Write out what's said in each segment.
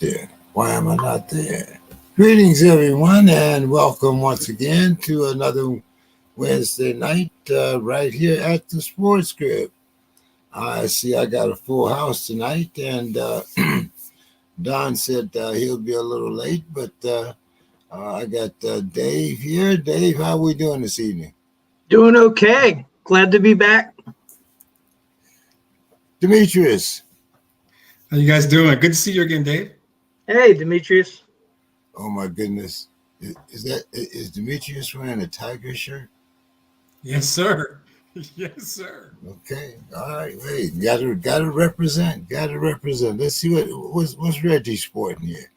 There. Why am I not there? Greetings, everyone, and welcome once again to another Wednesday night right here at the SPORTSKRIB. I see I got a full house tonight, and Don said he'll be a little late, but I got Dave here. Dave, how we doing this evening? Doing okay. Glad to be back. Demetrius. How you guys doing? Good to see you again, Dave. Hey, Demetrius. Oh my goodness, is Demetrius wearing a Tiger shirt? Yes, sir. Yes, sir. Okay, all right. Hey, gotta represent. Gotta represent. Let's see what's Reggie sporting here.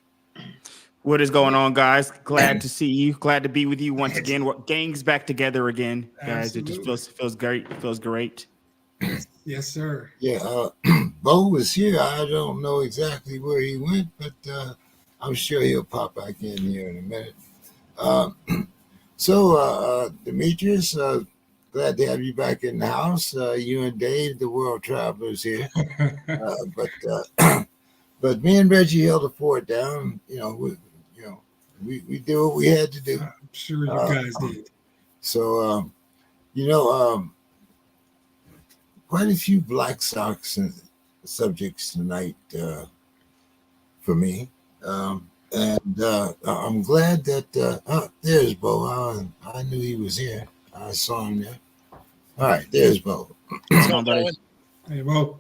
What is going on, guys? Glad to see you. Glad to be with you once again. Gang's back together again, guys. Absolutely. It just feels great. It feels great. Yes, sir. Yeah, Bo was here. I don't know exactly where he went, but I'm sure he'll pop back in here in a minute. So, Demetrius, glad to have you back in the house. You and Dave, the world travelers here. But me and Reggie held the fort down. We did what we had to do. I'm sure you guys did. So, quite a few Black Sox subjects tonight for me. And I'm glad that there's Bo. I knew he was here. I saw him there. All right, there's Bo. Hey, Bo.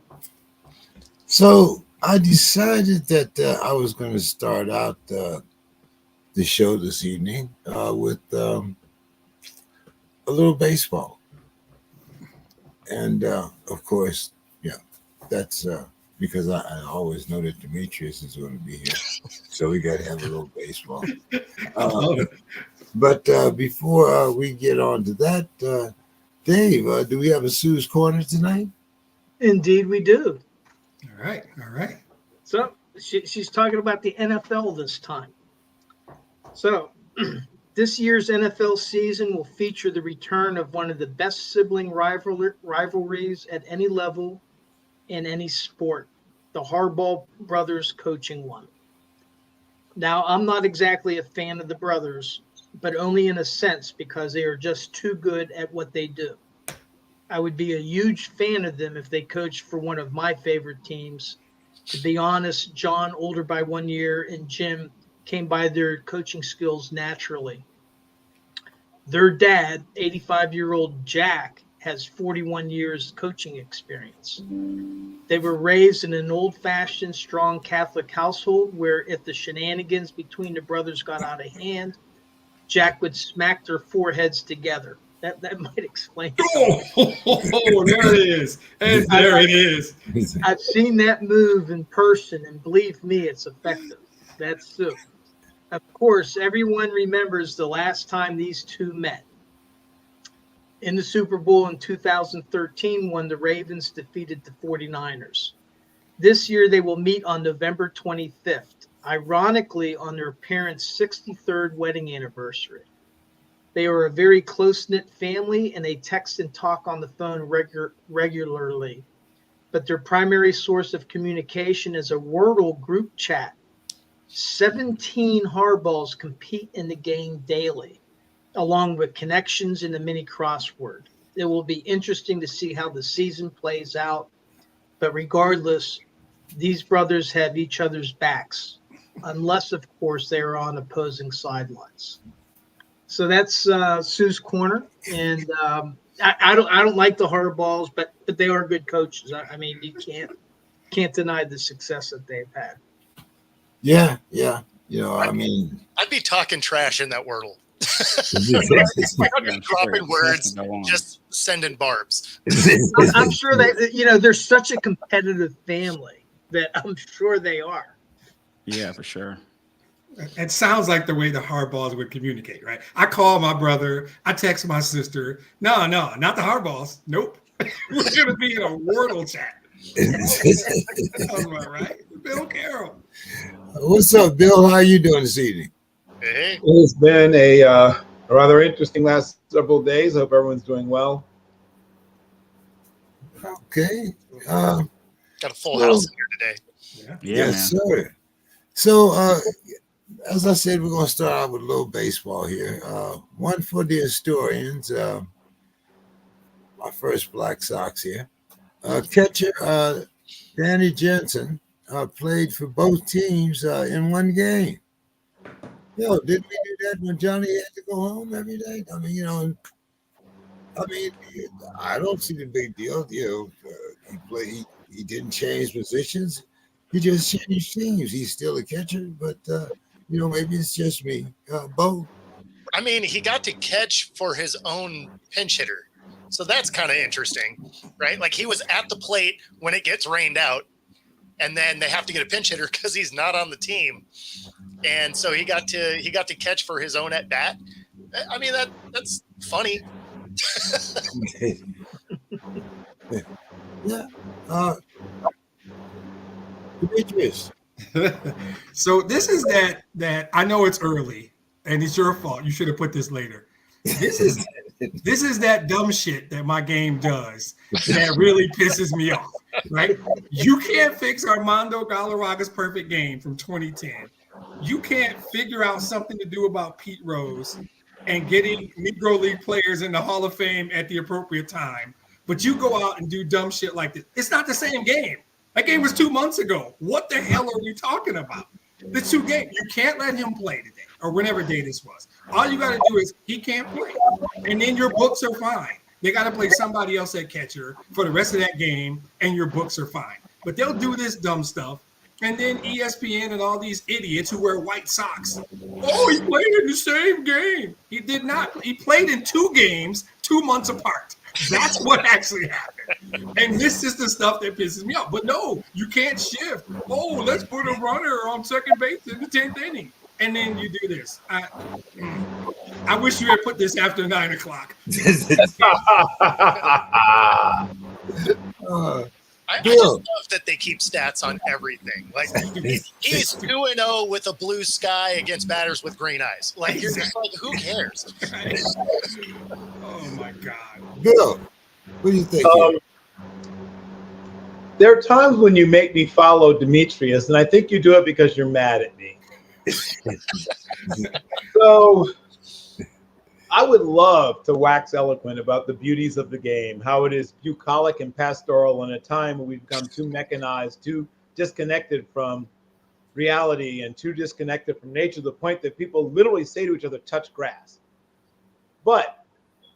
So I decided that I was going to start out the show this evening with a little baseball. And of course, that's because I always know that Demetrius is going to be here. So we got to have a little baseball. But before we get on to that, Dave, do we have a Sue's Corner tonight? Indeed, we do. All right. So she's talking about the NFL this time. So this year's NFL season will feature the return of one of the best sibling rivalries at any level in any sport, the Harbaugh brothers coaching one. Now, I'm not exactly a fan of the brothers, but only in a sense because they are just too good at what they do. I would be a huge fan of them if they coached for one of my favorite teams. To be honest, John, older by 1 year, and Jim came by their coaching skills naturally. Their dad, 85-year-old Jack, has 41 years coaching experience. They were raised in an old-fashioned, strong Catholic household where if the shenanigans between the brothers got out of hand, Jack would smack their foreheads together. That might explain it. Oh, there it is. And there it is. I've seen that move in person, and believe me, it's effective. That's Sue. Of course, everyone remembers the last time these two met. In the Super Bowl in 2013, when the Ravens defeated the 49ers. This year, they will meet on November 25th, ironically on their parents' 63rd wedding anniversary. They are a very close-knit family, and they text and talk on the phone regularly. But their primary source of communication is a Wordle group chat. 17 Harbaughs compete in the game daily, along with connections in the mini crossword. It will be interesting to see how the season plays out. But regardless, these brothers have each other's backs, unless, of course, they are on opposing sidelines. So that's Sue's Corner, and I don't like the Harbaughs, but they are good coaches. I mean, you can't deny the success that they've had. Yeah. I mean, I'd be talking trash in that Wordle. Yeah, Dropping words, just sending barbs. I'm sure that they're such a competitive family that I'm sure they are. Yeah, for sure. It sounds like the way the Harbaughs would communicate, right? I call my brother. I text my sister. No, not the Harbaughs. Nope. We're going to be in a Wordle chat. All right. Bill Carroll. What's up, Bill? How you doing this evening? Hey. It's been a rather interesting last several days. Hope everyone's doing well. Okay. Got a full house in here today. Yeah, Yes, man. sir. So, as I said, we're going to start out with a little baseball here. One for the historians. My first Black Sox here. Catcher Danny Jensen played for both teams in one game. Didn't we do that when Johnny had to go home every day? I mean, I don't see the big deal. He didn't change positions. He just changed teams. He's still a catcher, but maybe it's just me. Bo. I mean, he got to catch for his own pinch hitter. So that's kind of interesting, right? Like he was at the plate when it gets rained out, and then they have to get a pinch hitter because he's not on the team. And so he got to catch for his own at bat. I mean, that's funny. Yeah. Demetrius. So this is that I know it's early and it's your fault. You should have put this later. This is that dumb shit that my game does that really pisses me off, right? You can't fix Armando Galarraga's perfect game from 2010. You can't figure out something to do about Pete Rose and getting Negro League players in the Hall of Fame at the appropriate time. But you go out and do dumb shit like this. It's not the same game. That game was 2 months ago. What the hell are we talking about? The two games. You can't let him play today or whenever day this was. All you got to do is he can't play. And then your books are fine. They got to play somebody else at catcher for the rest of that game, and your books are fine. But they'll do this dumb stuff. And then ESPN and all these idiots who wear white socks. Oh, he played in the same game. He did not. He played in 2 games 2 months apart. That's what actually happened. And this is the stuff that pisses me off. But no, you can't shift. Oh, let's put a runner on second base in the 10th inning. And then you do this. I wish you had put this after 9 o'clock. I just love that they keep stats on everything. Like he's 2-0 with a blue sky against batters with green eyes. Like you're just like, who cares? Oh my God. Bill, what do you think? There are times when you make me follow Demetrius, and I think you do it because you're mad at me. So I would love to wax eloquent about the beauties of the game, how it is bucolic and pastoral in a time when we've become too mechanized, too disconnected from reality, and too disconnected from nature to the point that people literally say to each other, touch grass. But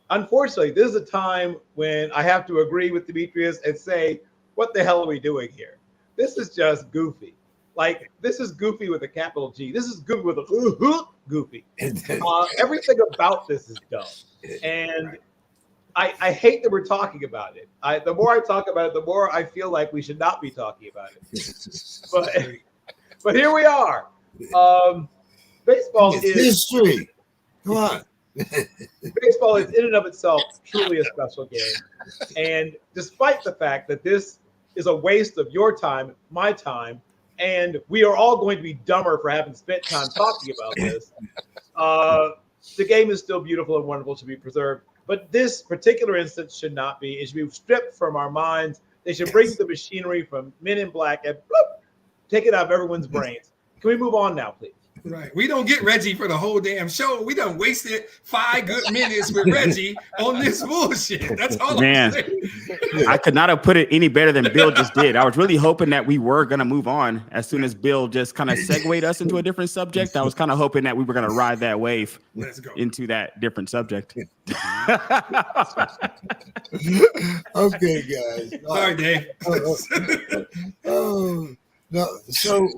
unfortunately, this is a time when I have to agree with Demetrius and say, what the hell are we doing here? This is just goofy. Like, this is goofy with a capital G. This is goofy with a goofy. Everything about this is dumb. And I hate that we're talking about it. The more I talk about it, the more I feel like we should not be talking about it. But here we are. Baseball is history. Come on. Baseball is in and of itself truly a special game. And despite the fact that this is a waste of your time, my time, and we are all going to be dumber for having spent time talking about this, the game is still beautiful and wonderful, to be preserved. But this particular instance should not be. It should be stripped from our minds. They should bring the machinery from Men in Black and take it out of everyone's brains. Can we move on now, please? Right. We don't get Reggie for the whole damn show. We done wasted 5 good minutes with Reggie on this bullshit. That's all I'm saying. I could not have put it any better than Bill just did. I was really hoping that we were going to move on as soon as Bill just kind of segued us into a different subject. I was kind of hoping that we were going to ride that wave into that different subject. Okay, guys. Sorry, Dave. No, so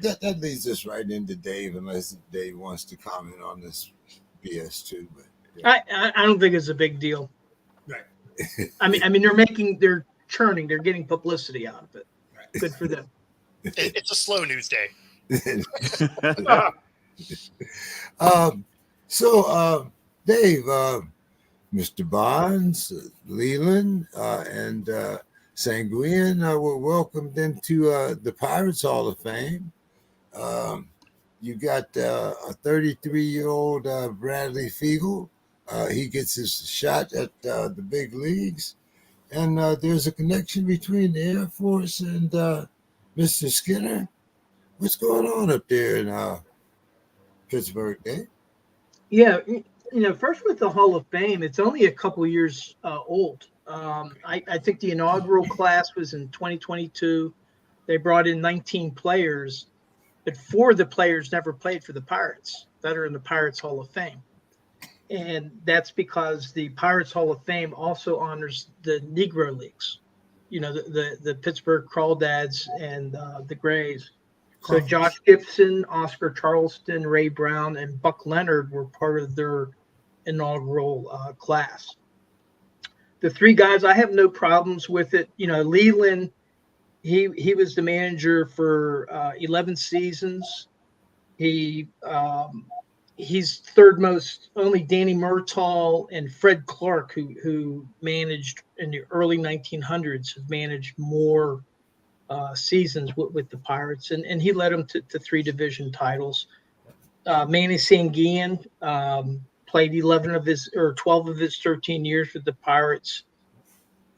that leads us right into Dave, unless Dave wants to comment on this BS too. But I don't think it's a big deal. Right. I mean, they're churning, they're getting publicity out of it. Right. Good for them. It's a slow news day. Dave, Mr. Bonds, Leland, and Sanguin were welcomed into the Pirates Hall of Fame. You got a 33-year-old Bradley Fiegel. He gets his shot at the big leagues. And there's a connection between the Air Force and Mr. Skinner. What's going on up there in Pittsburgh, Dave? Yeah, first with the Hall of Fame, it's only a couple years old. I think the inaugural class was in 2022. They brought in 19 players, but 4 of the players never played for the Pirates that are in the Pirates Hall of Fame. And that's because the Pirates Hall of Fame also honors the Negro Leagues, the Pittsburgh Crawdads and the Grays. So Josh Gibson, Oscar Charleston, Ray Brown, and Buck Leonard were part of their inaugural class. The 3 guys, I have no problems with it. Leland, he was the manager for 11 seasons. He's third most. Only Danny Murtaugh and Fred Clark, who managed in the early 1900s, have managed more seasons with the Pirates, and he led them to 3 division titles. Manny Sanguillen played 12 of his 13 years with the Pirates.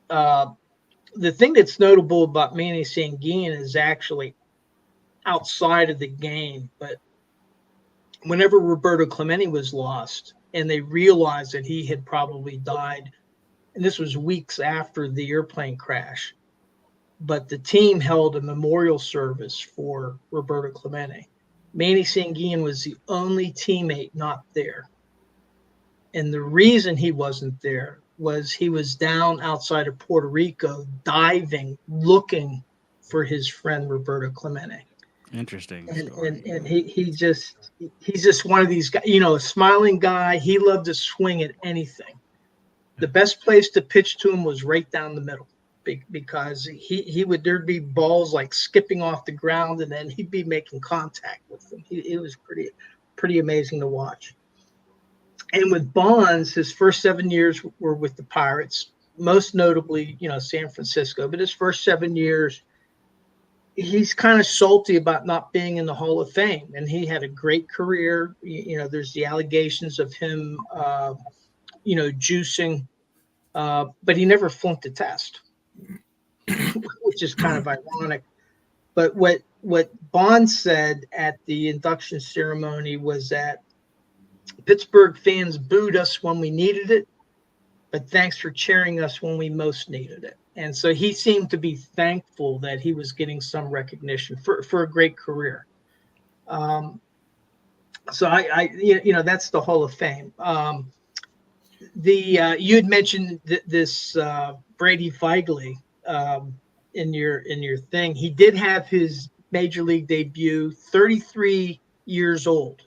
The thing that's notable about Manny Sanguillen is actually outside of the game, but whenever Roberto Clemente was lost and they realized that he had probably died, and this was weeks after the airplane crash, but the team held a memorial service for Roberto Clemente. Manny Sanguillen was the only teammate not there. And the reason he wasn't there was he was down outside of Puerto Rico diving, looking for his friend Roberto Clemente. Interesting. And he's just one of these guys, a smiling guy. He loved to swing at anything. The best place to pitch to him was right down the middle, because there'd be balls like skipping off the ground, and then he'd be making contact with them. It was pretty amazing to watch. And with Bonds, his first 7 years were with the Pirates, most notably, San Francisco. But his first 7 years, he's kind of salty about not being in the Hall of Fame. And he had a great career. There's the allegations of him, juicing, but he never flunked a test, which is kind of ironic. But what Bonds said at the induction ceremony was that Pittsburgh fans booed us when we needed it, but thanks for cheering us when we most needed it. And so he seemed to be thankful that he was getting some recognition for a great career. So that's the Hall of Fame. You had mentioned this Brady Feigley in your thing. He did have his major league debut, 33 years old.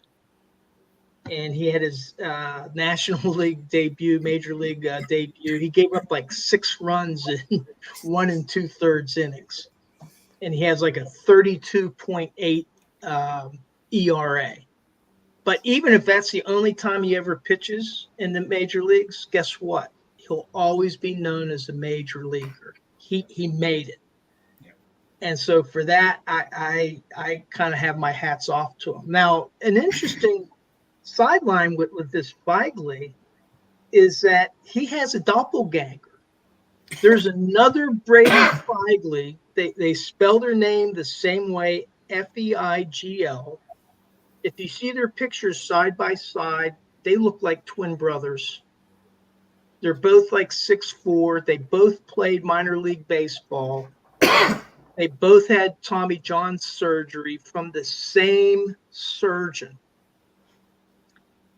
And he had his National League debut, Major League debut. He gave up like 6 runs in 1 2/3 innings. And he has like a 32.8 ERA. But even if that's the only time he ever pitches in the major leagues, guess what? He'll always be known as a major leaguer. He made it. Yeah. And so for that, I kind of have my hats off to him. Now, an interesting sideline with this Feigley is that he has a doppelganger. There's another Brady Feigley. They spell their name the same way, Feigl. If you see their pictures side by side, they look like twin brothers. They're both like 6'4". They both played minor league baseball. They both had Tommy John surgery from the same surgeon.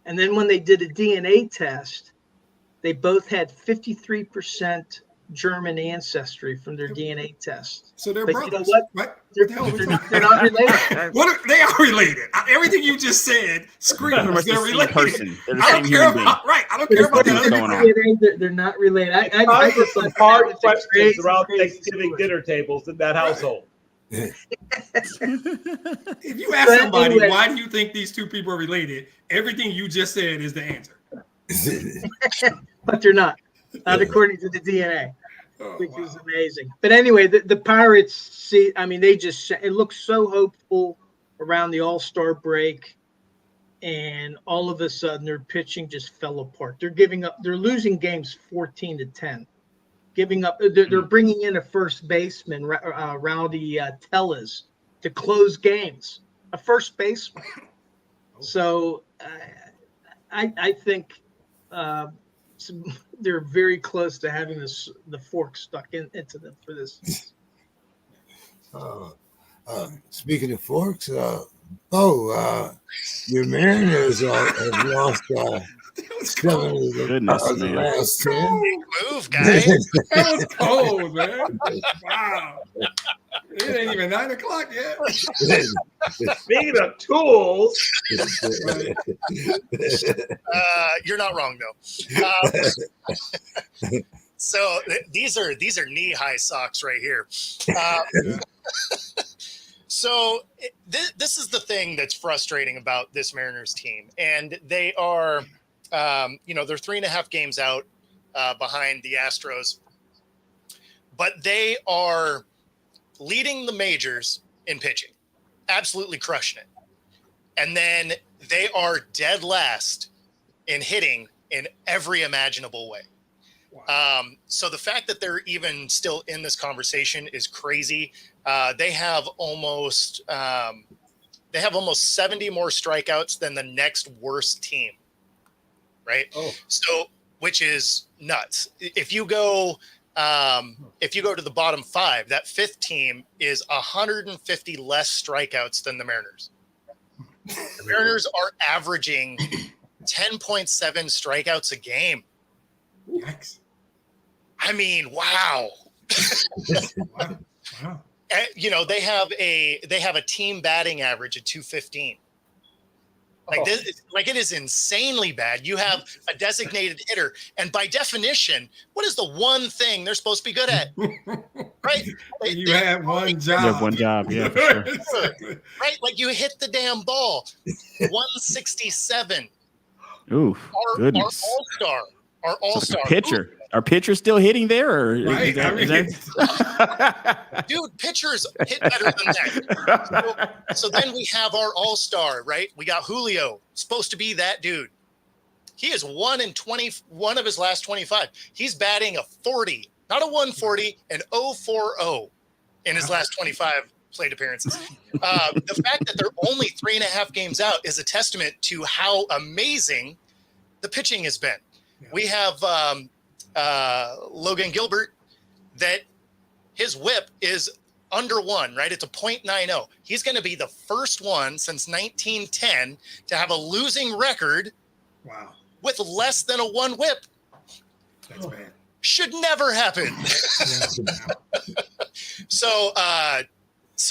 And then when they did a DNA test, they both had 53% German ancestry from their DNA test. So they're brothers. You know what? They're not related. They are related. Everything you just said screams they're related. Person. They're the I same don't care human being. about right. I don't care about that. Going on. They're not related. I just some hard questions around Thanksgiving dinner tables in that household. If you ask somebody why do you think these two people are related, everything you just said is the answer. But they're not according to the DNA, which is amazing. But anyway, the Pirates it looks so hopeful around the All-Star break, and all of a sudden their pitching just fell apart. They're losing games 14-10. Giving up, they're bringing in a first baseman, Rowdy Tellez, to close games, a first baseman. So I think they're very close to having the fork stuck into them for this. Speaking of forks, your Mariners have lost 7 of the last 10. Big move, guys. That was cold, man. Wow. It ain't even 9 o'clock yet. Speaking of tools, You're not wrong though. So these are knee-high socks right here. So this is the thing that's frustrating about this Mariners team, and they are, they're 3.5 games out behind the Astros, but they are leading the majors in pitching, absolutely crushing it, and then they are dead last in hitting in every imaginable way. Wow. So the fact that they're even still in this conversation is crazy. They have almost 70 more strikeouts than the next worst team, right? Oh. So, which is nuts. If you go to the bottom 5, that 5th team is 150 less strikeouts than the Mariners. The Mariners are averaging 10.7 strikeouts a game. Yikes. I mean, wow. Wow. They have a team batting average of 215. It is insanely bad. You have a designated hitter, and by definition, what is the one thing they're supposed to be good at? Right? You have one job. You have one job, yeah. For sure. Exactly. Right? Like you hit the damn ball. 167. Ooh, goodness. Our all-star. Pitcher. Are pitchers still hitting there? Or right. Dude, pitchers hit better than that. So then we have our all-star, right? We got Julio, supposed to be that dude. He is 1 in 21 of his last 25. He's batting a 40, not a 140, an 040 in his last 25 plate appearances. The fact that they're only 3.5 games out is a testament to how amazing the pitching has been. Yeah. We have Logan Gilbert, that his whip is under 1, right? It's a .90. He's going to be the first one since 1910 to have a losing record. Wow. With less than a 1 whip. That's bad. Should never happen. So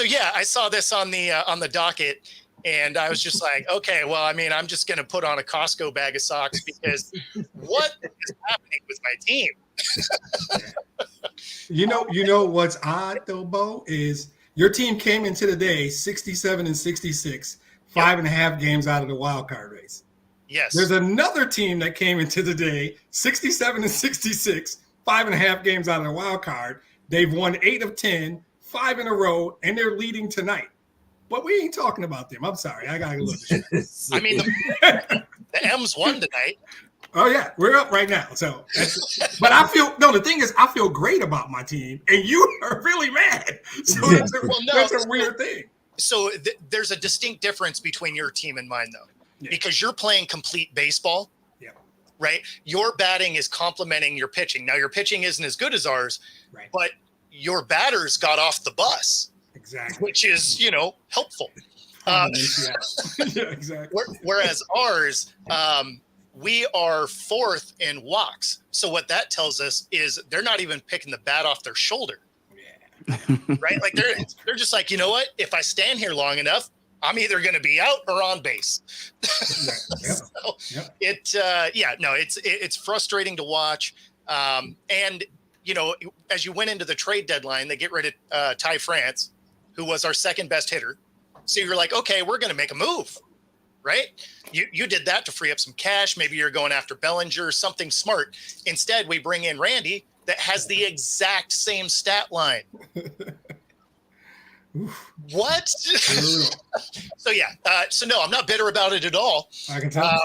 yeah, I saw this on the docket, and I was just like, okay, well, I mean, I'm just going to put on a Costco bag of socks because what is happening with my team? You know what's odd though, Bo, is your team came into the day 67 and 66, 5.5 games out of the wild card race. Yes. There's another team that came into the day 67 and 66, 5.5 games out of the wild card. They've won 8 of 10, 5 in a row, and they're leading tonight. But we ain't talking about them. I'm sorry. I got a little bit. I mean, the M's won tonight. Oh, yeah. We're up right now. So, but the thing is, I feel great about my team, and you are really mad. So that's a weird thing. So there's a distinct difference between your team and mine, though, because you're playing complete baseball. Yeah. Right? Your batting is complementing your pitching. Now, your pitching isn't as good as ours, right, but your batters got off the bus. Exactly. Which is, helpful. Yeah, exactly. Whereas ours, we are 4th in walks. So what that tells us is they're not even picking the bat off their shoulder. Yeah. Right? Like they're just like, you know what? If I stand here long enough, I'm either going to be out or on base. It's frustrating to watch. And as you went into the trade deadline, they get rid of Ty France, who was our second best hitter. So you're like, okay, we're going to make a move, right? You did that to free up some cash. Maybe you're going after Bellinger, something smart. Instead, we bring in Randy that has the exact same stat line. What? So yeah. So no, I'm not bitter about it at all. I can tell.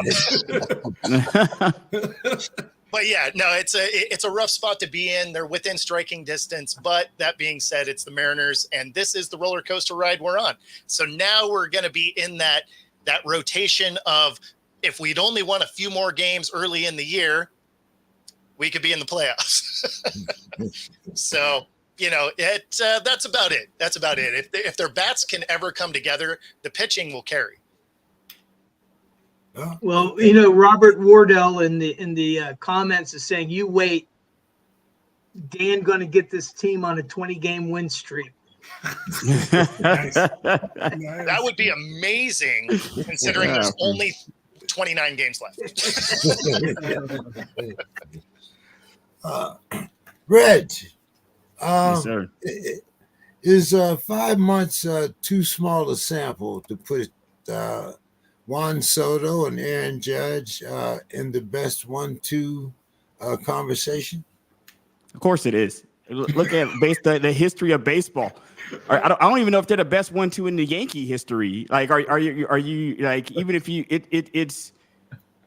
But yeah, no, it's a rough spot to be in. They're within striking distance, but that being said, it's the Mariners, and this is the roller coaster ride we're on. So now we're going to be in that rotation of, if we'd only won a few more games early in the year, we could be in the playoffs. So, that's about it. That's about it. If their bats can ever come together, the pitching will carry. Well, Robert Wardell in the comments is saying, "You wait, Dan going to get this team on a 20-game win streak." Nice. That would be amazing, considering there's only 29 games left. Reg, Yes, sir. is 5 months too small a sample to put Juan Soto and Aaron Judge in the best 1-2 conversation? Of course it is. Look at the history of baseball. I don't even know if they're the best 1-2 in the Yankee history. Like, are you like, even if you I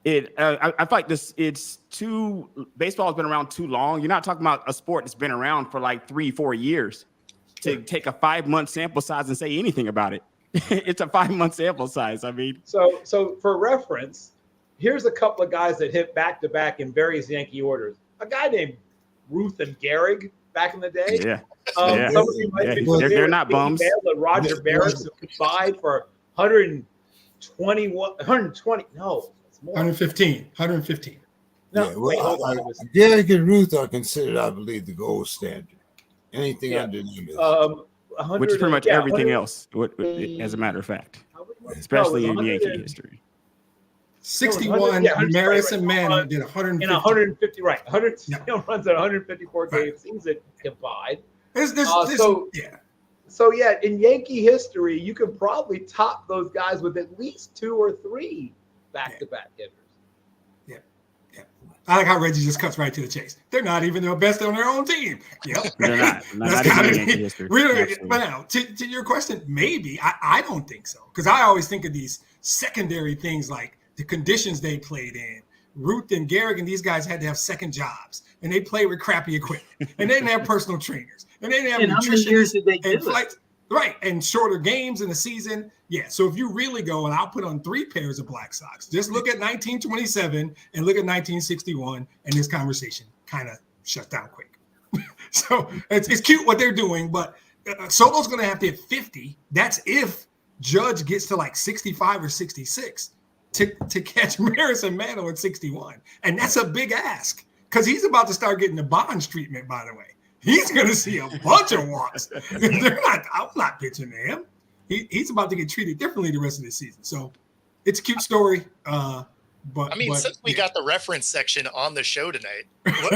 feel like it's too, baseball has been around too long. You're not talking about a sport that's been around for like 3-4 years to take a 5-month sample size and say anything about it. It's a 5-month sample size. I mean, so for reference, here's a couple of guys that hit back-to-back in various Yankee orders. A guy named Ruth and Gehrig back in the day. Yeah. Somebody might be familiar They're with not Dave bums. Bale and Roger Barris, who combined for 120. No, it's more. 115. No, Yeah, wait, hold on. Derek and Ruth are considered, I believe, the gold standard. Anything under them is. Which is pretty much everything else, as a matter of fact, especially in Yankee history. 61, Maris and Manning did 150. In 150, right. 100 runs at 154 game season combined. So in Yankee history, you can probably top those guys with at least 2 or 3 back-to-back hitters. Yeah. I like how Reggie just cuts right to the chase. They're not even the best on their own team. Yep. They're not. Not even in Yankee history. Really, but now, to your question, maybe. I don't think so. Because I always think of these secondary things like the conditions they played in. Ruth and Gehrig and these guys had to have second jobs. And they played with crappy equipment. And they didn't have personal trainers. And they didn't have and how many years did they do flights. Right, and shorter games in the season. Yeah, so if you really go, and I'll put on 3 pairs of Black Sox, just look at 1927 and look at 1961, and this conversation kind of shut down quick. So it's cute what they're doing, but Soto's going to have to hit 50. That's if Judge gets to like 65 or 66 to catch Maris and Mano at 61. And that's a big ask because he's about to start getting the Bonds treatment, by the way. He's going to see a bunch of walks. I'm not pitching to him. He's about to get treated differently the rest of the season. So it's a cute story. But since we got the reference section on the show tonight,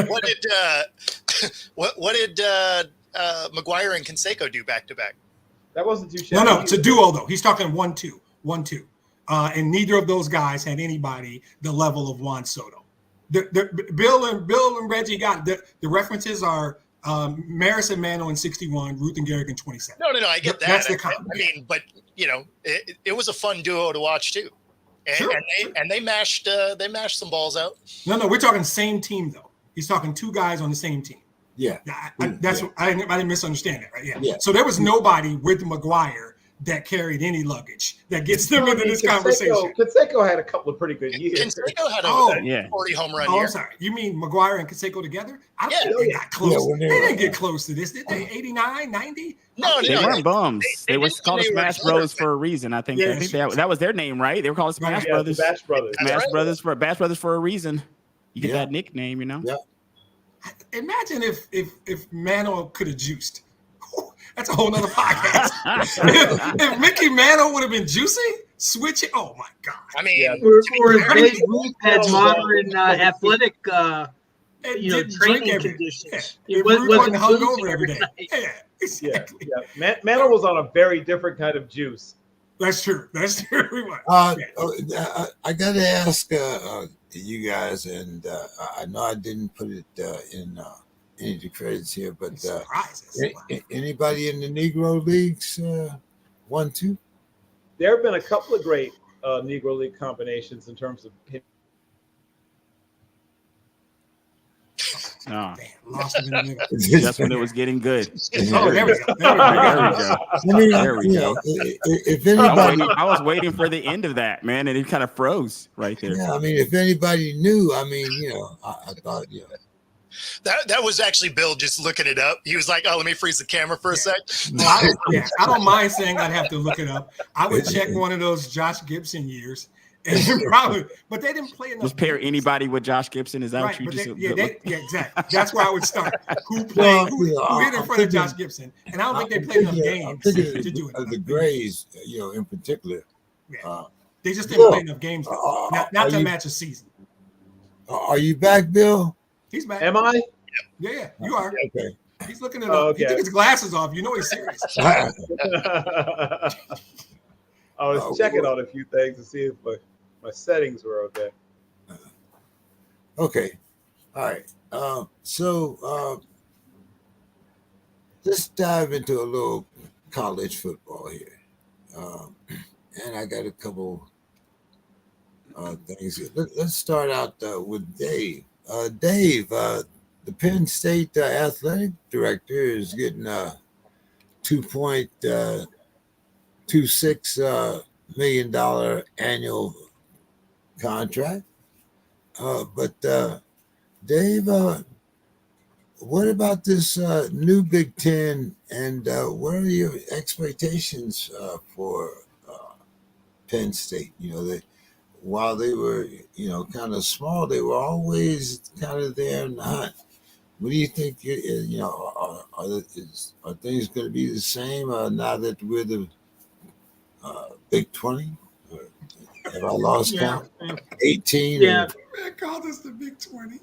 what did McGuire and Canseco do back to back? That wasn't too shabby. No, it's a duo though. He's talking 1-2. And neither of those guys had anybody the level of Juan Soto. Bill and Reggie got it. The references are Maris and Mano in 61, Ruth and Gehrig in 27. No, I get that. That's the comment. I mean, but it was a fun duo to watch too, and they mashed some balls out. No, we're talking same team though. He's talking 2 guys on the same team. Yeah, I didn't misunderstand that, right? Yeah. So there was nobody with McGuire that carried any luggage that gets them into this conversation. Canseco had a couple of pretty good years. Canseco had a 40 home run year. I'm sorry. You mean McGuire and Canseco together? I don't think they got close. They didn't get close to this, did they? 89, 90? No, they weren't bums. They were called Smash Bros for a reason. I think that was their name, right? They were called Smash Brothers. Bash Brothers. Bash Brothers for a reason. You get that nickname, Yeah. Imagine if Mano could have juiced. That's a whole nother podcast. if Mickey Mantle would have been juicy, switch it. Oh my God! I mean, or if Babe Ruth had modern athletic, training conditions. Yeah. It wasn't hungover every day. Yeah, exactly. Yeah. Mantle was on a very different kind of juice. That's true. I got to ask you guys, and I know I didn't put it in any of the credits here, but anybody in the Negro Leagues 1-2? There have been a couple of great Negro League combinations in terms of Oh, Damn, lost him in the middle. just when it was getting good. Oh, there we go. There we go. There we go. If anybody, I was waiting for the end of that, man, and it kind of froze right there. yeah, I mean, if anybody knew, I thought, That was actually Bill just looking it up. He was like, "Oh, let me freeze the camera for a sec." Well, I don't mind saying I'd have to look it up. I would check one of those Josh Gibson years, and probably, but they didn't play enough. Just pair anybody with Josh Gibson. Is that Right, what you just? Exactly. That's where I would start. Who played? Who hit in front of Josh Gibson? And I don't think they played enough games to do it. The Grays, in particular. Yeah. They just didn't play enough games, not to match a season. Are you back, Bill? He's back. Am I? Yeah, you are. Okay. He's looking it up. He took his glasses off. You know he's serious. I was checking on a few things to see if my settings were okay. Okay. All right. So let's dive into a little college football here. And I got a couple things here. Let's start out with Dave. Dave, the Penn State athletic director is getting a $2.26 million annual contract. But Dave, what about this new Big Ten, and what are your expectations for Penn State? While they were, kind of small, they were always kind of there in the hunt. What do you think? Are things going to be the same now that we're the Big 20? Have I lost count? 18? Yeah. Man called us the Big 20.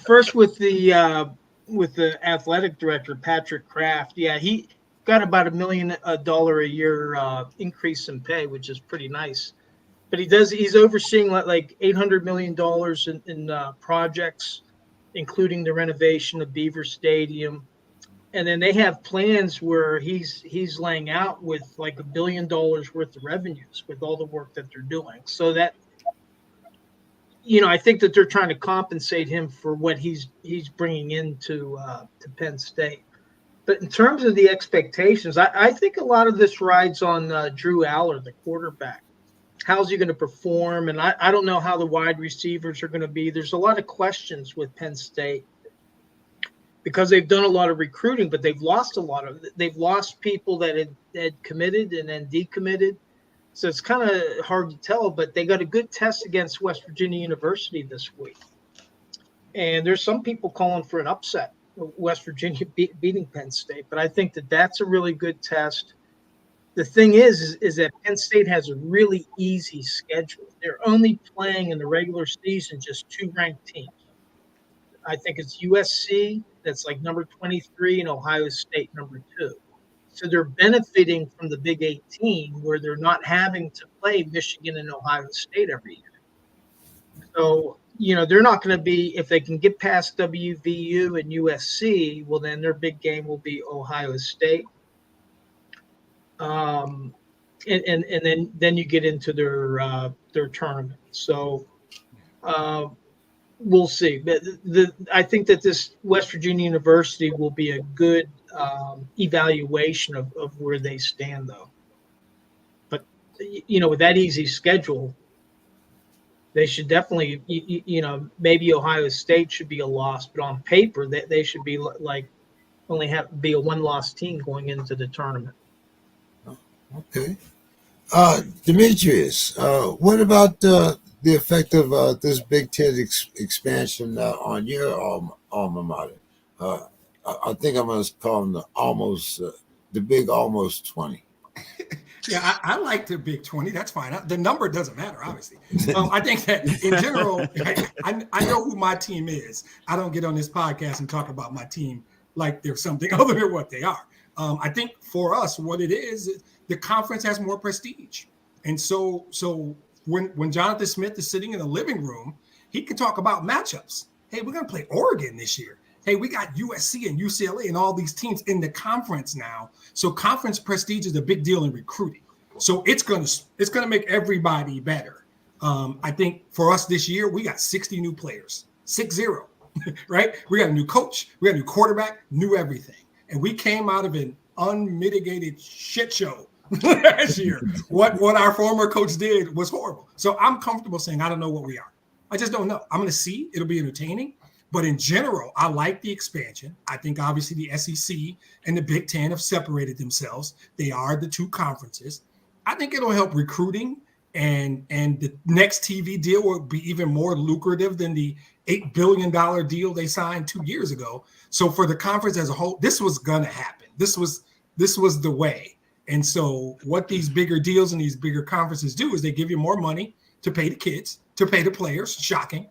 First with the athletic director, Patrick Kraft. Yeah, he got about $1 million a year increase in pay, which is pretty nice. But he's overseeing like $800 million in projects, including the renovation of Beaver Stadium. And then they have plans where he's laying out with like $1 billion worth of revenues with all the work that they're doing. So that, I think that they're trying to compensate him for what he's bringing into to Penn State. But in terms of the expectations, I think a lot of this rides on Drew Aller, the quarterback. How's he going to perform? And I don't know how the wide receivers are going to be. There's a lot of questions with Penn State because they've done a lot of recruiting, but they've lost they've lost people that had committed and then decommitted. So it's kind of hard to tell, but they got a good test against West Virginia University this week. And there's some people calling for an upset, West Virginia beating Penn State. But I think that that's a really good test. The thing is that Penn State has a really easy schedule. They're only playing in the regular season just 2 ranked teams. I think it's USC, that's like number 23, and Ohio State, number 2. So they're benefiting from the Big 18, where they're not having to play Michigan and Ohio State every year. So, they're not going to be, if they can get past WVU and USC, well, then their big game will be Ohio State. And then you get into their tournament. So we'll see. But I think that this West Virginia University will be a good evaluation of where they stand, though. But with that easy schedule, they should definitely, maybe Ohio State should be a loss, but on paper they should be like only be a 1-loss team going into the tournament. Okay. Demetrius, what about the effect of this Big Ten expansion on your alma mater? I think I'm going to call them the Big Almost 20. Yeah, I like the Big 20. That's fine. The number doesn't matter, obviously. I think that in general, I know who my team is. I don't get on this podcast and talk about my team like they're something other than what they are. I think for us, what it is, the conference has more prestige. And so when Jonathan Smith is sitting in the living room, he can talk about matchups. Hey, we're going to play Oregon this year. Hey, we got USC and UCLA and all these teams in the conference now. So conference prestige is a big deal in recruiting. So it's gonna make everybody better. I think for us this year, we got 60 new players, 60. right? We got a new coach, we got a new quarterback, new everything. And we came out of an unmitigated shit show last year. What our former coach did was horrible. So I'm comfortable saying I don't know what we are. I just don't know. I'm going to see. It'll be entertaining. But in general, I like the expansion. I think obviously the SEC and the Big Ten have separated themselves. They are the two conferences. I think it'll help recruiting, and the next TV deal will be even more lucrative than the $8 billion deal they signed 2 years ago. So for the conference as a whole, this was going to happen. This was the way. And so what these bigger deals and these bigger conferences do is they give you more money to pay the kids, to pay the players. Shocking.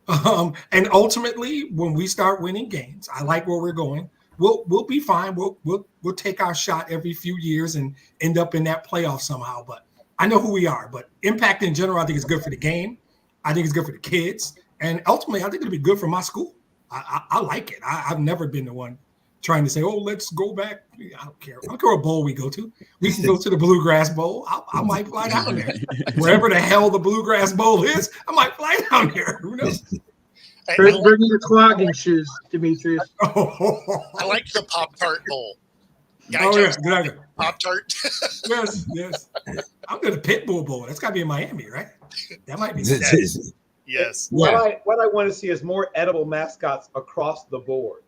And ultimately, when we start winning games, I like where we're going. We'll be fine. We'll take our shot every few years and end up in that playoff somehow. But I know who we are. But impact in general, I think is good for the game. I think it's good for the kids, and ultimately, I think it'll be good for my school. I like it. I've never been the one trying to say, "Oh, let's go back." I don't care. I don't care what bowl we go to. We can go to the Bluegrass Bowl. I might fly down there. Wherever the hell the Bluegrass Bowl is, I might fly down there. Who knows? Bring your clogging shoes, Demetrius. I like the Pop-Tart Bowl. Exactly. Pop-Tart. Yes. I'm going to Pitbull Bowl. That's got to be in Miami, right? That might be. Yes. What I want to see is more edible mascots across the board.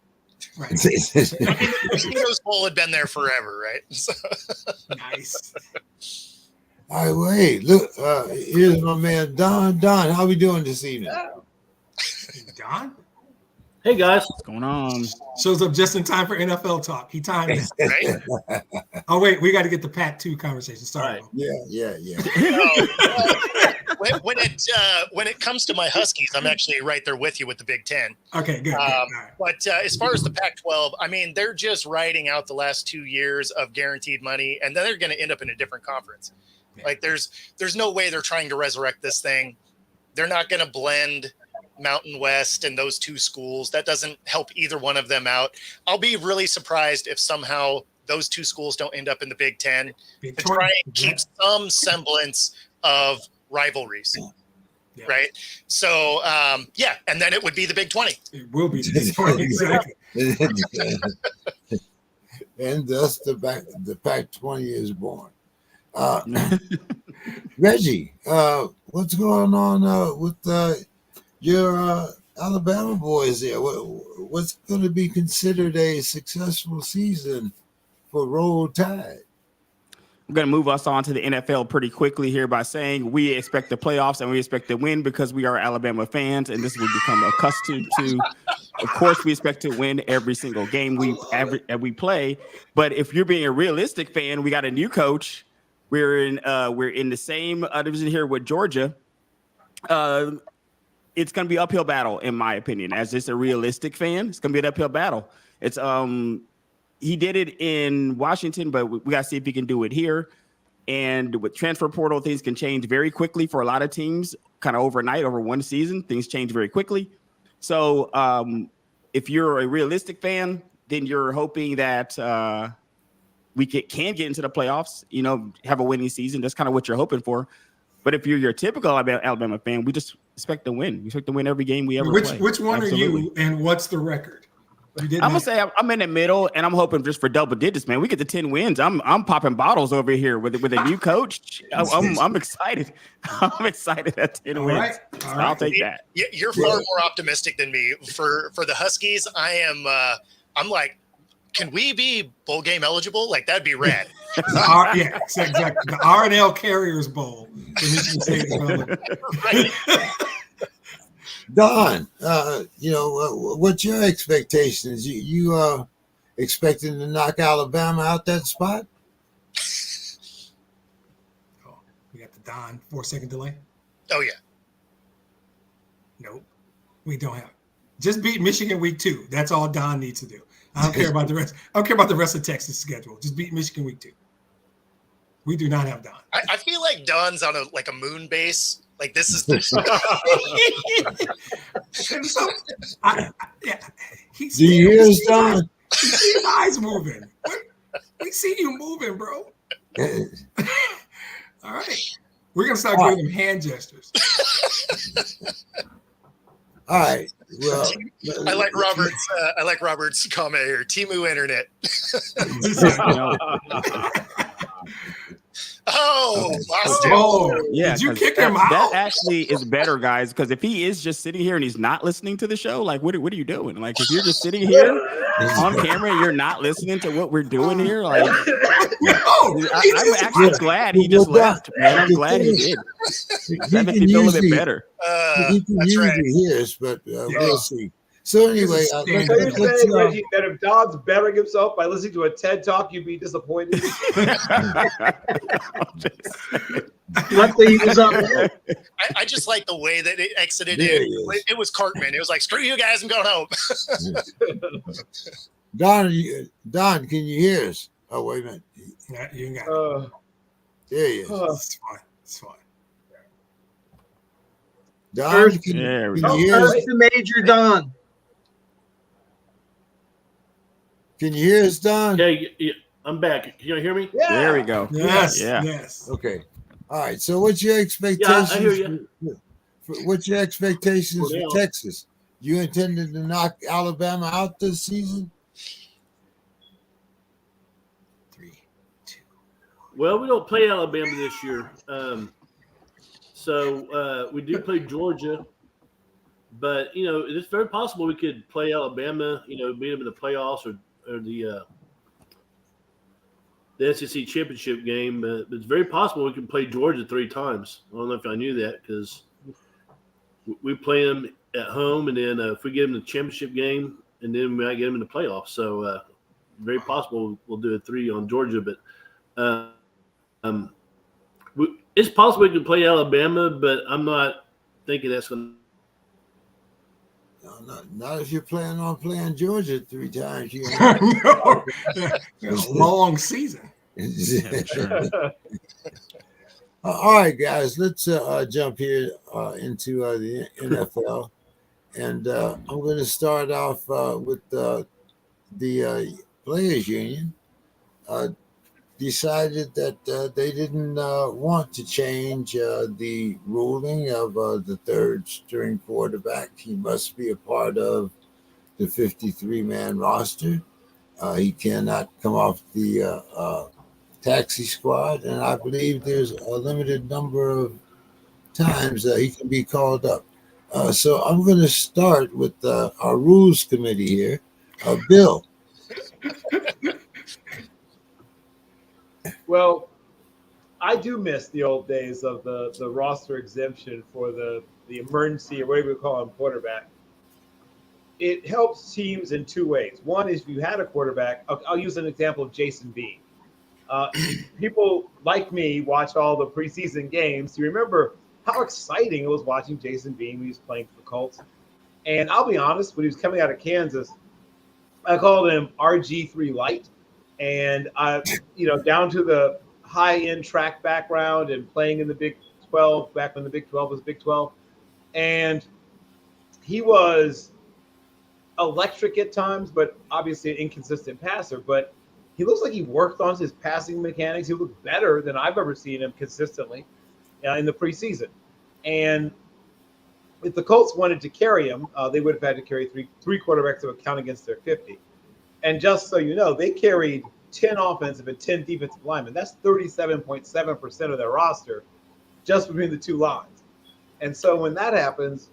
Right. The Mosquitoes Bowl had been there forever, right? So. Nice. All right, well, hey, look, here's my man Don. Don, how we doing this evening? Don? Hey, guys. What's going on? Shows up just in time for NFL talk. He timed it. Right? Oh, wait, we got to get the Pac 2 conversation. Sorry. Yeah. When it comes to my Huskies, I'm actually right there with you with the Big Ten. Okay, good. All right. But as far as the Pac-12, I mean, they're just riding out the last 2 years of guaranteed money, and then they're going to end up in a different conference. Yeah. Like there's no way they're trying to resurrect this thing. They're not going to blend Mountain West and those two schools. That doesn't help either one of them out. I'll be really surprised if somehow those two schools don't end up in the Big Ten to try and keep some semblance of rivalries. Yeah. Right. So, and then it would be the Big 20. It will be the Big 20. Exactly. And thus the Pac-20 is born. Reggie, what's going on with your Alabama boys there? What's going to be considered a successful season for Roll Tide? I'm going to move us on to the NFL pretty quickly here by saying we expect the playoffs and we expect to win because we are Alabama fans, and this will become accustomed to. Of course, we expect to win every single game we play. But if you're being a realistic fan, we got a new coach. We're in the same division here with Georgia. It's going to be an uphill battle, in my opinion. As just a realistic fan, it's going to be an uphill battle. It's he did it in Washington, but we got to see if he can do it here. And with transfer portal, things can change very quickly for a lot of teams, kind of overnight, over one season. Things change very quickly. So if you're a realistic fan, then you're hoping that we can get into the playoffs, have a winning season. That's kind of what you're hoping for. But if you're your typical Alabama fan, we just expect to win. We expect to win every game we ever play. Which one Absolutely. Are you, and what's the record? I'm gonna say I'm in the middle, and I'm hoping just for double digits, man. We get to 10 wins. I'm popping bottles over here with a new coach. I'm excited. I'm excited at 10 wins. Right. So I'll take that. You're far more optimistic than me. For the Huskies, I'm like, can we be bowl game eligible? Like that'd be rad. Yeah, exactly. The R&L Carriers Bowl. Right. Don, what's your expectations? You expecting to knock Alabama out that spot? Oh, we got the Don 4-second delay. Oh yeah. Nope, we don't have it. Just beat Michigan week 2. That's all Don needs to do. I don't care about the rest. I don't care about the rest of Texas' schedule. Just beat Michigan week 2. We do not have Don. I feel like Don's on a moon base. Like this is do you hear us, Don? You see his eyes moving. We see you moving, bro. All right. We're gonna start giving him hand gestures. All right. Well, I like Robert's comment here. Timu Internet. Oh, Boston. Yeah, did you 'cause kick him out? That actually is better, guys. Because if he is just sitting here and he's not listening to the show, like, what are you doing? Like, if you're just sitting here on camera and you're not listening to what we're doing here, like, I'm actually glad he just left, man. I'm glad he did. That makes me feel a bit better. He can That's right. usually hear us, but we'll see. So anyway, So you're saying, Reggie, that if Don's bettering himself by listening to a TED Talk, you'd be disappointed? Luckily, he was up. I just like the way that it exited. There In. he is. It was Cartman. It was like, screw you guys, I'm going home. Don, can you hear us? Oh, wait a minute. Yeah, you got it. There he is. It's fine. It's fine. Don, can There we you go. hear us? First to Major Don. Can you hear us, Don? Yeah, I'm back. Can you hear me? Yeah. There we go. Yes. Yeah. Yes. Okay. All right. So, what's your expectations? I hear you. What's your expectations Well, for Texas? You intended to knock Alabama out this season? 3, 2. Well, we don't play Alabama this year. So we do play Georgia. But, it's very possible we could play Alabama, beat them in the playoffs or the SEC championship game. But it's very possible we can play Georgia 3 times. I don't know if I knew that because we play them at home, and then if we get them the championship game, and then we might get them in the playoffs. So very possible we'll do a 3 on Georgia. But it's possible we can play Alabama, but I'm not thinking that's going to. No, not if you're planning on playing Georgia 3 times. You No. It's a long season. All right, guys, let's jump here into the NFL. And I'm going to start off with the Players Union. Decided that they didn't want to change the ruling of the third string quarterback. He must be a part of the 53-man roster. He cannot come off the taxi squad, and I believe there's a limited number of times that he can be called up. So I'm going to start with our rules committee here. Bill. Well, I do miss the old days of the roster exemption for the emergency or whatever you call him quarterback. It helps teams in 2 ways. One is if you had a quarterback, I'll use an example of Jason Bean. People like me watch all the preseason games. You remember how exciting it was watching Jason Bean when he was playing for the Colts. And I'll be honest, when he was coming out of Kansas, I called him RG3 Light. And down to the high-end track background and playing in the Big 12 back when the Big 12 was Big 12. And he was electric at times, but obviously an inconsistent passer. But he looks like he worked on his passing mechanics. He looked better than I've ever seen him consistently in the preseason. And if the Colts wanted to carry him, they would have had to carry three quarterbacks that would count against their 50. And just so you know, they carried 10 offensive and 10 defensive linemen. That's 37.7% of their roster just between the 2 lines. And so when that happens,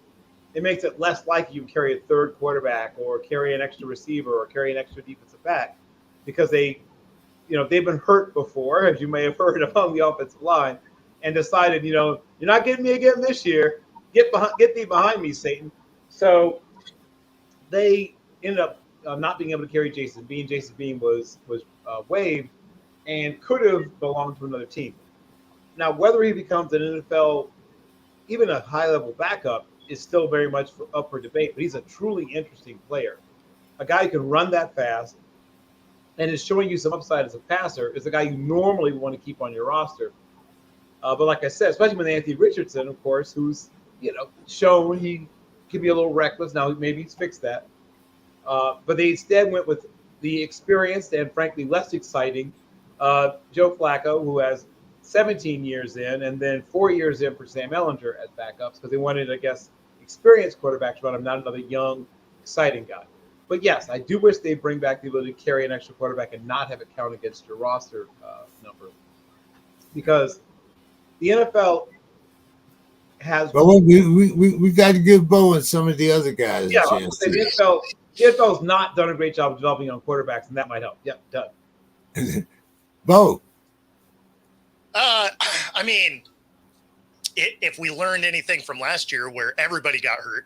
it makes it less likely you carry a third quarterback or carry an extra receiver or carry an extra defensive back because they've been hurt before, as you may have heard, among the offensive line and decided, you're not getting me again this year. Get thee behind me, Satan. So they ended up not being able to carry Jason Bean. Jason Bean was waived and could have belonged to another team. Now, whether he becomes an NFL, even a high-level backup, is still very much up for debate. But he's a truly interesting player. A guy who can run that fast and is showing you some upside as a passer is a guy you normally want to keep on your roster. But like I said, especially with Anthony Richardson, of course, who's shown he can be a little reckless. Now, maybe he's fixed that. But they instead went with the experienced and frankly less exciting Joe Flacco, who has 17 years in, and then 4 years in for Sam Ehlinger as backups because they wanted, I guess, experienced quarterbacks around him, not another young, exciting guy. But yes, I do wish they bring back the ability to carry an extra quarterback and not have it count against your roster number, because the NFL has. But we got to give Bo and some of the other guys a chance. The NFL's not done a great job of developing young quarterbacks, and that might help. Yep, done. Bo. I mean, if we learned anything from last year where everybody got hurt,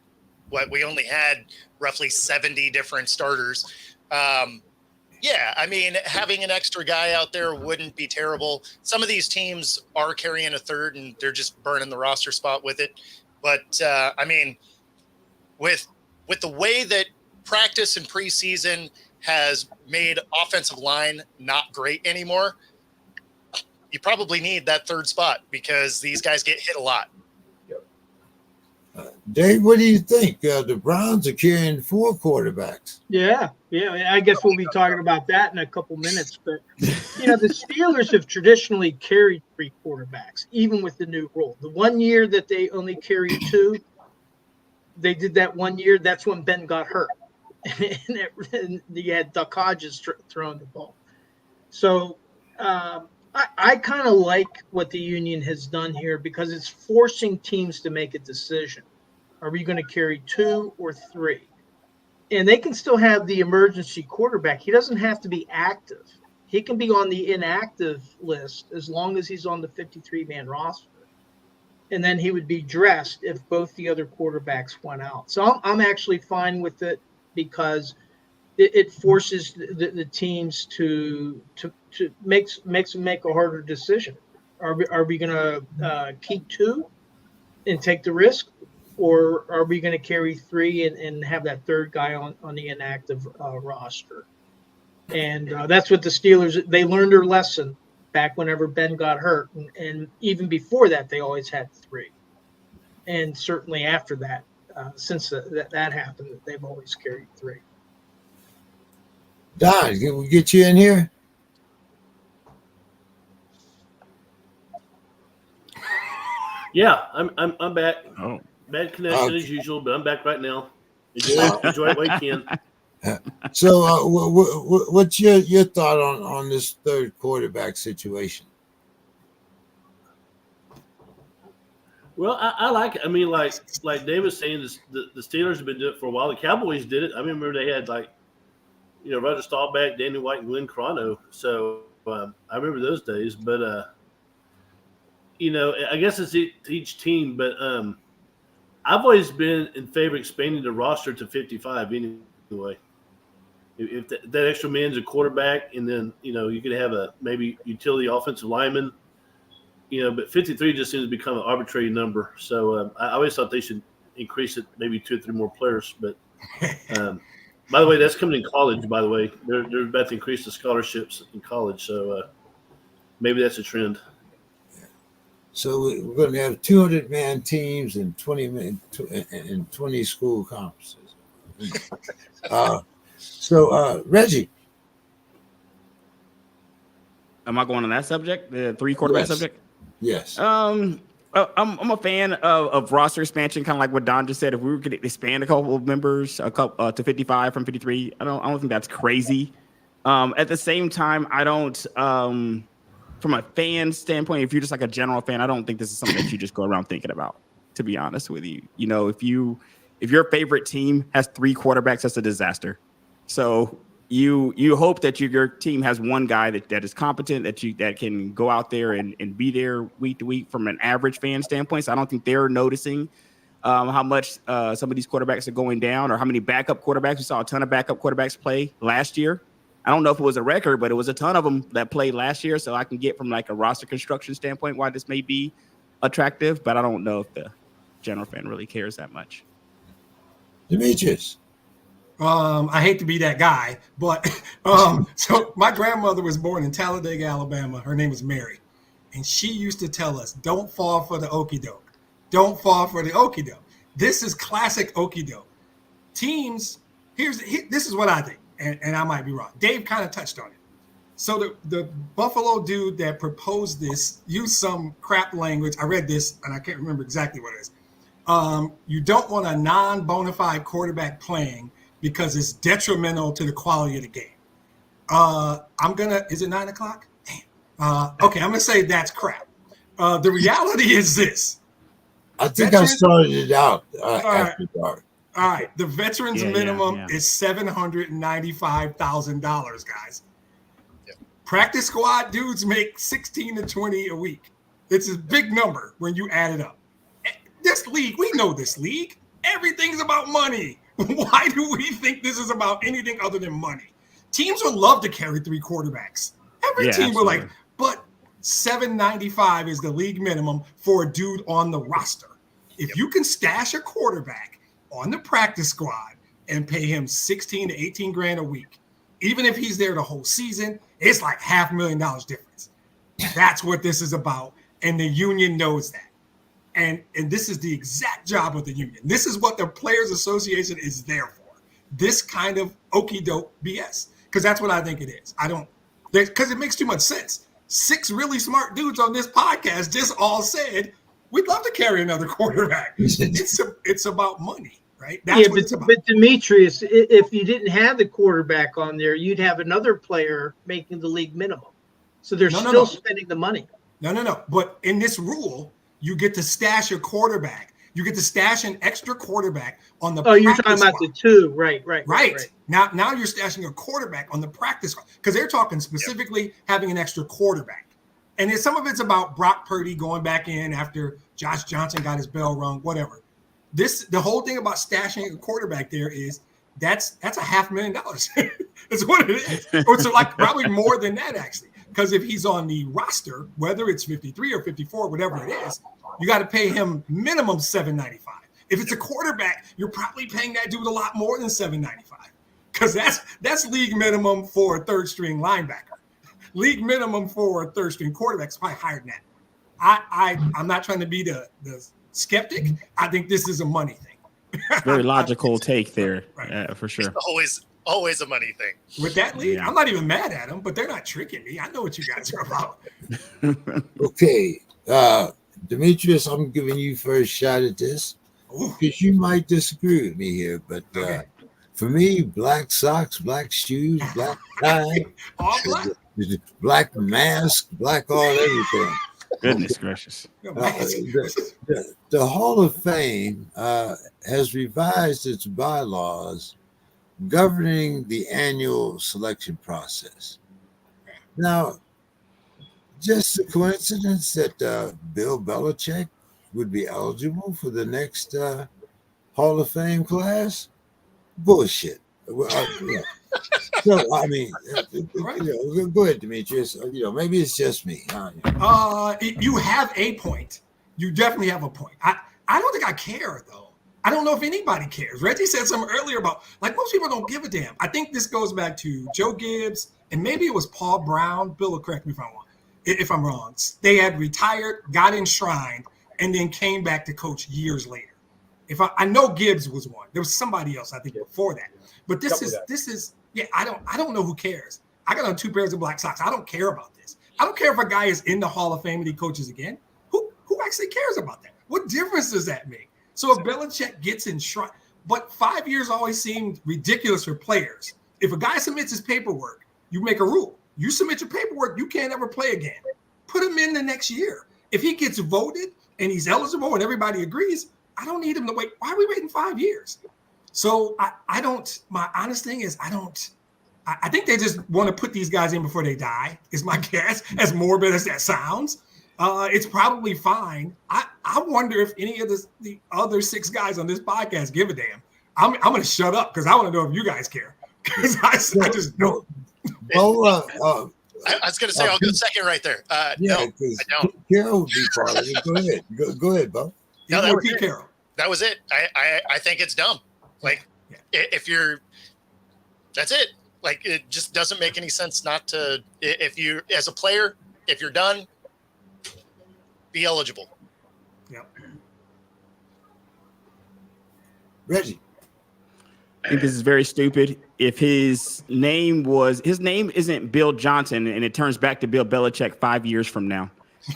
we only had roughly 70 different starters. Yeah, I mean, having an extra guy out there wouldn't be terrible. Some of these teams are carrying a third and they're just burning the roster spot with it. But I mean, with the way that practice and preseason has made offensive line not great anymore, you probably need that third spot because these guys get hit a lot. Dave, what do you think? The Browns are carrying 4 quarterbacks. Yeah. I guess we'll be talking about that in a couple minutes. But, the Steelers have traditionally carried 3 quarterbacks, even with the new rule. The 1 year that they only carried 2, they did that 1 year. That's when Ben got hurt. and you had Duck Hodges throwing the ball. So I kind of like what the union has done here because it's forcing teams to make a decision. Are we going to carry 2 or 3? And they can still have the emergency quarterback. He doesn't have to be active. He can be on the inactive list as long as he's on the 53-man roster. And then he would be dressed if both the other quarterbacks went out. So I'm actually fine with it because it forces the teams to make a harder decision. Are we going to keep 2 and take the risk, or are we going to carry 3 and have that third guy on the inactive roster? And that's what the Steelers, they learned their lesson back whenever Ben got hurt, and even before that, they always had 3, and certainly after that, since that happened, they've always carried 3. Don, can we get you in here? Yeah, I'm back. Oh. Bad connection as usual, but I'm back right now. Enjoy it while you can. So, what's your thought on this third quarterback situation? Well, I like it. I mean, like Dave was saying, the Steelers have been doing it for a while. The Cowboys did it. I remember they had Roger Staubach, Danny White, and Glenn Crono. So I remember those days. But I guess it's each team. But I've always been in favor of expanding the roster to 55 anyway. If that extra man's a quarterback, and then you could have a maybe utility offensive lineman. But 53 just seems to become an arbitrary number. So I always thought they should increase it, maybe 2 or 3 more players. But by the way, that's coming in college. By the way, they're about to increase the scholarships in college. So maybe that's a trend. So we're going to have 200-man teams and 20 school conferences. So Reggie, am I going on that subject? The 3 quarterback subject? Yes. I'm a fan of roster expansion, kind of like what Don just said. If we were going to expand a couple of members, to 55 from 53, I don't think that's crazy. At the same time, I don't. From a fan standpoint, if you're just like a general fan, I don't think this is something that you just go around thinking about. To be honest with you, if your favorite team has 3 quarterbacks, that's a disaster. So you hope that your team has one guy that is competent, that can go out there and be there week to week from an average fan standpoint. So I don't think they're noticing how much some of these quarterbacks are going down, or how many backup quarterbacks. We saw a ton of backup quarterbacks play last year. I don't know if it was a record, but it was a ton of them that played last year. So I can get from like a roster construction standpoint why this may be attractive, but I don't know if the general fan really cares that much. Demetrius. I hate to be that guy, but so my grandmother was born in Talladega, Alabama. Her name was Mary. And she used to tell us, don't fall for the okie doke. Don't fall for the okie doke. This is classic okie doke. Teams, this is what I think, and I might be wrong. Dave kind of touched on it. So the Buffalo dude that proposed this used some crap language. I read this, and I can't remember exactly what it is. You don't want a non-bona fide quarterback playing because it's detrimental to the quality of the game. Is it 9 o'clock? Damn. Okay, I'm gonna say that's crap. The reality is this. I think I started it out after dark. All right, the veterans minimum is $795,000, guys. Yeah. Practice squad dudes make 16 to 20 a week. It's a big number when you add it up. This league, we know this league. Everything's about money. Why do we think this is about anything other than money? Teams would love to carry 3 quarterbacks. Every team would like, but $795 is the league minimum for a dude on the roster. If you can stash a quarterback on the practice squad and pay him 16 to 18 grand a week, even if he's there the whole season, it's like $500,000 difference. That's what this is about. And the union knows that. And this is the exact job of the union. This is what the Players Association is there for. This kind of okie doke BS. Because that's what I think it is. Because it makes too much sense. 6 really smart dudes on this podcast just all said, we'd love to carry another quarterback. It's about money, right? That's what it's about. But Demetrius, if you didn't have the quarterback on there, you'd have another player making the league minimum. So they're still spending the money. No. But in this rule, you get to stash your quarterback. You get to stash an extra quarterback on the you're talking about the 2. Right. Now you're stashing a quarterback on the practice squad because they're talking specifically having an extra quarterback. And then some of it's about Brock Purdy going back in after Josh Johnson got his bell rung, whatever. The whole thing about stashing a quarterback there is that's $500,000. That's what it is. Or it's like probably more than that, actually. Because if he's on the roster, whether it's 53 or 54, whatever it is, you got to pay him minimum $795. If it's a quarterback, you're probably paying that dude a lot more than $795. Because that's league minimum for a third string linebacker. League minimum for a third string quarterback is probably higher than that. I'm not trying to be the skeptic. I think this is a money thing. Very logical take there, for sure. It's always a money thing. With that league, I'm not even mad at them, but they're not tricking me. I know what you guys are about. Okay, Demetrius, I'm giving you first shot at this because you might disagree with me here, but for me, black socks, black shoes, black tie, all black. Black mask, black all everything. Goodness gracious. The Hall of Fame has revised its bylaws governing the annual selection process. Now, just a coincidence that Bill Belichick would be eligible for the next Hall of Fame class? Bullshit. Well, So I mean, go ahead, Demetrius. Maybe it's just me. You have a point. You definitely have a point. I don't think I care though. I don't know if anybody cares. Reggie said something earlier about most people don't give a damn. I think this goes back to Joe Gibbs and maybe it was Paul Brown. Bill will correct me if I'm wrong. They had retired, got enshrined, and then came back to coach years later. I know Gibbs was one. There was somebody else I think before that. But this is I don't know who cares. I got on 2 pairs of black socks. I don't care about this. I don't care if a guy is in the Hall of Fame and he coaches again. Who actually cares about that? What difference does that make? So if Belichick gets enshrined, but 5 years always seemed ridiculous for players. If a guy submits his paperwork, you make a rule. You submit your paperwork, you can't ever play again. Put him in the next year. If he gets voted and he's eligible and everybody agrees, I don't need him to wait. Why are we waiting 5 years? So I don't, my honest thing is I think they just want to put these guys in before they die, is my guess, as morbid as that sounds. It's probably fine. I wonder if any of the other 6 guys on this podcast give a damn. I'm going to shut up because I want to know if you guys care. Because I just don't. Well, I was going to say, I'll go second right there. No, I don't. Carol would be part of it. Go ahead. Go ahead, Bo. No, that was it. I think it's dumb. If you're, that's it. It just doesn't make any sense not to, if you, as a player, if you're done, be eligible. Yeah. Reggie. I think this is very stupid. If his name isn't Bill Johnson and it turns back to Bill Belichick 5 years from now.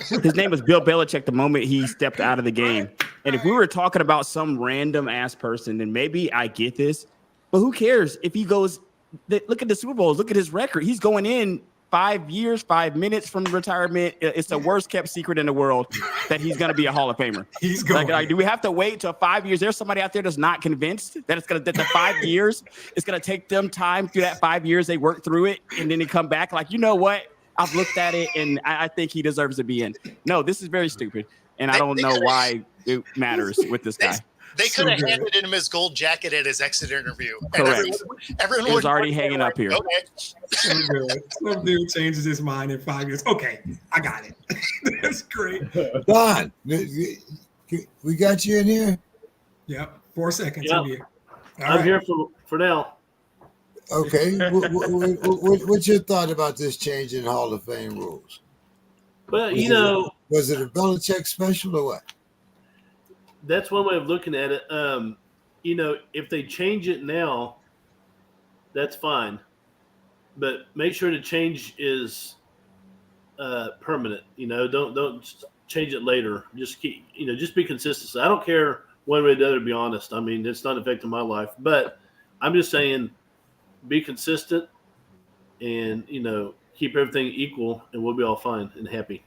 His name was Bill Belichick the moment he stepped out of the game. And if we were talking about some random ass person, then maybe I get this. But who cares if he goes? Look at the Super Bowls. Look at his record. He's going in 5 years, 5 minutes from retirement. It's the worst kept secret in the world that he's going to be a Hall of Famer. He's going. Like, do we have to wait till 5 years? There's somebody out there that's not convinced that that the 5 years it's going to take them time through that 5 years. They work through it and then they come back like, you know what? I've looked at it and I think he deserves to be in. No, this is very stupid. And I don't know why it matters with this guy. They could have handed him his gold jacket at his exit interview. Correct. Everyone was already hanging up here. Okay. Some dude changes his mind in 5 years. Okay, I got it. That's great. Don, we got you in here? Yep. 4 seconds. Yep. In here. I'm here for now. Okay. What's your thought about this change in Hall of Fame rules? But, Was it a Belichick special or what? that's one way of looking at it. If they change it now, that's fine. But make sure the change is permanent. Don't change it later. Just just be consistent. I don't care one way or the other, to be honest. I mean, it's not affecting my life. But I'm just saying be consistent and, keep everything equal and we'll be all fine and happy.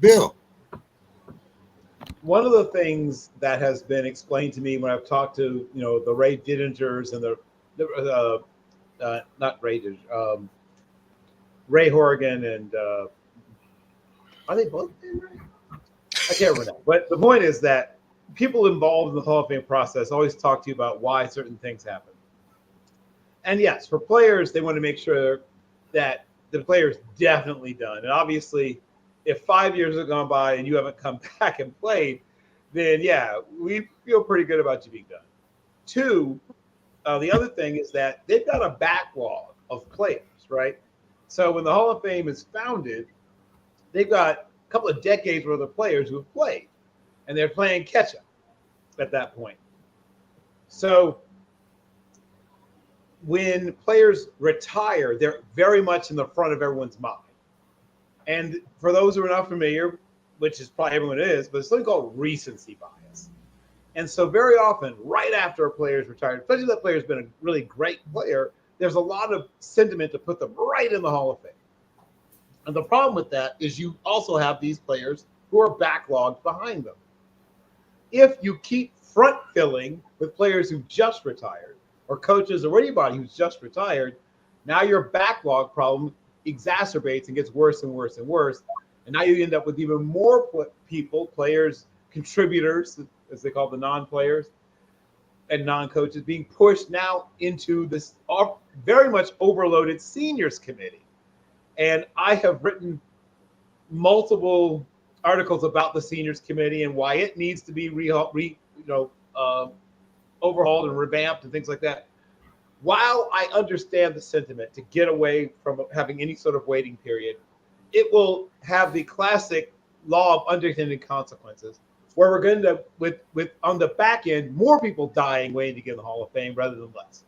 Bill. One of the things that has been explained to me when I've talked to, the Ray Didingers and not Ray Didinger, Ray Horrigan and are they both named Ray? I can't remember. But the point is that people involved in the Hall of Fame process always talk to you about why certain things happen. And yes, for players, they want to make sure that the player's definitely done. And obviously, if 5 years have gone by and you haven't come back and played, then yeah, we feel pretty good about you being done. Two, the other thing is that they've got a backlog of players, right? So when the Hall of Fame is founded, they've got a couple of decades worth of players who have played, and they're playing catch up at that point. So when players retire, they're very much in the front of everyone's mind. And for those who are not familiar, which is probably everyone is, but it's something called recency bias. And so very often, right after a player's retired, especially if that player's been a really great player, there's a lot of sentiment to put them right in the Hall of Fame. And the problem with that is you also have these players who are backlogged behind them. If you keep front filling with players who just retired, or coaches or anybody who's just retired, now your backlog problem exacerbates and gets worse and worse and worse. And now you end up with even more people, players, contributors, as they call the non-players and non-coaches, being pushed now into this very much overloaded seniors committee. And I have written multiple articles about the seniors committee and why it needs to be overhauled and revamped and things like that. While I understand the sentiment to get away from having any sort of waiting period, it will have the classic law of unintended consequences, where we're going to, with on the back end, more people dying waiting to get in the Hall of Fame rather than less.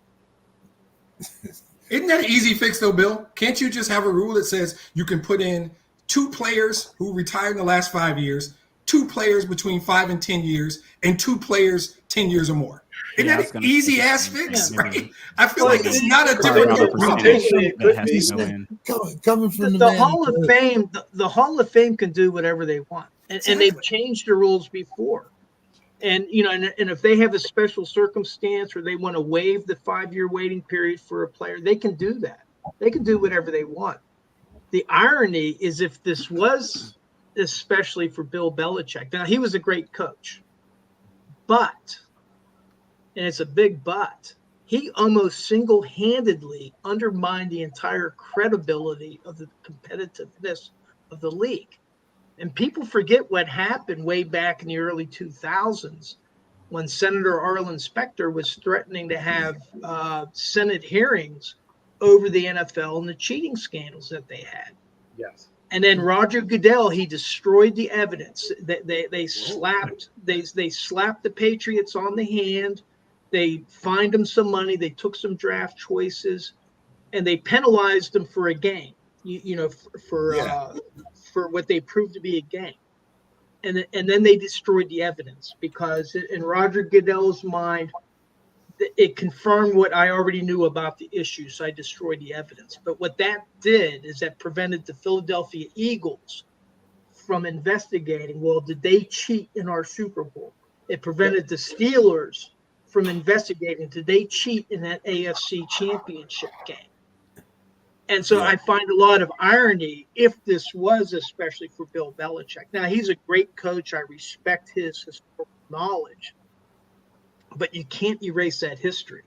Isn't that an easy fix, though, Bill? Can't you just have a rule that says you can put in 2 players who retired in the last 5 years, 2 players between 5 and 10 years, and 2 players 10 years or more? Isn't that an easy ass fix, right? I feel like it's not a difficult coming from the Hall of Fame. The Hall of Fame can do whatever they want, and they've changed the rules before. And and if they have a special circumstance or they want to waive the 5-year waiting period for a player, they can do that. They can do whatever they want. The irony is, if this was especially for Bill Belichick, now he was a great coach, but. And it's a big but, he almost single-handedly undermined the entire credibility of the competitiveness of the league. And people forget what happened way back in the early 2000s when Senator Arlen Specter was threatening to have Senate hearings over the NFL and the cheating scandals that they had. Yes. And then Roger Goodell, he destroyed the evidence. They slapped the Patriots on the hand. They fined them some money. They took some draft choices, and they penalized them for a game. For what they proved to be a game. And then they destroyed the evidence because in Roger Goodell's mind, it confirmed what I already knew about the issue. So I destroyed the evidence. But what that did is that prevented the Philadelphia Eagles from investigating, well, did they cheat in our Super Bowl? It prevented the Steelers from investigating, did they cheat in that AFC championship game? And so I find a lot of irony if this was especially for Bill Belichick. Now, he's a great coach. I respect his historical knowledge, but you can't erase that history.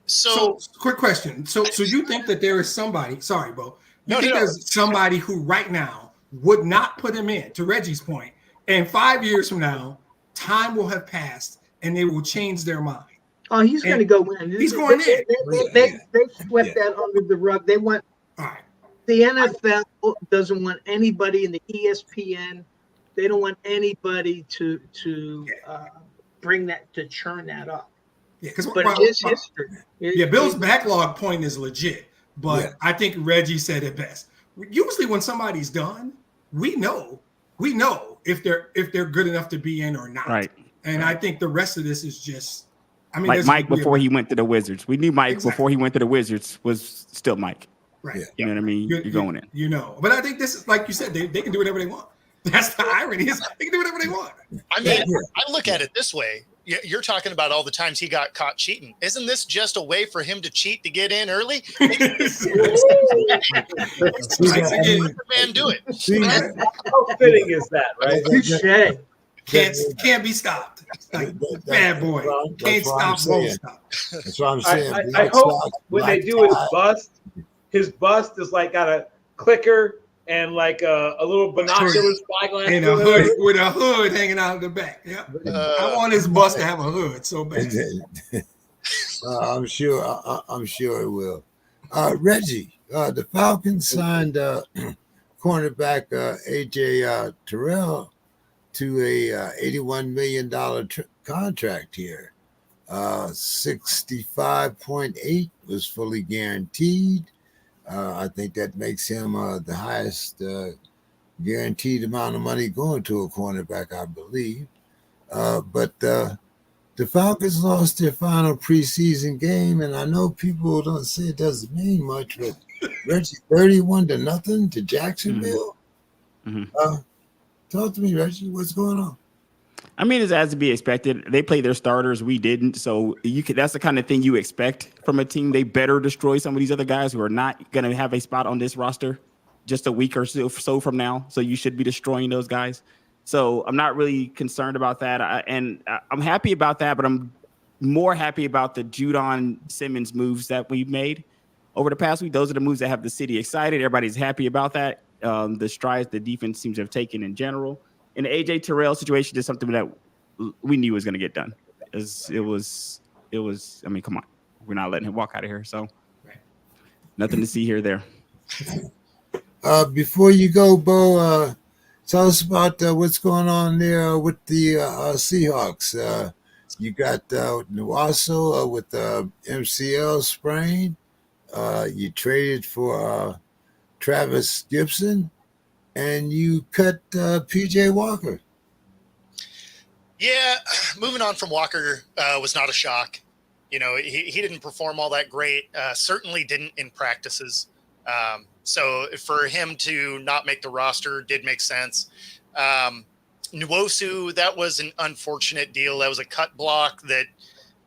So quick question. So you think that there is somebody, sorry, Bo, there's somebody who right now would not put him in, to Reggie's point, and 5 years from now, time will have passed and they will change their mind? Oh, he's going to go in. He's going in. They swept that under the rug. They want the NFL doesn't want anybody in the ESPN. They don't want anybody to bring that, to churn that up. Yeah, because it's history. Bill's backlog point is legit, but I think Reggie said it best. Usually, when somebody's done, we know if they're good enough to be in or not. Right. And I think the rest of this is just, I mean, like Mike before he went to the Wizards. We knew Mike before he went to the Wizards was still Mike. Right. You know what I mean? You're going in. But I think this is, like you said, they can do whatever they want. That's the irony. Is they can do whatever they want. I mean, I look at it this way. You're talking about all the times he got caught cheating. Isn't this just a way for him to cheat to get in early? Man, do it. How fitting is that, right? Can't be stopped. Like, bad boy. Can't stop, won't stop. That's what I'm saying. I hope when they do his bust is like got a clicker and like a little binocular spyglass and a hood with a hood hanging out of the back. Yeah, I want his bust to have a hood so bad. I'm sure it will. Reggie, the Falcons signed cornerback AJ Terrell to a $81 million contract here. 65.8 was fully guaranteed. I think that makes him the highest guaranteed amount of money going to a cornerback, I believe. But the Falcons lost their final preseason game, and I know people don't say it doesn't mean much, but Reggie, 31-0 to Jacksonville. Mm-hmm. Talk to me, Reggie. What's going on? I mean, it's as to be expected. They played their starters. We didn't. So that's the kind of thing you expect from a team. They better destroy some of these other guys who are not going to have a spot on this roster just a week or so from now. So you should be destroying those guys. So I'm not really concerned about that. I'm happy about that, but I'm more happy about the Judon Simmons moves that we've made over the past week. Those are the moves that have the city excited. Everybody's happy about that. The strides the defense seems to have taken in general. And the AJ Terrell situation is something that we knew was going to get done. It was. I mean, come on, we're not letting him walk out of here. So, nothing to see here there. Before you go, Bo, tell us about what's going on there with the Seahawks. You got Nuwaso with MCL sprain. You traded for Travis Gibson. And you cut PJ Walker. Yeah, moving on from Walker was not a shock. You know, he didn't perform all that great. Certainly didn't in practices. So for him to not make the roster did make sense. Nwosu, that was an unfortunate deal. That was a cut block that,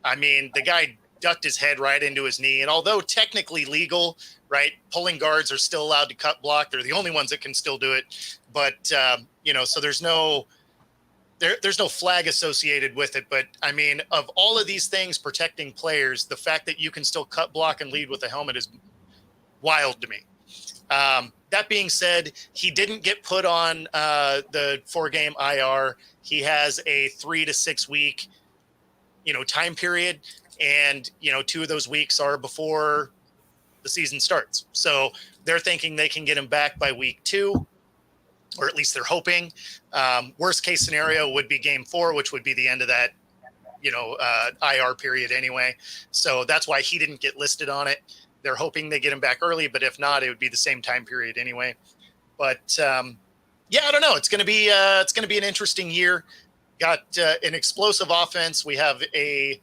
I mean, the guy ducked his head right into his knee. And although technically legal, right, pulling guards are still allowed to cut block. They're the only ones that can still do it. But, you know, so there's no flag associated with it. But, I mean, of all of these things protecting players, the fact that you can still cut block and lead with a helmet is wild to me. That being said, he didn't get put on the 4-game IR. He has a 3 to 6 week, you know, time period. And, you know, 2 of those weeks are before the season starts. So they're thinking they can get him back by week 2, or at least they're hoping. Worst case scenario would be game 4, which would be the end of that, you know, IR period anyway. So that's why he didn't get listed on it. They're hoping they get him back early, but if not, it would be the same time period anyway. But Yeah, I don't know. It's going to be an interesting year. Got an explosive offense. We have a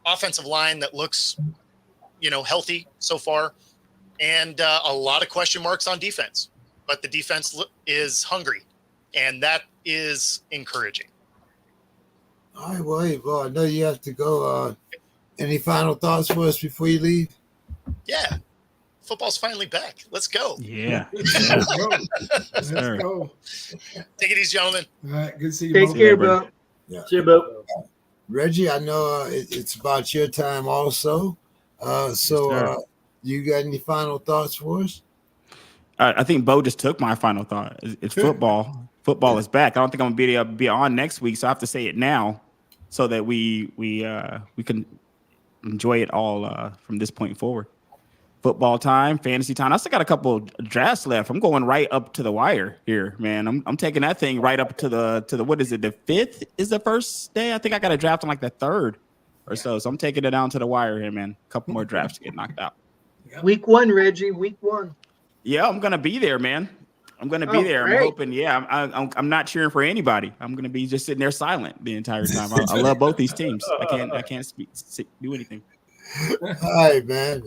offensive line that looks, healthy so far, and a lot of question marks on defense. But the defense is hungry, and that is encouraging. All right, well, hey, I know you have to go. Any final thoughts for us before you leave? Yeah, football's finally back. Let's go. Yeah. Let's go. Let's sir. go. Take it easy, gentlemen. All right. Good to see you. Take both. care, brother. bro. Yeah. See you, Bo. Reggie, I know it's about your time also. sir. You got any final thoughts for us? I think Bo just took my final thought. It's football. Football is back. I don't think I'm gonna be on next week, so I have to say it now, so that we can enjoy it all from this point forward. Football time, fantasy time. I still got a couple drafts left. I'm going right up to the wire here, man. I'm taking that thing right up to the what is it? The 5th is the first day. I think I got a draft on like the 3rd or so. So I'm taking it down to the wire here, man. A couple more drafts to get knocked out. Week 1, Reggie. Week 1. Yeah, I'm gonna be there, man. I'm gonna be there. Great. I'm hoping. Yeah, I'm not cheering for anybody. I'm gonna be just sitting there silent the entire time. I love both these teams. I can't do anything. All right, man.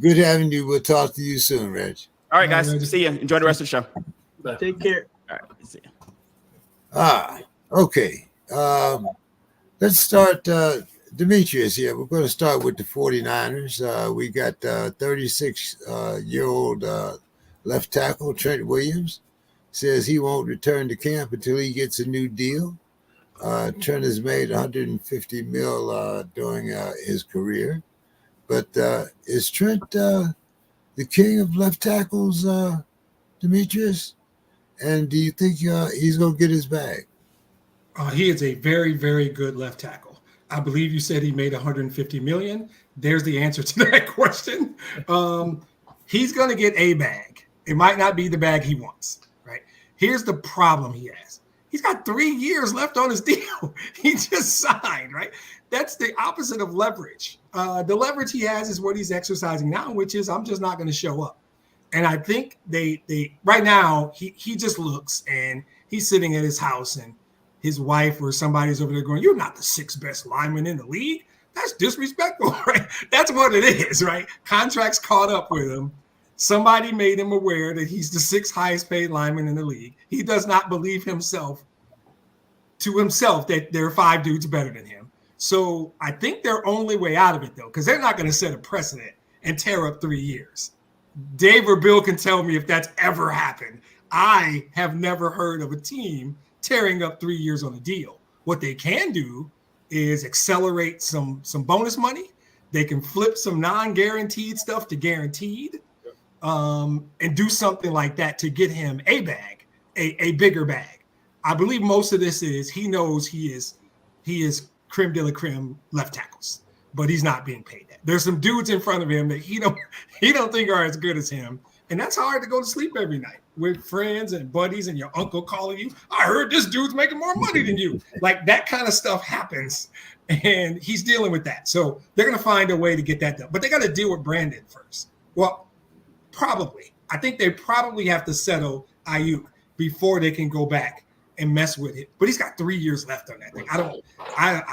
Good having you. We'll talk to you soon, Reg. All right, guys. See you. Enjoy the rest of the show. Bye. Take care. All right. See you. Okay. Let's start. Demetrius here. We're going to start with the 49ers. We got 36-year-old left tackle Trent Williams. Says he won't return to camp until he gets a new deal. Trent has made $150 million during his career. But is Trent the king of left tackles, Demetrius? And do you think he's going to get his bag? He is a very, very good left tackle. I believe you said he made $150 million. There's the answer to that question. He's going to get a bag. It might not be the bag he wants, right? Here's the problem he has. He's got 3 years left on his deal. He just signed, right? That's the opposite of leverage. The leverage he has is what he's exercising now, which is I'm just not going to show up. And I think they right now he just looks and he's sitting at his house and his wife or somebody's over there going, "You're not the 6th best lineman in the league. That's disrespectful," right? That's what it is, right? Contracts caught up with him. Somebody made him aware that he's the 6th highest paid lineman in the league. He does not believe to himself that there are 5 dudes better than him. So I think their only way out of it, though, because they're not going to set a precedent and tear up 3 years. Dave or Bill can tell me if that's ever happened. I have never heard of a team tearing up 3 years on a deal. What they can do is accelerate some bonus money. They can flip some non-guaranteed stuff to guaranteed, and do something like that to get him a bag, a bigger bag. I believe most of this is he knows he is creme de la creme left tackles, but he's not being paid that. There's some dudes in front of him that he don't think are as good as him, and that's hard to go to sleep every night with friends and buddies and your uncle calling you. "I heard this dude's making more money than you." Like that kind of stuff happens, and he's dealing with that. So they're going to find a way to get that done, but they got to deal with Brandon first. Well, probably. I think they probably have to settle Ayuk before they can go back and mess with it. But he's got 3 years left on that thing. I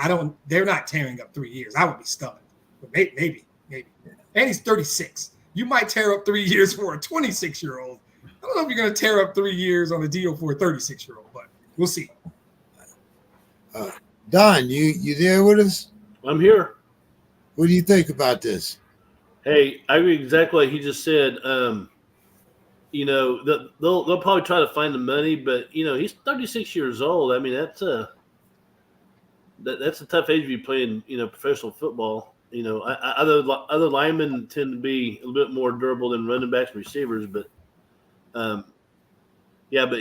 don't. They're not tearing up 3 years. I would be stunned. But maybe. And he's 36. You might tear up 3 years for a 26-year-old. I don't know if you're going to tear up 3 years on a deal for a 36-year-old, but we'll see. Don, you there with us? I'm here. What do you think about this? Hey, I agree exactly like he just said. They'll probably try to find the money, but he's 36 years old. I mean, that's a tough age to be playing, professional football. Other linemen tend to be a little bit more durable than running backs and receivers, but but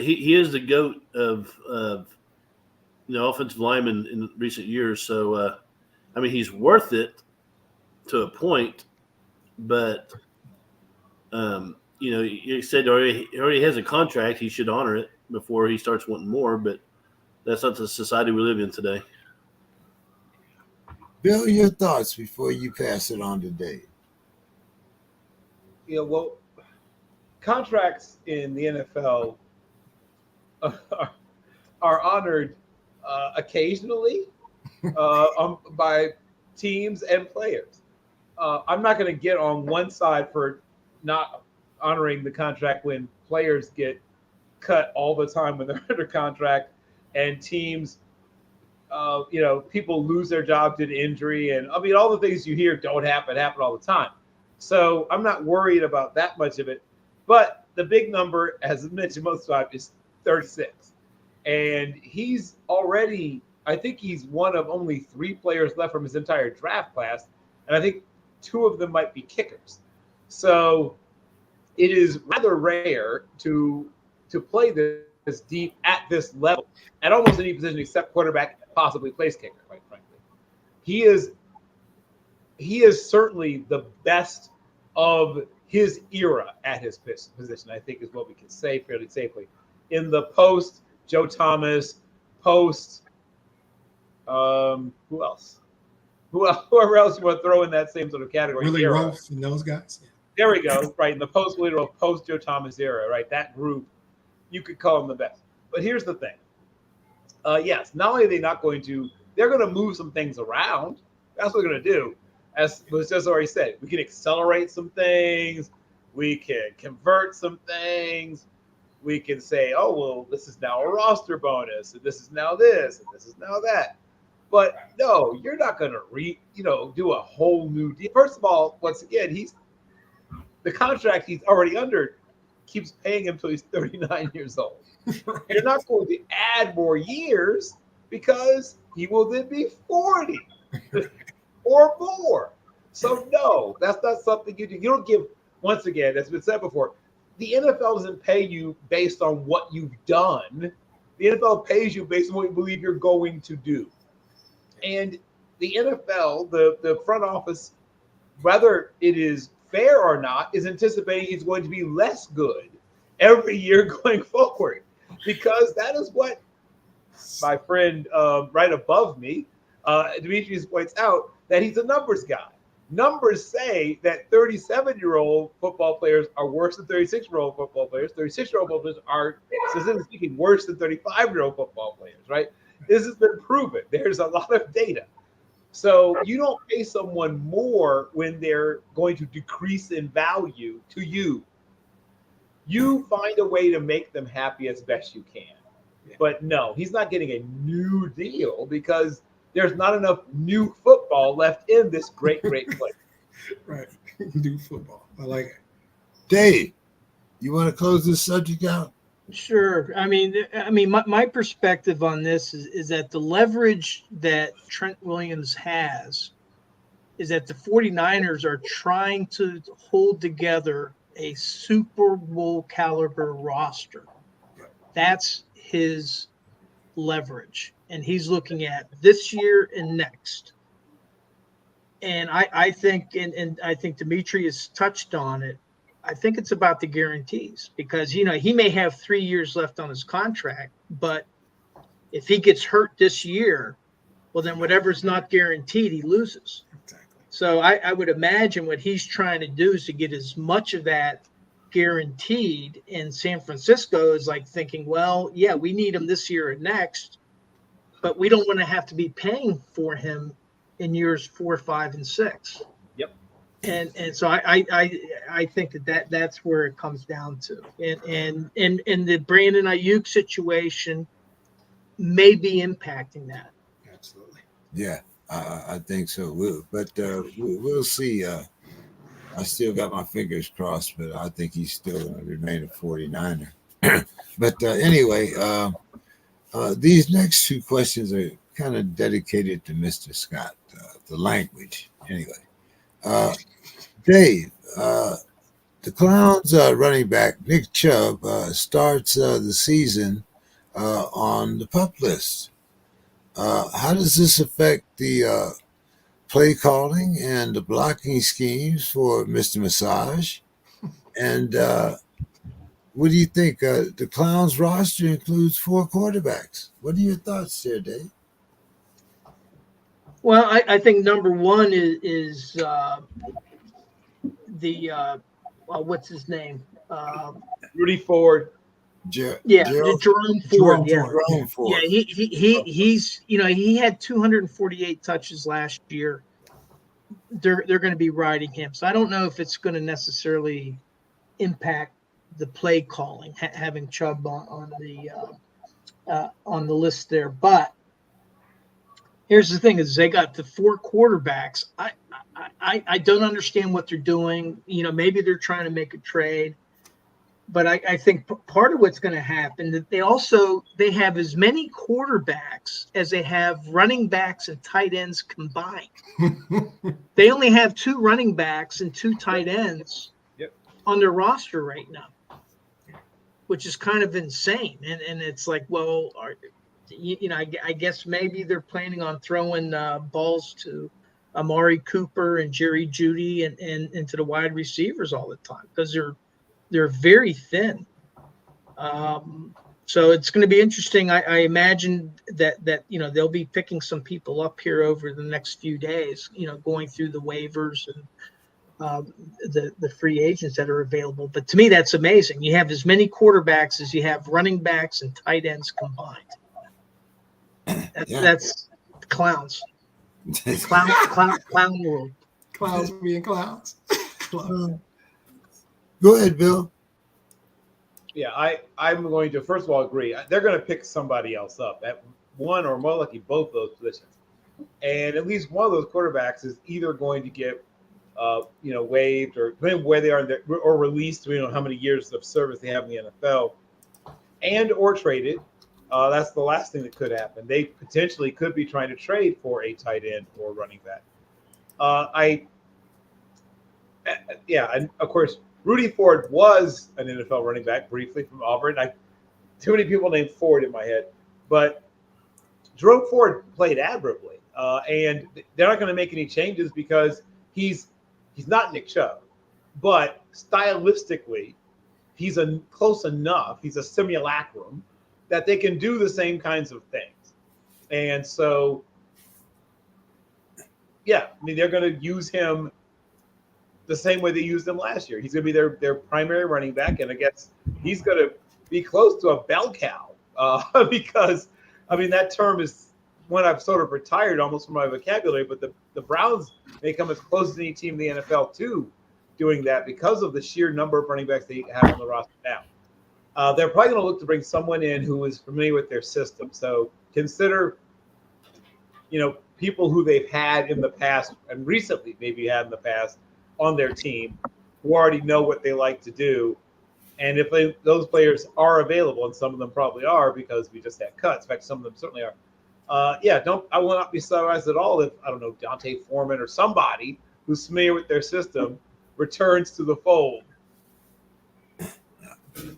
he is the GOAT of offensive linemen in recent years. So he's worth it to a point, but you said he already has a contract. He should honor it before he starts wanting more, but that's not the society we live in today. Bill, your thoughts before you pass it on to Dave. Contracts in the NFL are honored occasionally by teams and players. I'm not going to get on one side for not honoring the contract when players get cut all the time when they're under contract, and teams, people lose their job due to injury, and I mean all the things you hear don't happen all the time. So I'm not worried about that much of it. But the big number, as I mentioned most of the time, is 36, and he's already. I think he's one of only 3 players left from his entire draft class, and I think 2 of them might be kickers. So it is rather rare to play this deep at this level at almost any position except quarterback, possibly place kicker. Quite frankly, he is certainly the best of his era at his position. I think is what we can say fairly safely. In the post Joe Thomas, post who else? Whoever else you want to throw in that same sort of category. Willie Rolfe and those guys. Yeah. There we go. Right in the post Willie Rolfe, post Joe Thomas era. Right, that group, you could call them the best. But here's the thing. Yes, not only are they not going to, they're going to move some things around. That's what they're going to do. As was just already said, we can accelerate some things. We can convert some things. We can say, oh, well, this is now a roster bonus, and this is now this, and this is now that. But no, you're not going to do a whole new deal. First of all, once again, the contract he's already under keeps paying him until he's 39 years old. Right. You're not going to add more years because he will then be 40 or more. So no, that's not something you do. You don't give, once again, as been said before, the NFL doesn't pay you based on what you've done. The NFL pays you based on what you believe you're going to do. And the NFL, the front office, whether it is fair or not, is anticipating he's going to be less good every year going forward, because that is what my friend right above me, Demetrius, points out, that he's a numbers guy. Numbers say that 37-year-old football players are worse than 36-year-old football players. 36-year-old football players are, specifically speaking, worse than 35-year-old football players, right? This has been proven. There's a lot of data. So you don't pay someone more when they're going to decrease in value to you. You find a way to make them happy as best you can. But no, he's not getting a new deal because there's not enough new football left in this great player. Right. New football. I like it. Dave, you want to close this subject out? Sure. I mean, my perspective on this is that the leverage that Trent Williams has is that the 49ers are trying to hold together a Super Bowl caliber roster. That's his leverage. And he's looking at this year and next. And I think, and I think Demetrius touched on it, I think it's about the guarantees, because, he may have 3 years left on his contract, but if he gets hurt this year, well, then whatever's not guaranteed, he loses. Exactly. So I would imagine what he's trying to do is to get as much of that guaranteed. And San Francisco is like thinking, well, yeah, we need him this year and next, but we don't want to have to be paying for him in years 4, 5, and 6. Yep. And so I think that's where it comes down to. And the Brandon Ayuk situation may be impacting that. Absolutely. Yeah, I think so. We'll see. I still got my fingers crossed, but I think he's still going to remain a 49er. But anyway, these next 2 questions are kind of dedicated to Mr. Scott, the language. Anyway, Dave, the Clowns running back Nick Chubb starts the season on the PUP list. How does this affect the play calling and the blocking schemes for Mr. Massage? And what do you think? The Clowns roster includes 4 quarterbacks. What are your thoughts there, Dave? Well, I think number one is what's his name? Rudy Ford. Jerome Ford. Jerome Yeah, Ford. Jerome Ford. yeah. He's he had 248 touches last year. They're going to be riding him, so I don't know if it's going to necessarily impact the play calling having Chubb on the list there. But here's the thing: is they got the 4 quarterbacks. I don't understand what they're doing. Maybe they're trying to make a trade. But I think part of what's going to happen that they have as many quarterbacks as they have running backs and tight ends combined. They only have 2 running backs and 2 tight ends on their roster right now, which is kind of insane. And it's like, well, I guess maybe they're planning on throwing balls to Amari Cooper and Jerry Jeudy and into the wide receivers all the time because they're very thin. So it's going to be interesting. I imagine that they'll be picking some people up here over the next few days, going through the waivers and the free agents that are available. But to me, that's amazing. You have as many quarterbacks as you have running backs and tight ends combined. That's clowns. Clown world. Clowns being clowns. Go ahead, Bill. Yeah, I'm going to first of all agree. They're going to pick somebody else up at one or more likely both those positions, and at least one of those quarterbacks is either going to get, waived or depending where they are or released. How many years of service they have in the NFL, and or traded. That's the last thing that could happen. They potentially could be trying to trade for a tight end or running back. And of course, Rudy Ford was an NFL running back briefly from Auburn. Too many people named Ford in my head, but Jerome Ford played admirably, and they're not going to make any changes because he's not Nick Chubb, but stylistically, he's close enough. He's a simulacrum that they can do the same kinds of things, and so they're going to use him the same way they used him last year. He's going to be their primary running back, and I guess he's going to be close to a bell cow because, that term is one I've sort of retired almost from my vocabulary, but the Browns may come as close as any team in the NFL to doing that because of the sheer number of running backs they have on the roster now. They're probably going to look to bring someone in who is familiar with their system. So consider, people who they've had in the past and recently maybe had in the past on their team who already know what they like to do. And if those players are available, and some of them probably are because we just had cuts. In fact, some of them certainly are. I will not be surprised at all if, Dante Foreman or somebody who's familiar with their system returns to the fold.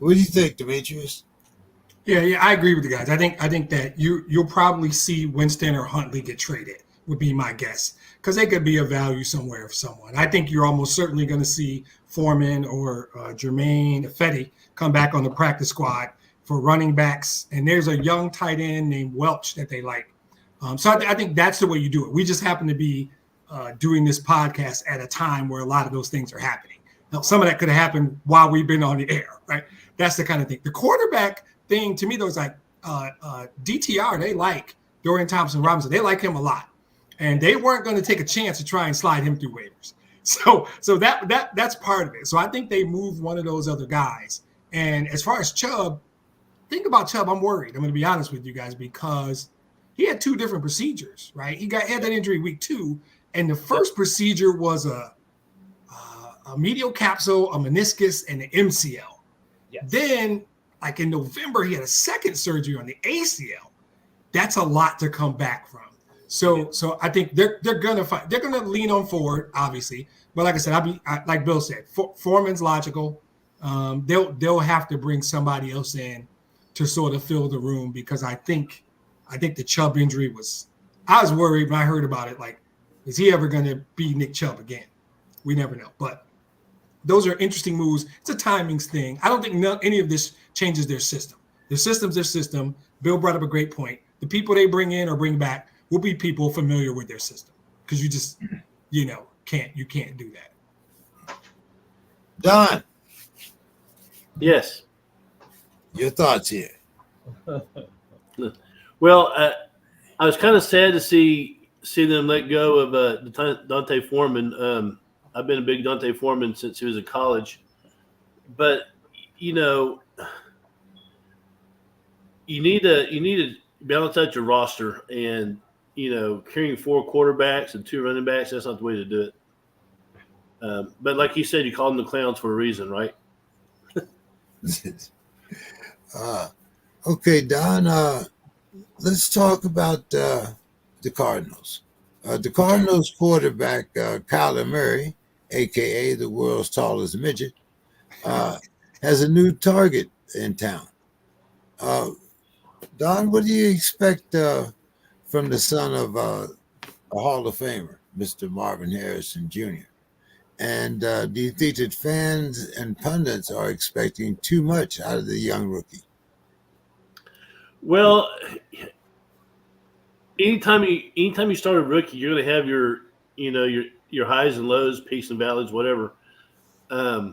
What do you think, Demetrius? Yeah, I agree with you guys. I think that you'll probably see Winston or Huntley get traded, would be my guess, because they could be of value somewhere for someone. I think you're almost certainly going to see Foreman or Jermaine Ifedi come back on the practice squad for running backs, and there's a young tight end named Welch that they like. So I think that's the way you do it. We just happen to be doing this podcast at a time where a lot of those things are happening. Now, some of that could have happened while we've been on the air, right? That's the kind of thing. The quarterback thing, to me, though, is like DTR, they like Dorian Thompson-Robinson. They like him a lot. And they weren't going to take a chance to try and slide him through waivers. So that's part of it. So I think they moved one of those other guys. And as far as Chubb, think about Chubb, I'm worried. I'm going to be honest with you guys because he had 2 different procedures, right? He had that injury week 2, and the first procedure was a medial capsule, a meniscus, and an MCL. Yes. Then, like in November, he had a second surgery on the ACL. That's a lot to come back from. So I think they're gonna lean on Ford, obviously. But like I said, like Bill said, Foreman's logical. They'll have to bring somebody else in to sort of fill the room because I think the Chubb injury was. I was worried when I heard about it. Like, is he ever going to be Nick Chubb again? We never know. But those are interesting moves. It's a timings thing. I don't think any of this changes their system. Their system's their system. Bill brought up a great point. The people they bring in or bring back will be people familiar with their system because you just, can't do that. Don. Yes. Your thoughts here? Well, I was kind of sad to see them let go of Dante Foreman. I've been a big Dante Foreman since he was in college, but you know, you need to balance out your roster, and carrying 4 quarterbacks and 2 running backs, that's not the way to do it. But like you said, you called them the clowns for a reason, right? Okay, Don. Let's talk about the Cardinals. The Cardinals quarterback Kyler Murray, aka the world's tallest midget, has a new target in town. Don, what do you expect from the son of a Hall of Famer, Mr. Marvin Harrison Jr.? And do you think that fans and pundits are expecting too much out of the young rookie? Well, anytime you start a rookie, you're going to have your highs and lows, peaks and valleys, whatever. I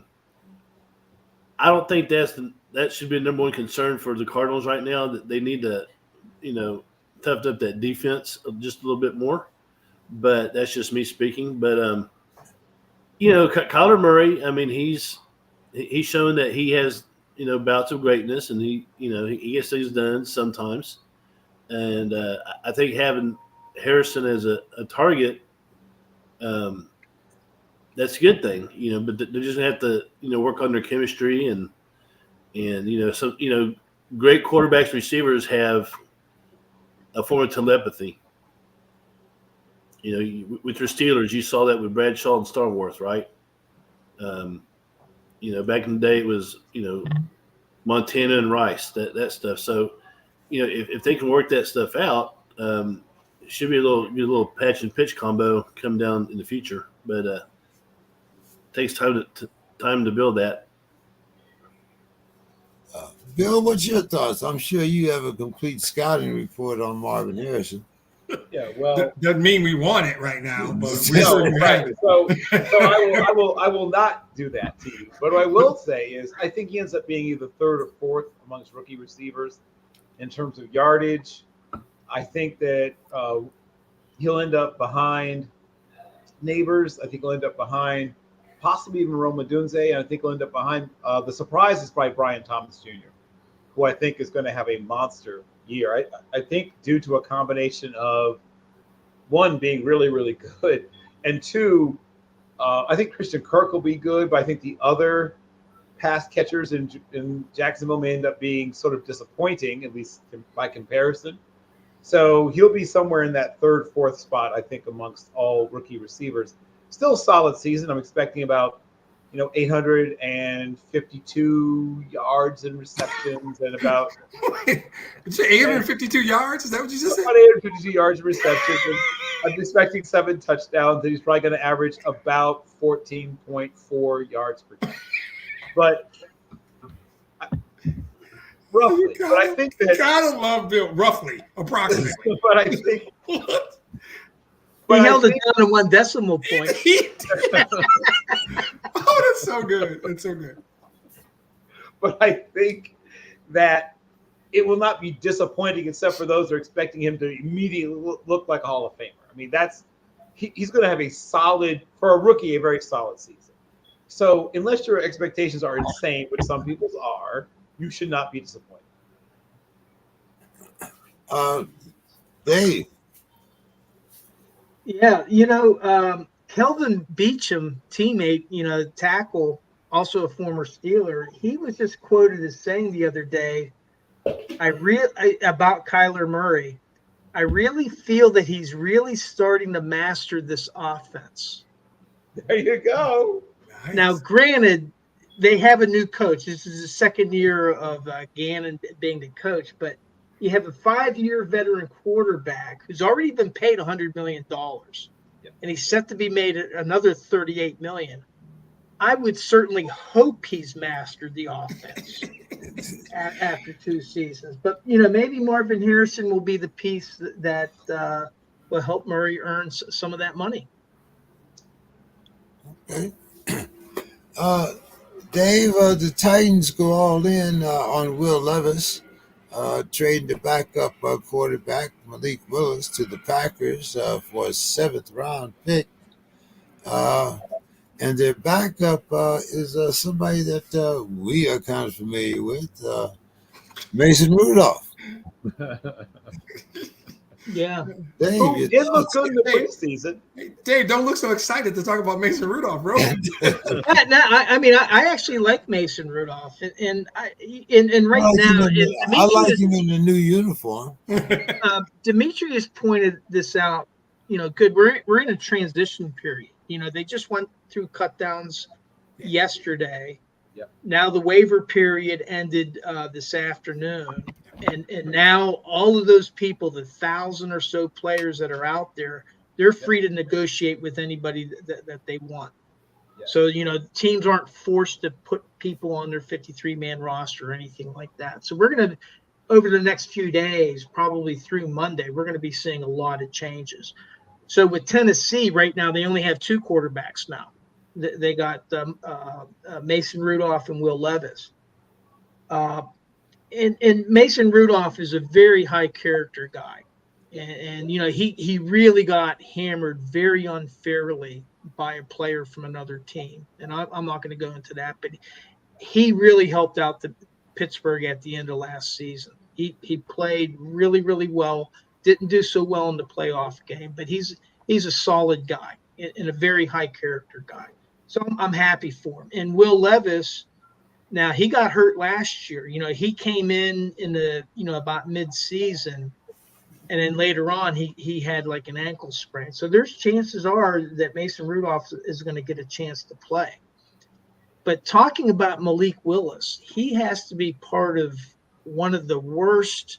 don't think that should be the number one concern for the Cardinals right now. That they need to, toughen up that defense just a little bit more. But that's just me speaking. But Kyler Murray, I mean, he's shown that he has bouts of greatness, and he gets things done sometimes. And I think having Harrison as a target, that's a good thing, but they just have to, work on their chemistry and some, great quarterbacks, receivers have a form of telepathy. With your Steelers, you saw that with Bradshaw and Starworth, right? Back in the day, it was, Montana and Rice, that stuff. So, if they can work that stuff out, it should be a little patch and pitch combo come down in the future. But it takes time to build that. Bill, what's your thoughts? I'm sure you have a complete scouting report on Marvin Harrison. Yeah, well, doesn't mean we want it right now, but we no, certainly have right. it. So I will not do that to you. But what I will say is, I think he ends up being either 3rd or 4th amongst rookie receivers in terms of yardage. I think that he'll end up behind Neighbors. I think he'll end up behind possibly even Rome Odunze, and I think he'll end up behind. The surprise is probably Brian Thomas Jr., who I think is going to have a monster year. I think due to a combination of, one, being really, really good, and 2, I think Christian Kirk will be good, but I think the other pass catchers in Jacksonville may end up being sort of disappointing, at least by comparison. So he'll be somewhere in that 3rd, 4th spot, I think, amongst all rookie receivers. Still a solid season. I'm expecting about 852 yards in receptions and about 852 yards. Is that what you just said? About 852 yards in receptions. And I'm expecting 7 touchdowns, and he's probably going to average about 14.4 yards per game. But roughly, but I think that gotta love Bill. Roughly, approximately. But I think he held it down to 1 decimal point. Oh, that's so good. That's so good. But I think that it will not be disappointing, except for those who are expecting him to immediately look like a Hall of Famer. I mean, he's going to have for a rookie, a very solid season. So unless your expectations are insane, which some people's are, you should not be disappointed. Dave. Yeah, Kelvin Beachum, teammate, tackle, also a former Steeler, he was just quoted as saying the other day, about Kyler Murray, I really feel that he's really starting to master this offense. There you go. Nice. Now, granted, they have a new coach. This is the 2nd year of Gannon being the coach, but you have a 5-year veteran quarterback who's already been paid $100 million, and he's set to be made another $38 million. I would certainly hope he's mastered the offense after 2 seasons. But, maybe Marvin Harrison will be the piece that will help Murray earn some of that money. Okay. Dave, the Titans go all in on Will Levis, trading the backup quarterback Malik Willis to the Packers for a 7th-round pick. And their backup is somebody that we are kind of familiar with, Mason Rudolph. Yeah. Dave, It looked good in the preseason. Hey, Dave, don't look so excited to talk about Mason Rudolph, bro. I actually like Mason Rudolph, and right now, I like him in the new uniform. Demetrius pointed this out. Good. We're in a transition period. They just went through cut downs yesterday. Yep. Now the waiver period ended this afternoon, and now all of those people, the 1,000 or so players that are out there, they're free to negotiate with anybody that they want. Yeah. So teams aren't forced to put people on their 53-man roster or anything like that. So we're going to, over the next few days, probably through Monday, we're going to be seeing a lot of changes. So with Tennessee right now, they only have 2 quarterbacks now. They got Mason Rudolph and Will Levis. And Mason Rudolph is a very high character guy. And he really got hammered very unfairly by a player from another team. And I'm not going to go into that, but he really helped out the Pittsburgh at the end of last season. He played really, really well. Didn't do so well in the playoff game, but he's a solid guy and a very high character guy. So I'm happy for him. And Will Levis, now he got hurt last year. He came in the about mid-season, and then later on he had like an ankle sprain. So there's chances are that Mason Rudolph is going to get a chance to play. But talking about Malik Willis, he has to be part of one of the worst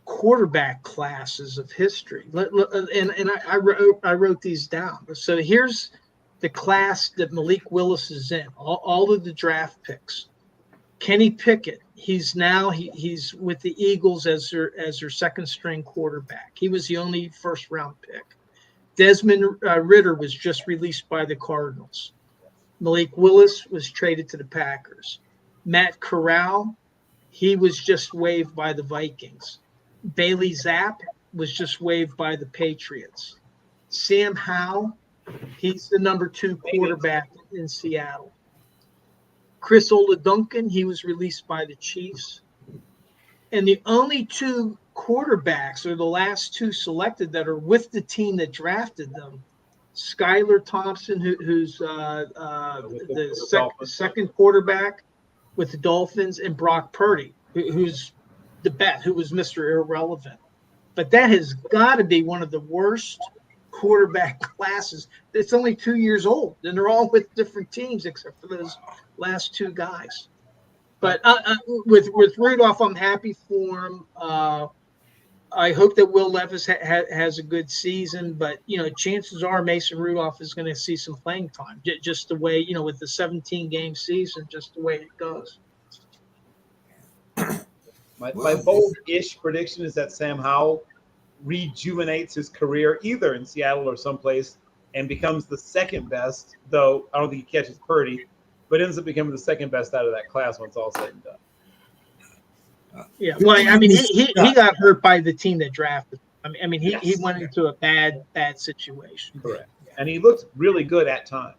quarterback classes of history. And I wrote these down. So here's the class that Malik Willis is in. All of the draft picks. Kenny Pickett, he's with the Eagles as their second string quarterback. He was the only first round pick. Desmond Ridder was just released by the Cardinals. Malik Willis was traded to the Packers. Matt Corral, he was just waived by the Vikings. Bailey Zapp was just waived by the Patriots. Sam Howell, he's the number 2 quarterback in Seattle. Chris Oladuncan, he was released by the Chiefs. And the only 2 quarterbacks, or the last 2 selected, that are with the team that drafted them, Skylar Thompson, who's the second quarterback with the Dolphins, and Brock Purdy, who's the bet, who was Mr. Irrelevant. But that has got to be one of the worst quarterback classes. It's only 2 years old, and they're all with different teams except for those last 2 guys. But with Rudolph, I'm happy for him. I hope that Will Levis has a good season, but chances are Mason Rudolph is going to see some playing time, just the way with the 17-game season, just the way it goes. My bold-ish prediction is that Sam Howell rejuvenates his career either in Seattle or someplace and becomes the second best, though I don't think he catches Purdy, but ends up becoming the second best out of that class once all said and done. Yeah, well, he got hurt by the team that drafted him. He went into a bad situation. Correct. And he looked really good at times.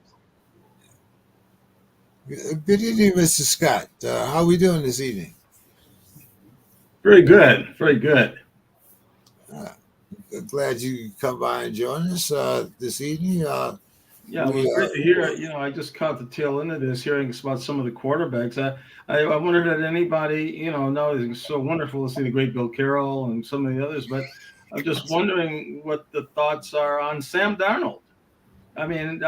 Good evening, Mr. Scott. How are we doing this evening? Very good. Very good. Glad you could come by and join us this evening. Yeah, it was great to hear. I just caught the tail end of this, hearing about some of the quarterbacks. I wondered that anybody, it's so wonderful to see the great Bill Carroll and some of the others, but I'm just wondering what the thoughts are on Sam Darnold. I mean, I'm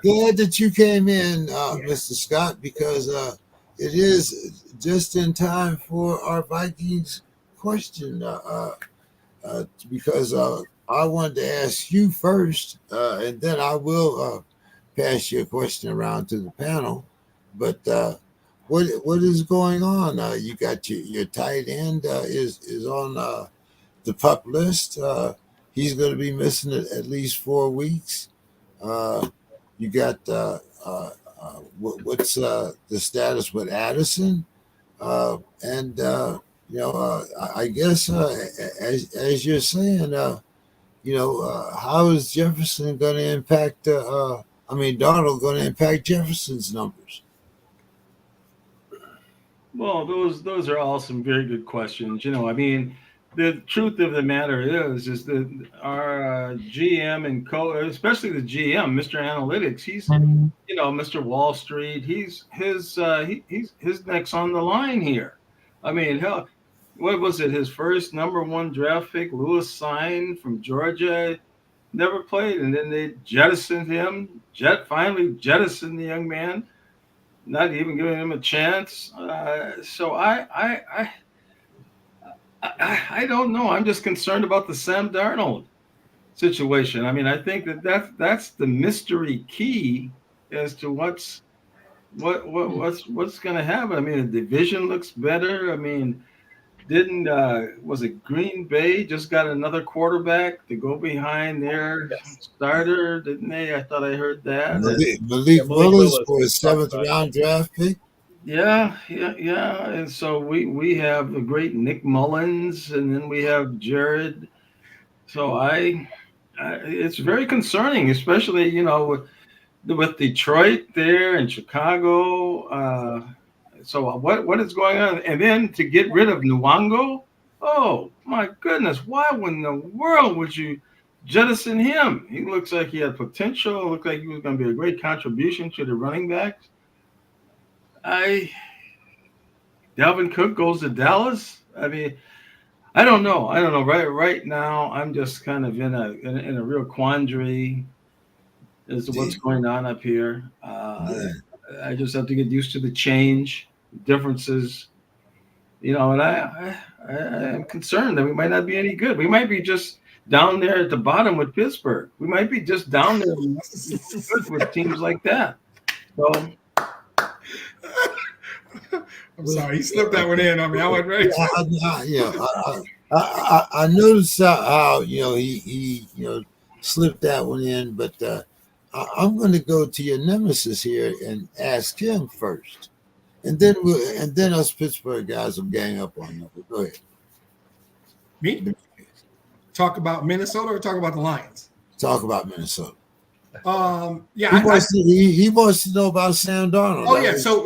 glad that you came in, Mr. Scott, because it is just in time for our Vikings question. Because I wanted to ask you first, and then I will pass your question around to the panel. But what is going on? You got your tight end is on the PUP list. he's going to be missing at least 4 weeks. You got what's the status with Addison? And I guess as you're saying, how is Jefferson going to impact? Darnold going to impact Jefferson's numbers? Well, those are all some very good questions. The truth of the matter is that our GM and especially the GM, Mr. Analytics, he's Mr. Wall Street. He's his neck's on the line here. I mean, hell, what was it? His first #1 draft pick, Lewis Sine from Georgia, never played, and then they jettisoned him. Finally jettisoned the young man, not even giving him a chance. So I don't know. I'm just concerned about the Sam Darnold situation. I mean, I think that's the mystery key as to what's going to happen. I mean, the division looks better. I mean, was it Green Bay just got another quarterback to go behind their starter? Didn't they? I thought I heard that. Malik Willis for his 7th-round draft pick. Yeah. And so we have the great Nick Mullins, and then we have Jared. So it's very concerning, especially with Detroit there and Chicago. So what is going on? And then to get rid of Nwango? Oh my goodness! Why in the world would you jettison him? He looks like he had potential. Looked like he was going to be a great contribution to the running backs. Dalvin Cook goes to Dallas. I mean, I don't know. Right now, I'm just kind of in a real quandary as to what's going on up here. I just have to get used to the change, differences, and I'm concerned that we might not be any good. We might be just down there at the bottom with Pittsburgh. We might be just down there with teams like that. So. I'm sorry, he slipped that one in on me. I wasn't ready. I noticed how he slipped that one in, but I'm going to go to your nemesis here and ask him first, and then us Pittsburgh guys will gang up on you. Go ahead. Me? Talk about Minnesota or talk about the Lions? Talk about Minnesota. He wants to know about Sam Darnold. Oh yeah, so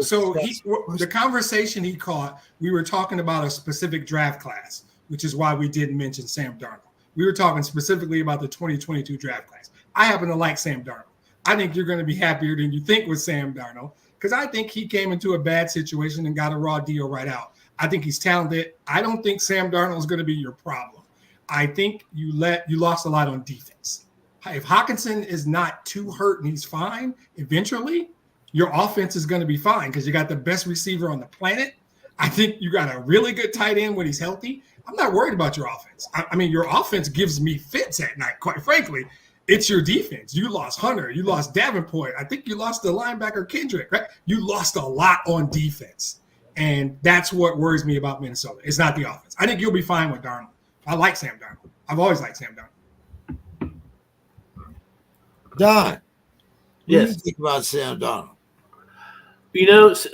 the conversation he caught, we were talking about a specific draft class, which is why we didn't mention Sam Darnold. We were talking specifically about the 2022 draft class. I happen to like Sam Darnold. I think you're going to be happier than you think with Sam Darnold because I think he came into a bad situation and got a raw deal right out. I think he's talented. I don't think Sam Darnold is going to be your problem. I think you lost a lot on defense. If Hawkinson is not too hurt and he's fine, eventually your offense is going to be fine because you got the best receiver on the planet. I think you got a really good tight end when he's healthy. I'm not worried about your offense. I mean, your offense gives me fits at night, quite frankly. It's your defense. You lost Hunter. You lost Davenport. I think you lost the linebacker Kendrick, right? You lost a lot on defense. And that's what worries me about Minnesota. It's not the offense. I think you'll be fine with Darnold. I like Sam Darnold. I've always liked Sam Darnold. Don, what do Yes. you think about Sam Darnold?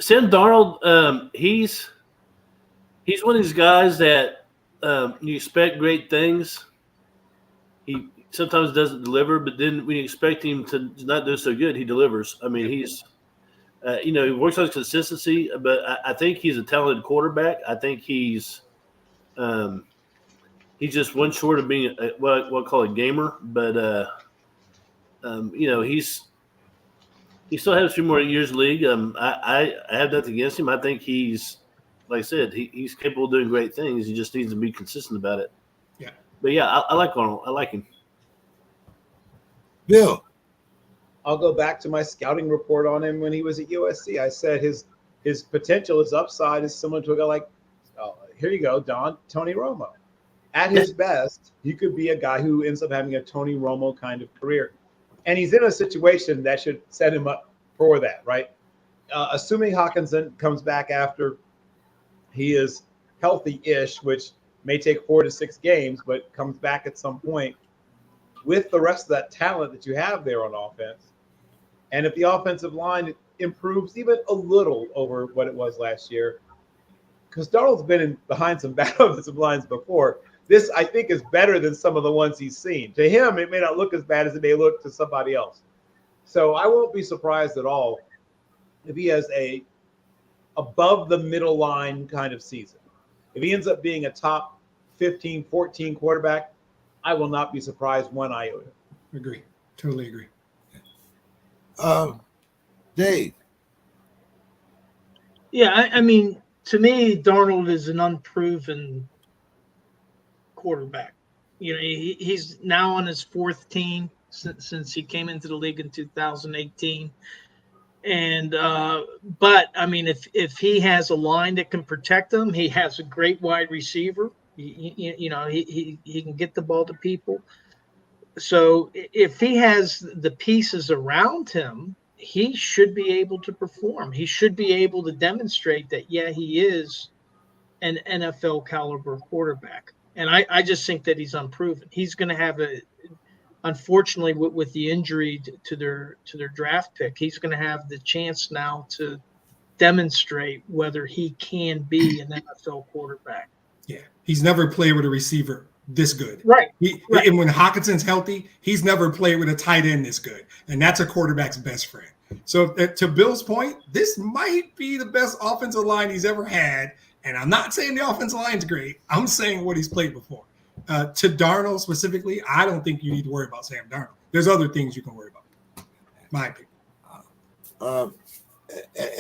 Sam Darnold, he's one of these guys that you expect great things. He sometimes doesn't deliver, but then when you expect him to not do so good, he delivers. I mean, he's he works on his consistency, but I think he's a talented quarterback. I think he's just one short of being what I call a gamer, but he still has a few more years in the league. I have nothing against him. I think he's, like I said, he's capable of doing great things. He just needs to be consistent about it. Yeah. But yeah, I like Arnold. I like him. Bill. I'll go back to my scouting report on him when he was at USC. I said his potential, his upside is similar to a guy like, here you go, Tony Romo. At his best, he could be a guy who ends up having a Tony Romo kind of career. And he's in a situation that should set him up for that, right? Assuming Hawkinson comes back after he is healthy-ish, which may take 4 to 6 games, but comes back at some point. with the rest of that talent that you have there on offense. And if the offensive line improves even a little over what it was last year, because Darnold's been behind some bad offensive lines before, this, I think, is better than some of the ones he's seen. To him, it may not look as bad as it may look to somebody else. So I won't be surprised at all if he has a above the middle line kind of season. If he ends up being a top 15, 14 quarterback, I will not be surprised one iota. Agree. Totally agree. Dave. Yeah, I mean, to me, Darnold is an unproven quarterback. You know, he's now on his fourth team since he came into the league in 2018. And but I mean, if he has a line that can protect him, he has a great wide receiver. You know, he can get the ball to people. So if he has the pieces around him, he should be able to perform. He should be able to demonstrate that, yeah, he is an NFL caliber quarterback. And I just think that he's unproven. He's going to have unfortunately, with the injury to their draft pick, he's going to have the chance now to demonstrate whether he can be an NFL quarterback. Yeah, he's never played with a receiver this good. Right. And when Hawkinson's healthy, he's never played with a tight end this good. And that's a quarterback's best friend. So to Bill's point, this might be the best offensive line he's ever had. And I'm not saying the offensive line's great. I'm saying what he's played before. To Darnold specifically, I don't think you need to worry about Sam Darnold. There's other things you can worry about. My opinion.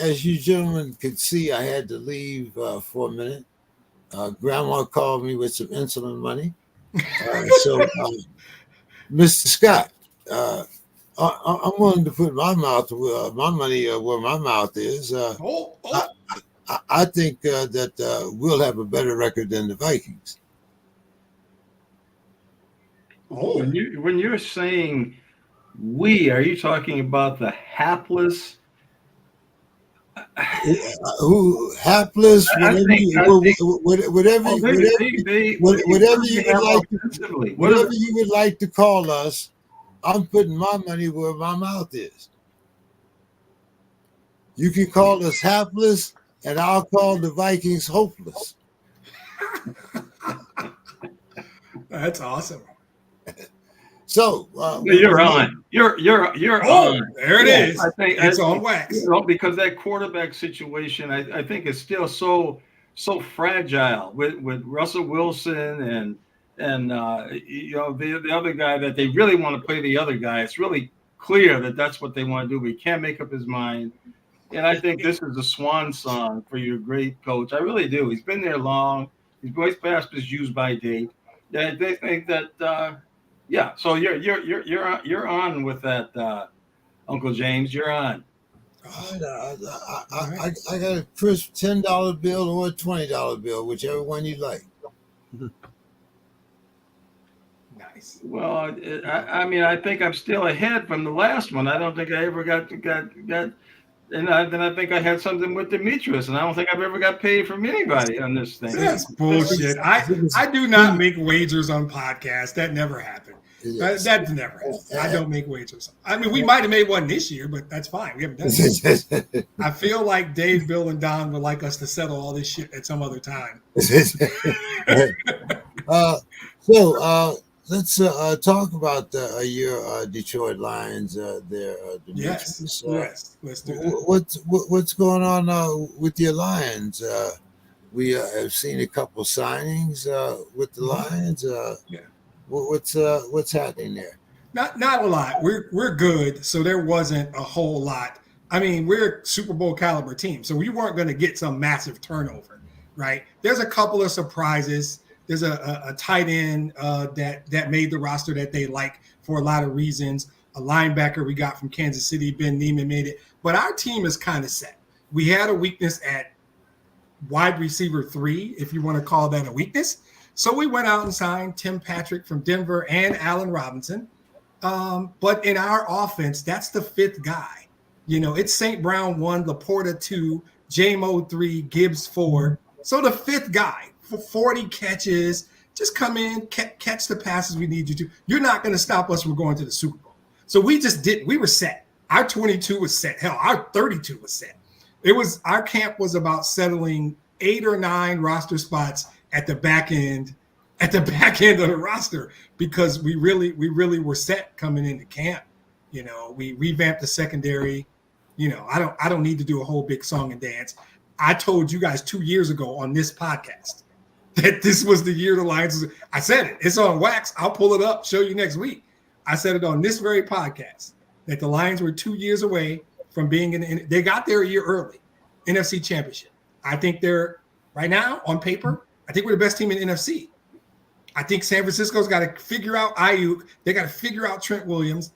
As you gentlemen could see, I had to leave for a minute. Grandma called me with some insulin money. So, Mr. Scott, I'm willing to put my money where my mouth is. I think that we'll have a better record than the Vikings. Oh. When you're saying we, are you talking about the hapless? Who hapless? Whatever you would like to call us, I'm putting my money where my mouth is. You can call us hapless, and I'll call the Vikings hopeless. That's awesome. So you're on. You're on. There it is. I think it's on wax. You know, because that quarterback situation, I think, is still so fragile with Russell Wilson and you know, the other guy that they really want to play the other guy. It's really clear that that's what they want to do, but he can't make up his mind. And I think this is a swan song for your great coach. I really do. He's been there long. He's always past his use by date. Yeah, they think that. Yeah, so you're on with that, Uncle James. You're on. I got a crisp $10 bill or a $20 bill, whichever one you like. Nice. Well, I mean, I think I'm still ahead from the last one. I don't think I ever got. And then I think I had something with Demetrius, and I don't think I've ever got paid from anybody on this thing. That's bullshit. I do not make wagers on podcasts. That never happened. Yes. That never happened. I don't make wagers. I mean, we might have made one this year, but that's fine. We haven't done it. I feel like Dave, Bill, and Don would like us to settle all this shit at some other time. Let's talk about your Detroit Lions there. Yes, let's do that. What's going on with your Lions? We have seen a couple signings with the Lions. Yeah. What's happening there? Not a lot. We're good, so there wasn't a whole lot. I mean, we're a Super Bowl caliber team, so we weren't going to get some massive turnover, right? There's a couple of surprises. There's a tight end that made the roster that they like for a lot of reasons. A linebacker we got from Kansas City, Ben Neiman, made it. But our team is kind of set. We had a weakness at wide receiver 3, if you want to call that a weakness. So we went out and signed Tim Patrick from Denver and Allen Robinson. But in our offense, that's the 5th guy. You know, it's St. Brown 1, Laporta 2, J-Mo 3, Gibbs 4. So the 5th guy for 40 catches, Just come in, catch the passes we need you to. You're not going to stop us from going to the Super Bowl. So we just didn't. We were set. Our 22 was set. Hell, our 32 was set. Our camp was about settling 8 or 9 roster spots at the back end of the roster, because we really were set coming into camp. You know, we revamped the secondary. You know, I don't need to do a whole big song and dance. I told you guys 2 years ago on this podcast that this was the year the Lions. I said it. It's on wax. I'll pull it up, show you next week. I said it on this very podcast that the Lions were 2 years away from being in. They got there a year early, NFC Championship. I think they're right now on paper. I think we're the best team in the NFC. I think San Francisco's got to figure out Ayuk. They got to figure out Trent Williams.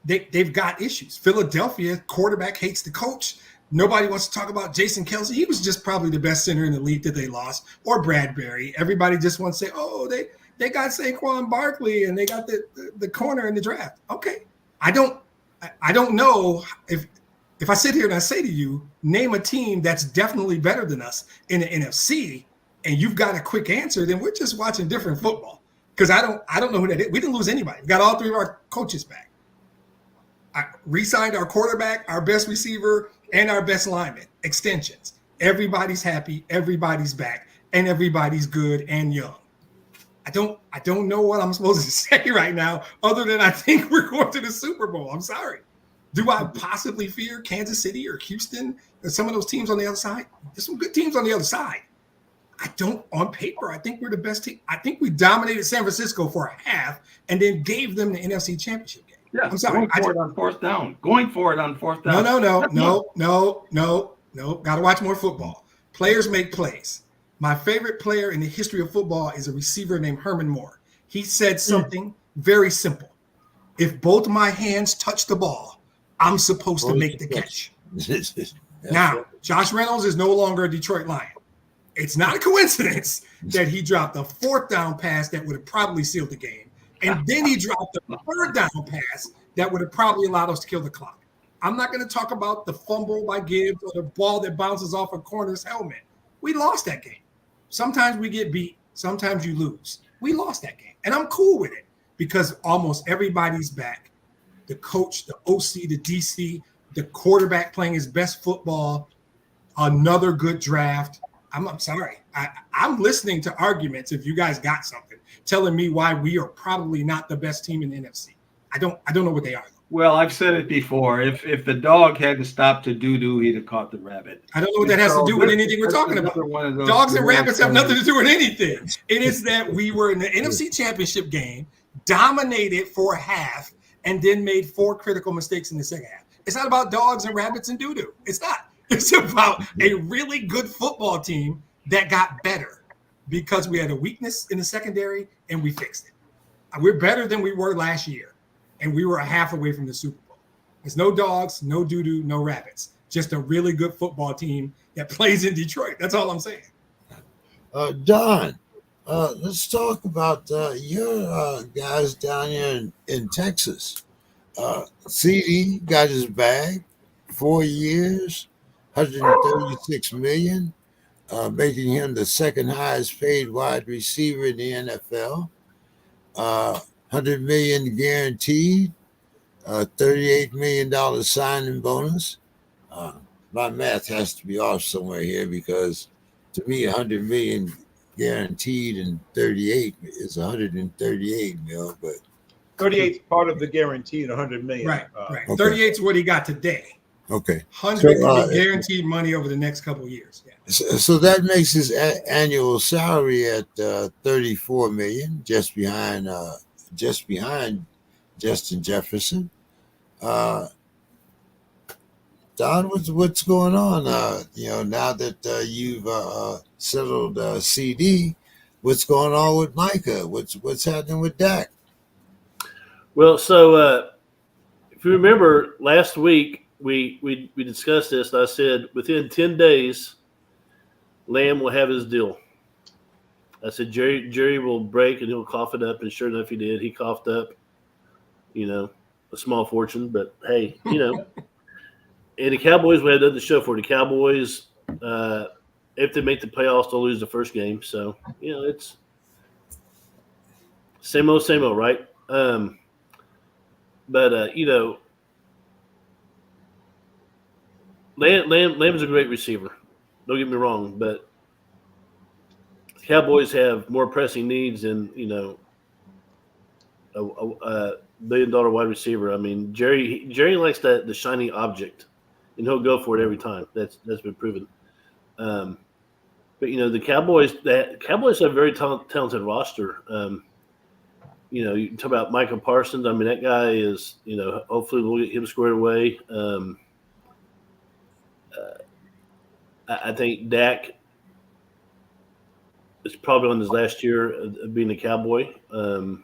They've got issues. Philadelphia quarterback hates the coach. Nobody wants to talk about Jason Kelce. He was just probably the best center in the league that they lost, or Bradbury. Everybody just wants to say, oh, they got Saquon Barkley and they got the corner in the draft. Okay. I don't know if I sit here and I say to you, name a team that's definitely better than us in the NFC, and you've got a quick answer, then we're just watching different football. Because I don't know who that is. We didn't lose anybody. We got all 3 of our coaches back. I re-signed our quarterback, our best receiver, and our best lineman. Extensions. Everybody's happy, everybody's back, and everybody's good and young. I don't know what I'm supposed to say right now, other than I think we're going to the Super Bowl. I'm sorry. Do I possibly fear Kansas City or Houston or some of those teams on the other side? There's some good teams on the other side. I don't, on paper, I think we're the best team. I think we dominated San Francisco for a half and then gave them the NFC Championship game. Yeah, I'm sorry. Going for it on fourth down. No. Got to watch more football. Players make plays. My favorite player in the history of football is a receiver named Herman Moore. He said something very simple. If both my hands touch the ball, I'm supposed to make the catch. Now, Josh Reynolds is no longer a Detroit Lion. It's not a coincidence that he dropped a 4th down pass that would have probably sealed the game. And then he dropped a 3rd down pass that would have probably allowed us to kill the clock. I'm not going to talk about the fumble by Gibbs or the ball that bounces off a corner's helmet. We lost that game. Sometimes we get beat. Sometimes you lose. We lost that game. And I'm cool with it because almost everybody's back. The coach, the OC, the DC, the quarterback playing his best football, another good draft. I'm sorry. I'm listening to arguments if you guys got something telling me why we are probably not the best team in the NFC. I don't know what they are. Well, I've said it before. If the dog hadn't stopped to doo-doo, he'd have caught the rabbit. I don't know what that has to do with anything we're talking about. Dogs and rabbits have nothing to do with anything. It is that we were in the NFC Championship game, dominated for a half, and then made 4 critical mistakes in the second half. It's not about dogs and rabbits and doo-doo. It's not. It's about a really good football team that got better because we had a weakness in the secondary and we fixed it. We're better than we were last year, and we were a half away from the Super Bowl. There's no dogs, no doo-doo, no rabbits. Just a really good football team that plays in Detroit. That's all I'm saying. Don, let's talk about your guys down here in Texas. CD got his bag, 4 years, $136 million, making him the 2nd highest paid wide receiver in the NFL. $100 million guaranteed, $38 million signing bonus. My math has to be off somewhere here because to me, $100 million guaranteed and 38 is 138 mil, but 38 is part of the guaranteed 100 million. Right. Okay. 38 is what he got today. Okay. 100 will be guaranteed money over the next couple of years. Yeah. So that makes his annual salary at $34 million, just behind Justin Jefferson. Don, what's going on? Now that you've settled CD, what's going on with Micah? What's happening with Dak? Well, so if you remember last week, we discussed this, and I said within 10 days, Lamb will have his deal. I said Jerry will break and he'll cough it up, and sure enough, he did. He coughed up, a small fortune, but hey, and the Cowboys, we had nothing to show for. The Cowboys, if they make the playoffs, they'll lose the first game. So, Same old, right? But you know, Lamb's a great receiver. Don't get me wrong, but Cowboys have more pressing needs than, you know, a billion-dollar wide receiver. I mean, Jerry likes the shiny object, and he'll go for it every time. That's been proven. But you know, the Cowboys have a very talented roster. You know, you can talk about Michael Parsons. I mean, that guy is, you know, hopefully we'll get him squared away. I think Dak is probably on his last year of being a Cowboy. I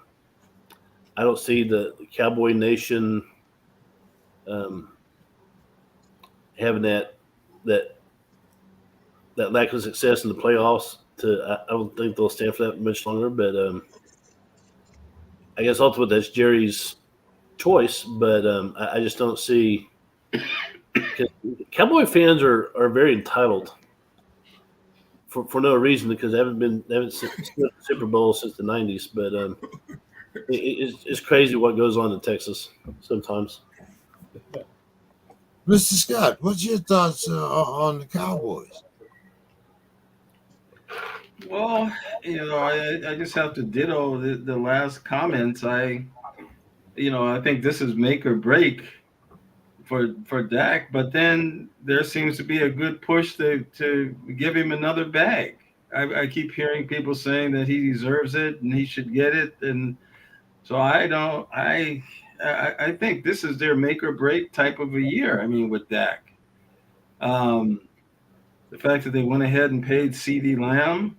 don't see the Cowboy Nation having that lack of success in the playoffs. I don't think they'll stand for that much longer. But I guess ultimately that's Jerry's choice. But I just don't see. Cowboy fans are very entitled for no reason, because they haven't seen the Super Bowl since the '90s. But it's crazy what goes on in Texas sometimes. Mr. Scott, what's your thoughts on the Cowboys? Well, you know, I just have to ditto the last comments. I think this is make or break for Dak, but then there seems to be a good push to give him another bag. I keep hearing people saying that he deserves it and he should get it, and so I think this is their make or break type of a year. I mean, with Dak, the fact that they went ahead and paid CeeDee Lamb,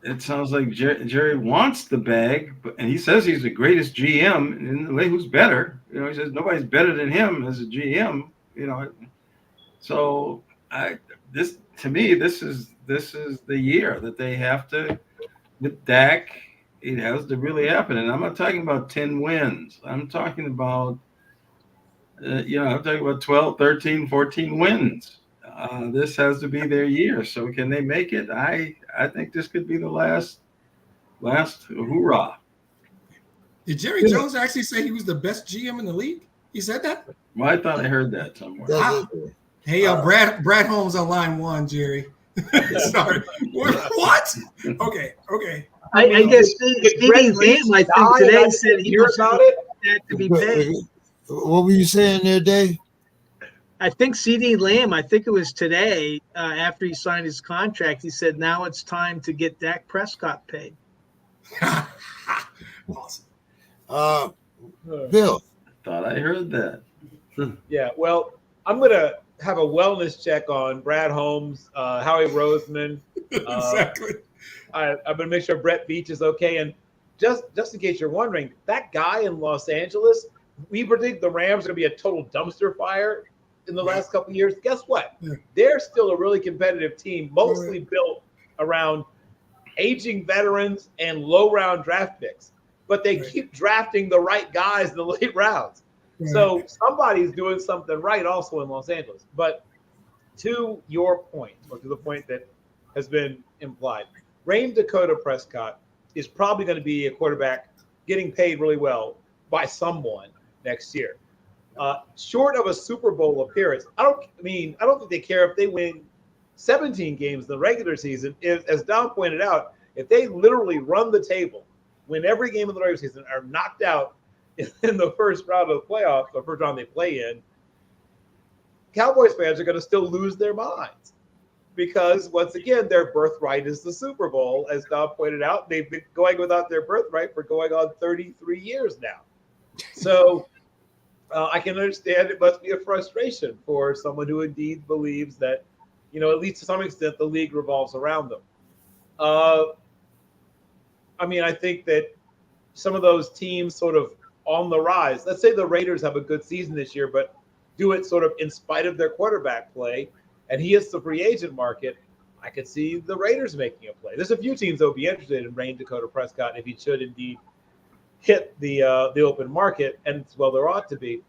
it sounds like Jerry wants the bag, and he says he's the greatest GM. And who's better? You know, he says nobody's better than him as a GM. You know, so this is the year that they have to, with Dak. It has to really happen, and I'm not talking about 10 wins. I'm talking about, I'm talking about 12, 13, 14 wins. This has to be their year. So can they make it? I think this could be the last hoorah. Did Jerry Jones actually say he was the best GM in the league? He said that? Well, I thought I heard that somewhere. Wow. Hey, Brad Holmes on line one, Jerry. Sorry. What? Okay. I guess CeeDee Lamb, I think today said he was about it. To be paid. What were you saying there, Dave? I think CeeDee Lamb, I think it was today, after he signed his contract, he said now it's time to get Dak Prescott paid. Awesome. Bill. Thought I heard that. Yeah, well, I'm going to have a wellness check on Brad Holmes, Howie Roseman. Exactly. I'm going to make sure Brett Beach is okay. And just in case you're wondering, that guy in Los Angeles, we predict the Rams are going to be a total dumpster fire in the last couple of years. Guess what? Yeah. They're still a really competitive team, mostly built around aging veterans and low-round draft picks. But they keep drafting the right guys in the late rounds. Right. So somebody's doing something right also in Los Angeles. But to your point, or to the point that has been implied, Rain Dakota Prescott is probably going to be a quarterback getting paid really well by someone next year. Short of a Super Bowl appearance, I don't think they care if they win 17 games in the regular season. As Don pointed out, if they literally run the table, win every game in the regular season, are knocked out in the first round of the playoffs, or first round they play in, Cowboys fans are going to still lose their minds. Because, once again, their birthright is the Super Bowl. As Don pointed out, they've been going without their birthright for going on 33 years now. So I can understand it must be a frustration for someone who indeed believes that, at least to some extent, the league revolves around them. I think that some of those teams sort of on the rise, let's say the Raiders have a good season this year, but do it sort of in spite of their quarterback play, and he hits the free agent market, I could see the Raiders making a play. There's a few teams that would be interested in Rain Dakota Prescott if he should indeed hit the open market, and well, there ought to be.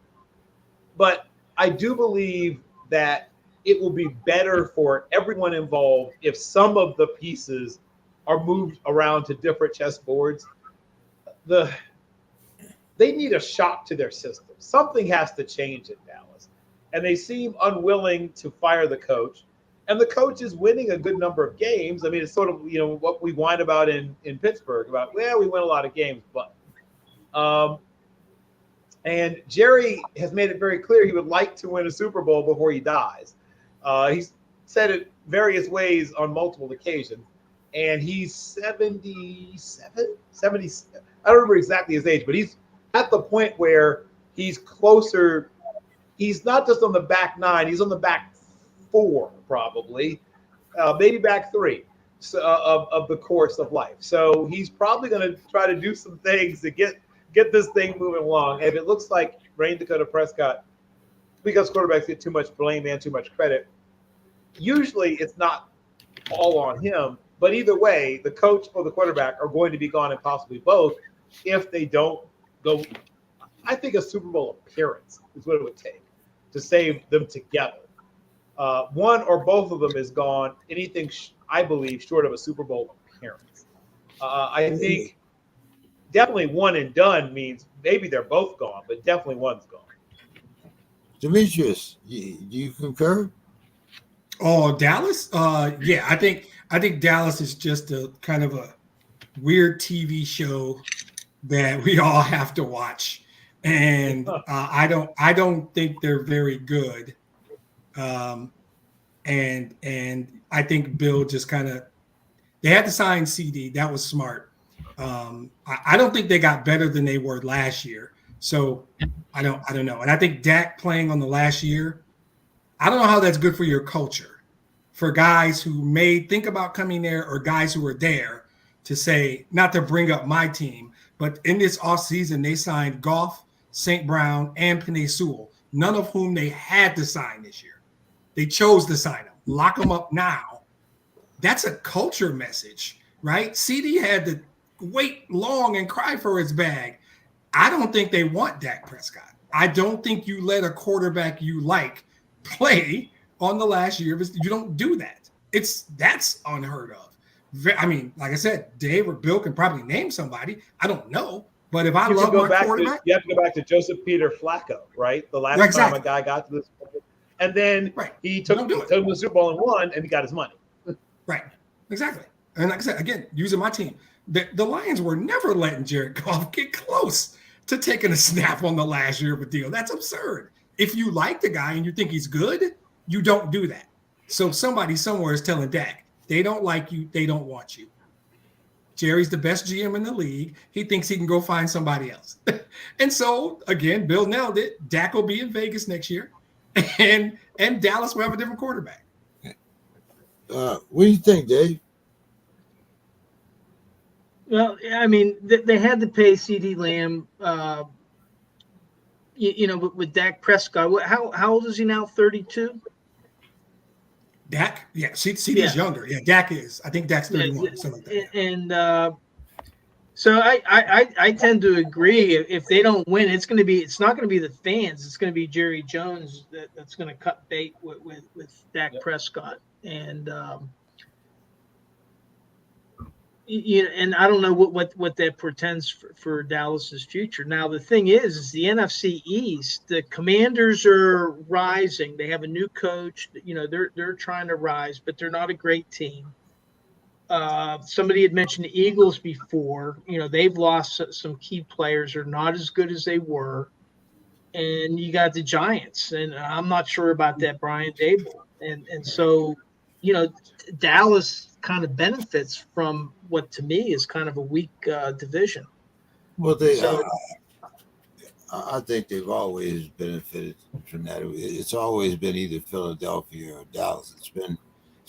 But I do believe that it will be better for everyone involved if some of the pieces are moved around to different chessboards. they need a shock to their system. Something has to change in Dallas. And they seem unwilling to fire the coach. And the coach is winning a good number of games. I mean, it's sort of, what we whine about in Pittsburgh about, well, we win a lot of games, but. And Jerry has made it very clear he would like to win a Super Bowl before he dies. He's said it various ways on multiple occasions. And he's 77, 70. I don't remember exactly his age, but he's at the point where he's closer. He's not just on the back nine; he's on the back four, probably, maybe back three of the course of life. So he's probably going to try to do some things to get this thing moving along. And if it looks like Rain Dakota Prescott, because quarterbacks get too much blame and too much credit, usually it's not all on him. But either way, the coach or the quarterback are going to be gone, and possibly both, if they don't go. I think a Super Bowl appearance is what it would take to save them together. One or both of them is gone. Anything, I believe, short of a Super Bowl appearance. I think definitely one and done means maybe they're both gone, but definitely one's gone. Demetrius, do you concur? Oh, Dallas? Yeah, I think Dallas is just a kind of a weird TV show that we all have to watch, and I don't think they're very good. And I think Bill just they had to sign CD. That was smart. I don't think they got better than they were last year. So I don't know. And I think Dak playing on the last year, I don't know how that's good for your culture, for guys who may think about coming there or guys who are there to say, not to bring up my team, but in this offseason, they signed Goff, St. Brown, and Penei Sewell, none of whom they had to sign this year. They chose to sign them. Lock them up now. That's a culture message, right? CD had to wait long and cry for his bag. I don't think they want Dak Prescott. I don't think you let a quarterback you like play on the last year of his. You don't do that. That's unheard of. I mean, like I said, Dave or Bill can probably name somebody. I don't know. But if I love my quarterback, you have to go back to Joseph Peter Flacco, right? The last time a guy got to this point. And then he took him to the Super Bowl and won, and he got his money. Right. Exactly. And like I said, again, using my team, the Lions were never letting Jared Goff get close to taking a snap on the last year of a deal. That's absurd. If you like the guy and you think he's good, you don't do that. So somebody somewhere is telling Dak, they don't like you, they don't want you. Jerry's the best GM in the league. He thinks he can go find somebody else. And so, again, Bill nailed it. Dak will be in Vegas next year, and Dallas will have a different quarterback. What do you think, Dave? Well, I mean, they had to pay CD Lamb, with Dak Prescott. How old is he now? 32? Dak? Yeah, CD's younger. Yeah, Dak is. I think Dak's 31. Something like that. And so I tend to agree. If they don't win, it's not going to be the fans. It's going to be Jerry Jones that's going to cut bait with Dak Prescott. And and I don't know what that portends for Dallas's future. Now the thing is the NFC East. The Commanders are rising. They have a new coach. They're trying to rise, but they're not a great team. Somebody had mentioned the Eagles before. They've lost some key players. Are not as good as they were. And you got the Giants, and I'm not sure about that Brian Dable. And so, Dallas kind of benefits from what to me is kind of a weak division. Well, I think they've always benefited from that. It's always been either Philadelphia or Dallas. It's been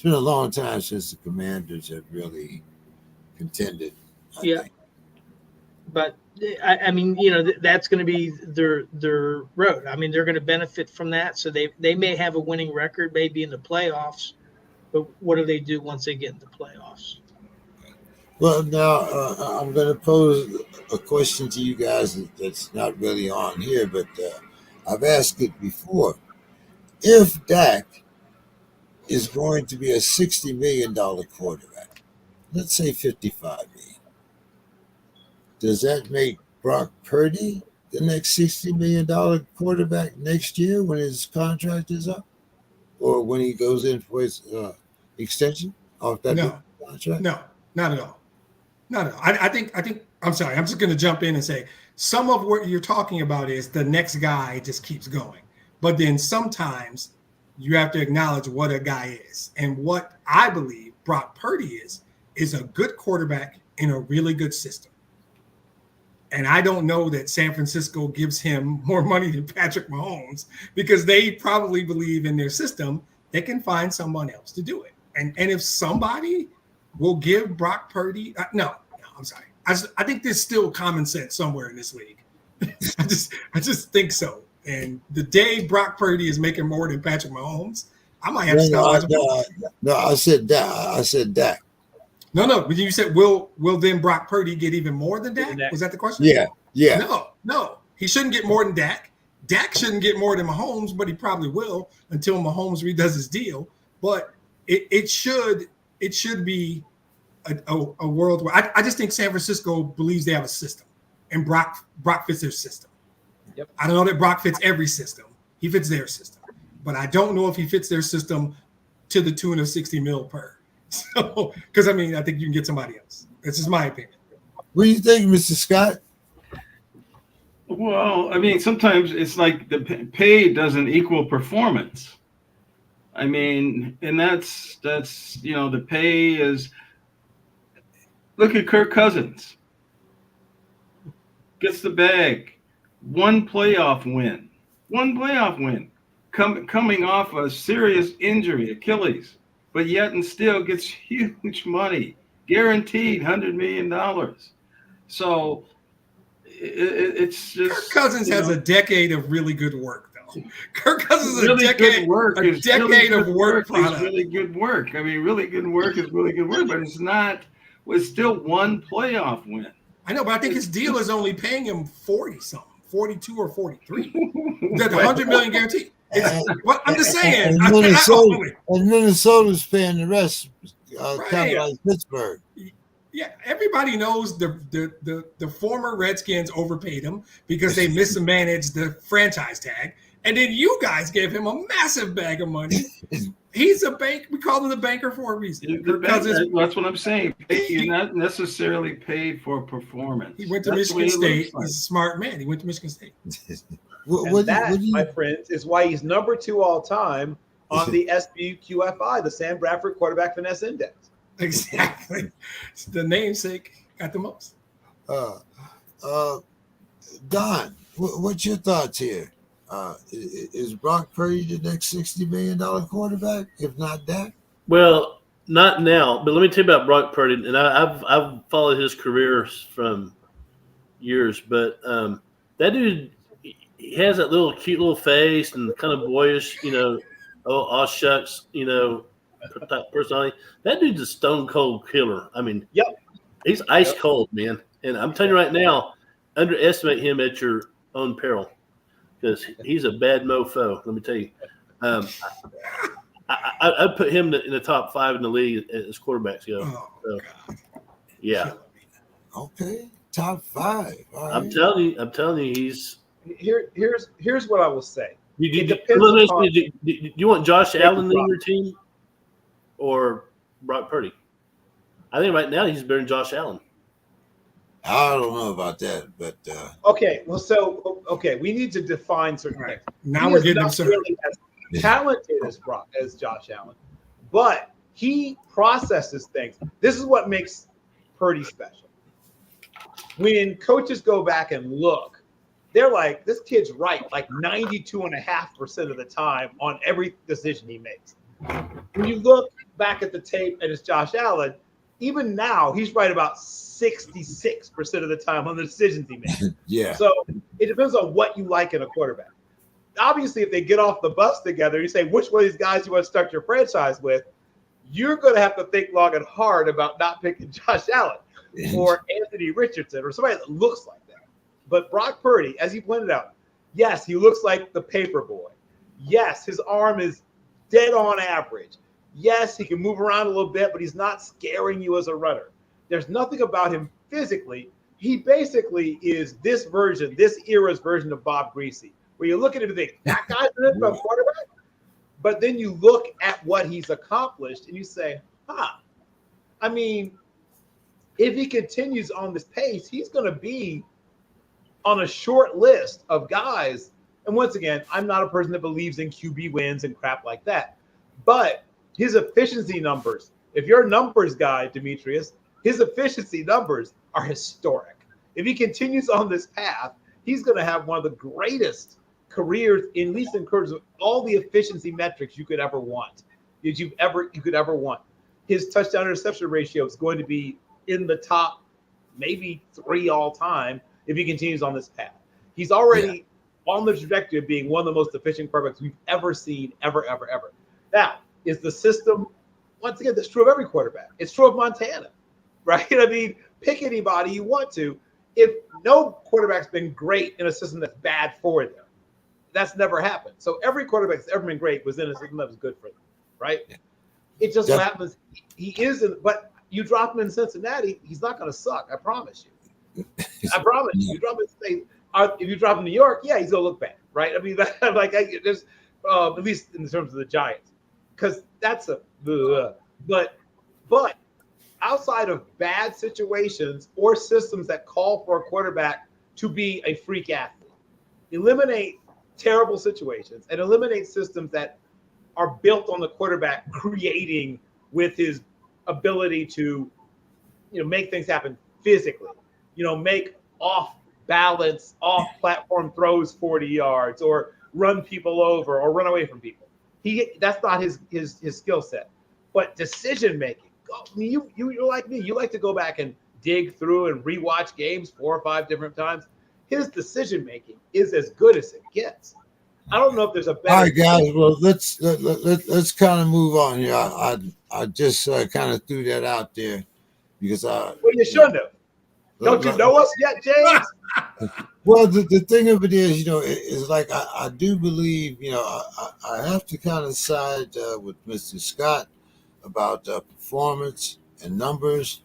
a long time since the Commanders have really contended. I think. But I mean, that's going to be their road. I mean, they're going to benefit from that. So they may have a winning record, maybe in the playoffs. But what do they do once they get in the playoffs? Well, now I'm going to pose a question to you guys that's not really on here, but I've asked it before. If Dak is going to be a $60 million quarterback, let's say $55 million, does that make Brock Purdy the next $60 million quarterback next year when his contract is up, or when he goes in for his extension off that No, contract? no, not at all. Not at all. I think. I'm sorry. I'm just going to jump in and say some of what you're talking about is the next guy just keeps going, but then sometimes you have to acknowledge what a guy is, and what I believe Brock Purdy is a good quarterback in a really good system. And I don't know that San Francisco gives him more money than Patrick Mahomes, because they probably believe in their system they can find someone else to do it. And if somebody will give Brock Purdy, no, I'm sorry. I think there's still common sense somewhere in this league. I just think so. And the day Brock Purdy is making more than Patrick Mahomes, I might have to stop watching football. No, I said Dak. No. But you said will then Brock Purdy get even more than Dak? Was that the question? Yeah. No. He shouldn't get more than Dak. Dak shouldn't get more than Mahomes, but he probably will until Mahomes redoes his deal. But it should be a world where I just think San Francisco believes they have a system, and Brock fits their system. Yep. I don't know that Brock fits every system. He fits their system, but I don't know if he fits their system to the tune of $60 million per. So, because I think you can get somebody else. This is my opinion. What do you think, Mr. Scott? Well, sometimes it's like the pay doesn't equal performance. And that's the pay is. Look at Kirk Cousins. Gets the bag. One playoff win. Coming off a serious injury, Achilles, but yet and still gets huge money, guaranteed $100 million. So it's just Kirk Cousins has a decade of really good work, though. Kirk Cousins is really a decade good work. A decade of work. Is really good work. Really good work is really good work, but it's not. It's still one playoff win. I know, but I think his deal is only paying him 40-something, 42 or 43. The $100 million guarantee. Well, I'm just saying. And Minnesota's paying the rest, kind of like Pittsburgh. Yeah, everybody knows the former Redskins overpaid him because they mismanaged the franchise tag, and then you guys gave him a massive bag of money. He's a bank. We call him the banker for a reason. That's what I'm saying. You're not necessarily paid for performance. He went to Michigan State. He's a smart man. He went to Michigan State. My friends, is why he's number 2 all time on the SPQFI, the Sam Bradford Quarterback Finesse Index. Exactly. The namesake got the most. Don, what's your thoughts here? Is Brock Purdy the next $60 million quarterback, if not Dak? Well, not now, but let me tell you about Brock Purdy. And I've followed his career from years, but that dude, he has that little cute little face and kind of boyish, oh shucks, type personality. That dude's a stone cold killer. He's ice cold, man. And I'm telling you right now, underestimate him at your own peril, because he's a bad mofo. Let me tell you. I'd put him in the top 5 in the league as quarterbacks go. Oh, God. Yeah. Okay, top 5. All right. I'm telling you, he's. Here's what I will say. Do you want Josh Allen in your team or Brock Purdy? I think right now he's better than Josh Allen. I don't know about that, but okay. Well, we need to define certain things. Now we're getting absurd. Really as talented as Josh Allen, but he processes things. This is what makes Purdy special. When coaches go back and look, they're like, this kid's right, like 92.5% of the time on every decision he makes. When you look back at the tape and it's Josh Allen, even now he's right about 66% of the time on the decisions he makes. Yeah. So it depends on what you like in a quarterback. Obviously, if they get off the bus together, you say, which one of these guys you want to start your franchise with, you're going to have to think long and hard about not picking Josh Allen or Anthony Richardson or somebody that looks like that. But Brock Purdy, as he pointed out, yes, he looks like the paper boy. Yes, his arm is dead on average. Yes, he can move around a little bit, but he's not scaring you as a runner. There's nothing about him physically he basically is this era's version of Bob Greasy, where you look at him and think, that guy's an NFL quarterback? But then you look at what he's accomplished and you say, I mean, if he continues on this pace, he's going to be on a short list of guys. And once again, I'm not a person that believes in QB wins and crap like that. But his efficiency numbers, if you're a numbers guy, Demetrius, his efficiency numbers are historic. If he continues on this path, he's going to have one of the greatest careers, at least in terms of all the efficiency metrics you could ever want. You could ever want. His touchdown interception ratio is going to be in the top maybe 3 all time if he continues on this path. He's already on the trajectory of being one of the most efficient quarterbacks we've ever seen, ever. Now, is the system, once again, that's true of every quarterback. It's true of Montana, right? I mean, pick anybody you want to. If no quarterback's been great in a system that's bad for them, that's never happened. So every quarterback that's ever been great was in a system that was good for them, right? It just so happens he isn't, but you drop him in Cincinnati, he's not going to suck. I promise you. I promise you. You drop him, if you drop him in New York, yeah, he's going to look bad, right? I mean, there's at least in terms of the Giants, because that's but outside of bad situations or systems that call for a quarterback to be a freak athlete, eliminate terrible situations and eliminate systems that are built on the quarterback creating with his ability to, make things happen physically, make off-balance, off-platform throws 40 yards or run people over or run away from people. That's not his skill set. But decision-making, I mean, you're like me. You like to go back and dig through and rewatch games 4 or 5 different times. His decision-making is as good as it gets. I don't know if there's a better. All right, guys. Well, let's kind of move on here. I just kind of threw that out there because you shouldn't have. Don't you know us yet, James? Well, the thing of it is, is like I do believe, I have to kind of side with Mr. Scott about performance and numbers,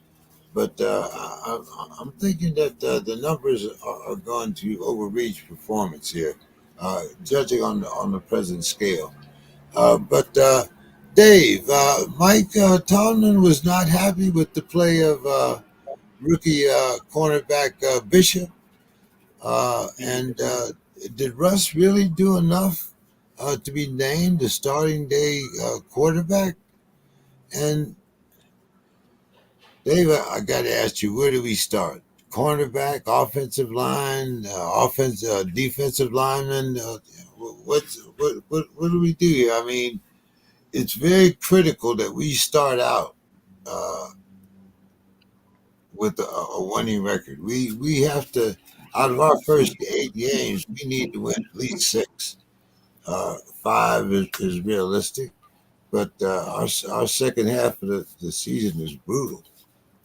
but I'm thinking that the numbers are going to overreach performance here. Judging on the present scale. But Dave, Mike Tomlin was not happy with the play of rookie cornerback Bishop. And did Russ really do enough to be named the starting day quarterback? And Dave, I got to ask you, where do we start? Cornerback, offensive line, defensive lineman. What do we do here? I mean, it's very critical that we start out with a winning record. We have to, out of our first 8 games, we need to win at least 6. 5 is realistic, but our second half of the season is brutal.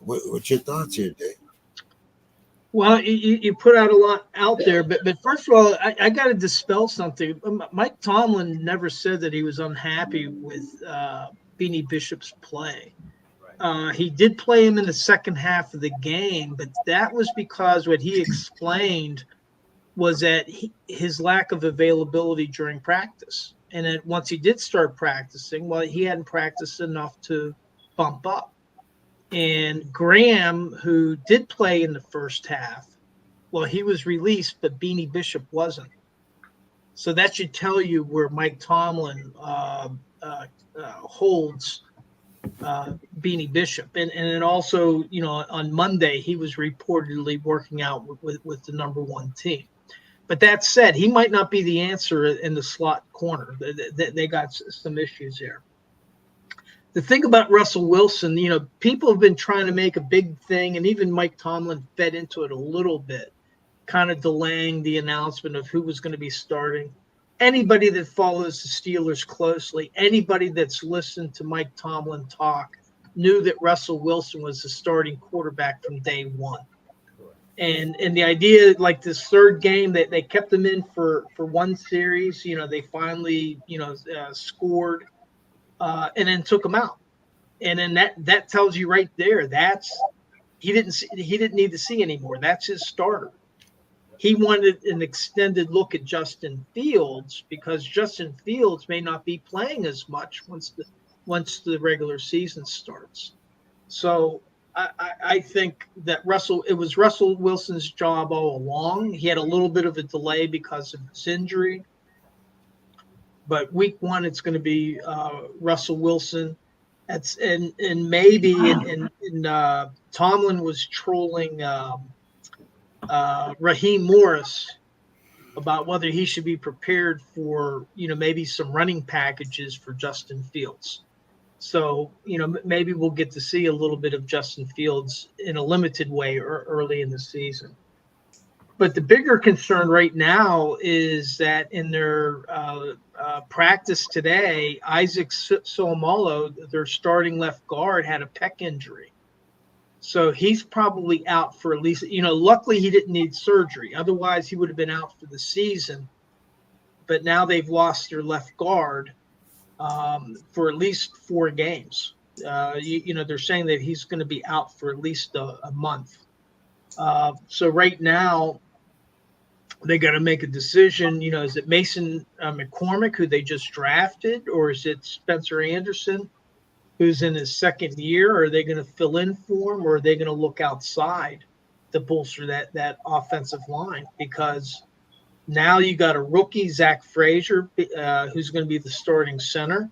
What's your thoughts here, Dave? Well, you put out a lot out there, but first of all, I got to dispel something. Mike Tomlin never said that he was unhappy with Beanie Bishop's play. He did play him in the second half of the game, but that was because what he explained was that his lack of availability during practice. And then once he did start practicing, well, he hadn't practiced enough to bump up. And Graham, who did play in the first half, well, he was released, but Beanie Bishop wasn't. So that should tell you where Mike Tomlin holds Beanie Bishop. And then also, on Monday, he was reportedly working out with the number 1 team. But that said, he might not be the answer in the slot corner. They got some issues there. The thing about Russell Wilson, people have been trying to make a big thing, and even Mike Tomlin fed into it a little bit, kind of delaying the announcement of who was going to be starting. Anybody that follows the Steelers closely, anybody that's listened to Mike Tomlin talk, knew that Russell Wilson was the starting quarterback from day one. And the idea, like this third game, that they kept him in for one series, they finally, scored. And then took him out. And then that tells you right there, that's he didn't need to see anymore. That's his starter. He wanted an extended look at Justin Fields because Justin Fields may not be playing as much once the regular season starts. So I think that it was Russell Wilson's job all along. He had a little bit of a delay because of his injury, but week 1 it's going to be Russell Wilson. And maybe Tomlin was trolling Raheem Morris about whether he should be prepared for maybe some running packages for Justin Fields. So, maybe we'll get to see a little bit of Justin Fields in a limited way early in the season. But the bigger concern right now is that in their practice today, Isaac Solomolo, their starting left guard, had a pec injury. So he's probably out for at least, luckily he didn't need surgery. Otherwise, he would have been out for the season. But now they've lost their left guard for at least 4 games. They're saying that he's going to be out for at least a month. So right now, they got to make a decision. Is it Mason McCormick, who they just drafted, or is it Spencer Anderson, who's in his second year? Are they going to fill in for him, or are they going to look outside to bolster that offensive line? Because now you got a rookie, Zach Frazier, who's going to be the starting center.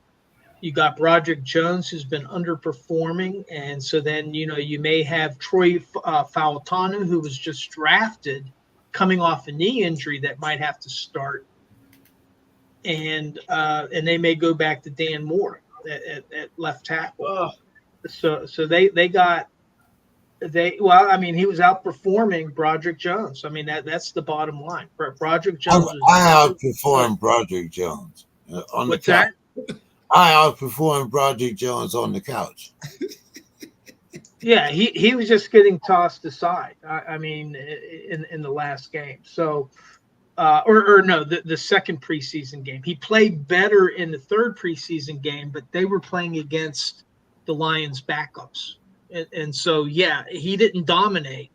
You got Broderick Jones, who's been underperforming. And so then, you may have Troy Fautanu, who was just drafted, coming off a knee injury that might have to start. And they may go back to Dan Moore at left tackle. So he was outperforming Broderick Jones. I mean, that's the bottom line. Broderick Jones. I outperformed Broderick Jones on the couch. I outperformed Broderick Jones on the couch. Yeah, he was just getting tossed aside. In the last game. So, the second preseason game. He played better in the third preseason game, but they were playing against the Lions backups. And so, yeah, he didn't dominate,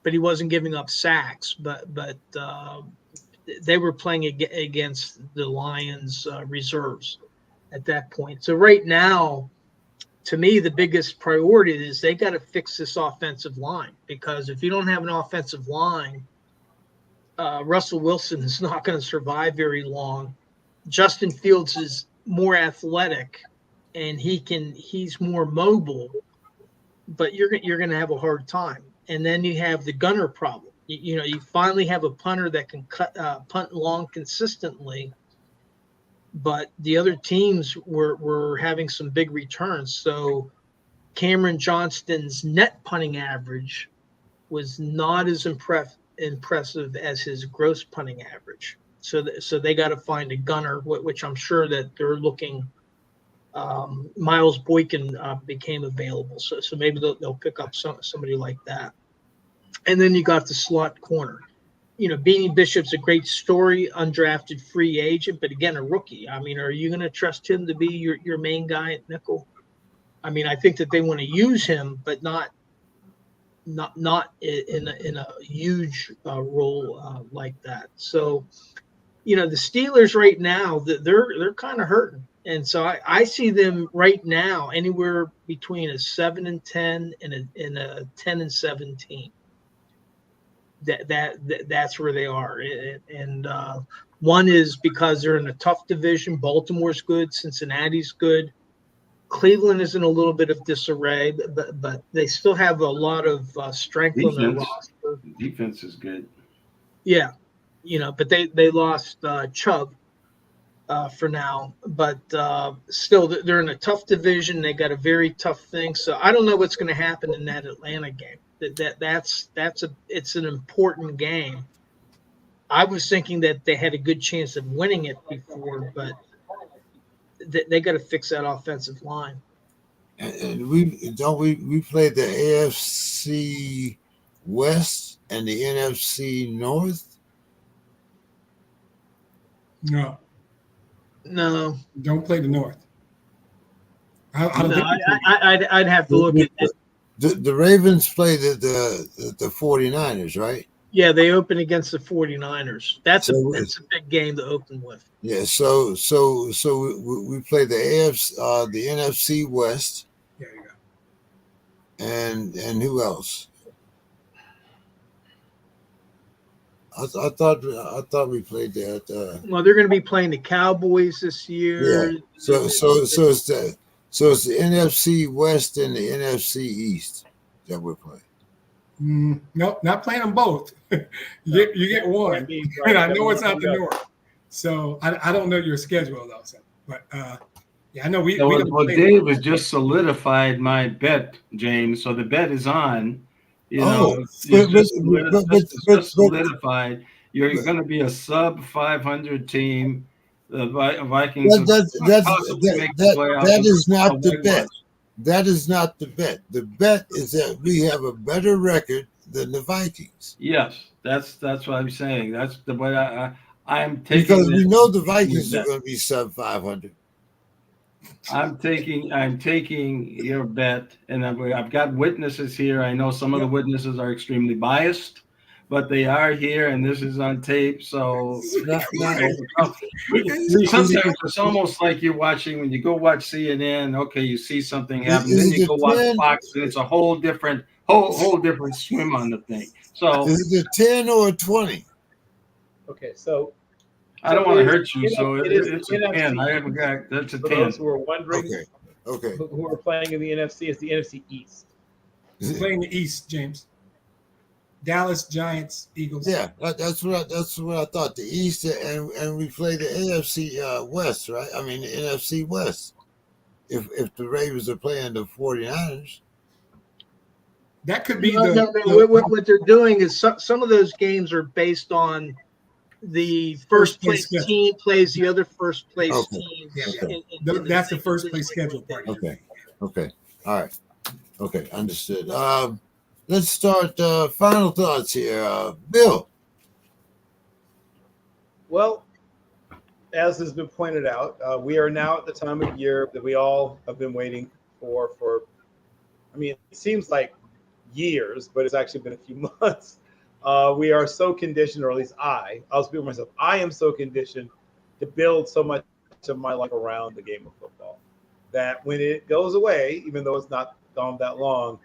but he wasn't giving up sacks. But they were playing against the Lions reserves at that point. So right now, to me, the biggest priority is they got to fix this offensive line, because if you don't have an offensive line, Russell Wilson is not going to survive very long. Justin Fields is more athletic and he's more mobile, but you're going to have a hard time. And then you have the gunner problem. You finally have a punter that can punt long consistently, but the other teams were having some big returns. So Cameron Johnston's net punting average was not as impressive as his gross punting average. So they got to find a gunner, which I'm sure that they're looking. Miles Boykin became available, so maybe they'll pick up somebody like that. And then you got the slot corner. Beanie Bishop's a great story, undrafted free agent, but again, a rookie. Are you going to trust him to be your main guy at nickel? I think that they want to use him, but not in a huge role like that. So, the Steelers right now, they're kind of hurting. And so I see them right now anywhere between a 7-10 and a 10-17. That's where they are. And one is because they're in a tough division. Baltimore's good, Cincinnati's good. Cleveland is in a little bit of disarray, but they still have a lot of strength on their roster. Defense is good. Yeah, but they lost Chubb for now. But still, they're in a tough division. They got a very tough thing. So I don't know what's going to happen in that Atlanta game. It's an important game. I was thinking that they had a good chance of winning it before, but they got to fix that offensive line. And we played the AFC West and the NFC North. No, don't play the North. I'd have to look at it. The Ravens play the 49ers, right? Yeah, they open against the 49ers. That's a So big game to open with. yeah, so we play the AFC, the NFC West, There you go. and who else? I thought we played that. Well, they're going to be playing the Cowboys this Yeah. year. So it's the NFC West and the NFC East that we're playing. Nope, not playing them both. you get one, and I know it's not the North. So I don't know your schedule though. So, but yeah, I know we. Well, Dave has just solidified my bet, James. So the bet is on. You know, it's just solidified. You're going to be a sub 500 team. The Vikings. That is not the bet. That is not the bet. The bet is that we have a better record than the Vikings. Yes, that's what I'm saying. That's the way I'm taking. Because we know the Vikings are going to be sub 500. I'm taking your bet, and I've got witnesses here. I know some of the witnesses are extremely biased, but they are here, and this is on tape. So sometimes it's almost like you're watching when you go watch CNN. Okay, you see something happen, then you go watch Fox, and it's a whole different swim on the thing. So is it a 10 or a 20? Okay, so I don't want to hurt you, so it's a NFC. 10. I haven't got that's a 10. For those who are wondering, okay, who are playing in the NFC, it's the NFC East. Playing the East, James. Dallas Giants, Eagles. Yeah, that's what I thought. The East and we play the AFC West, right? I mean the NFC West. If the Ravens are playing the 49ers. That could be what they're doing is some of those games are based on the first place team plays the other first place team. Yeah. That's the first place schedule part. Okay. All right. Okay, understood. Let's start final thoughts here. Bill. Well, as has been pointed out, we are now at the time of year that we all have been waiting for, I mean, it seems like years, but it's actually been a few months. We are so conditioned, or at least I'll speak for myself, I am so conditioned to build so much of my life around the game of football that when it goes away, even though it's not gone that long,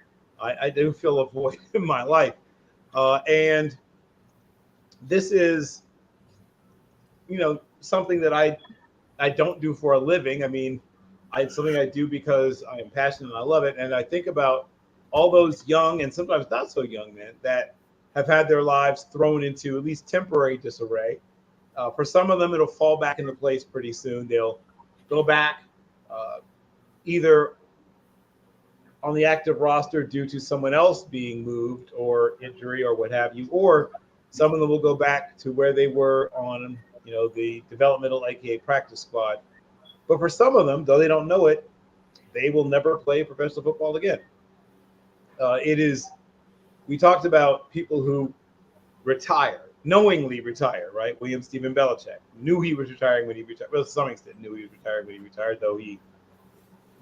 I do feel a void in my life. And this is, something that I don't do for a living. I mean, it's something I do because I am passionate and I love it. And I think about all those young and sometimes not so young men that have had their lives thrown into at least temporary disarray. For some of them, it'll fall back into place pretty soon. They'll go back either on the active roster due to someone else being moved or injury or what have you, or some of them will go back to where they were on, the developmental, aka practice squad. But for some of them, though they don't know it, they will never play professional football again. We talked about people who knowingly retire, right? William Stephen Belichick knew he was retiring when he retired. Well, to some extent knew he was retiring when he retired, though he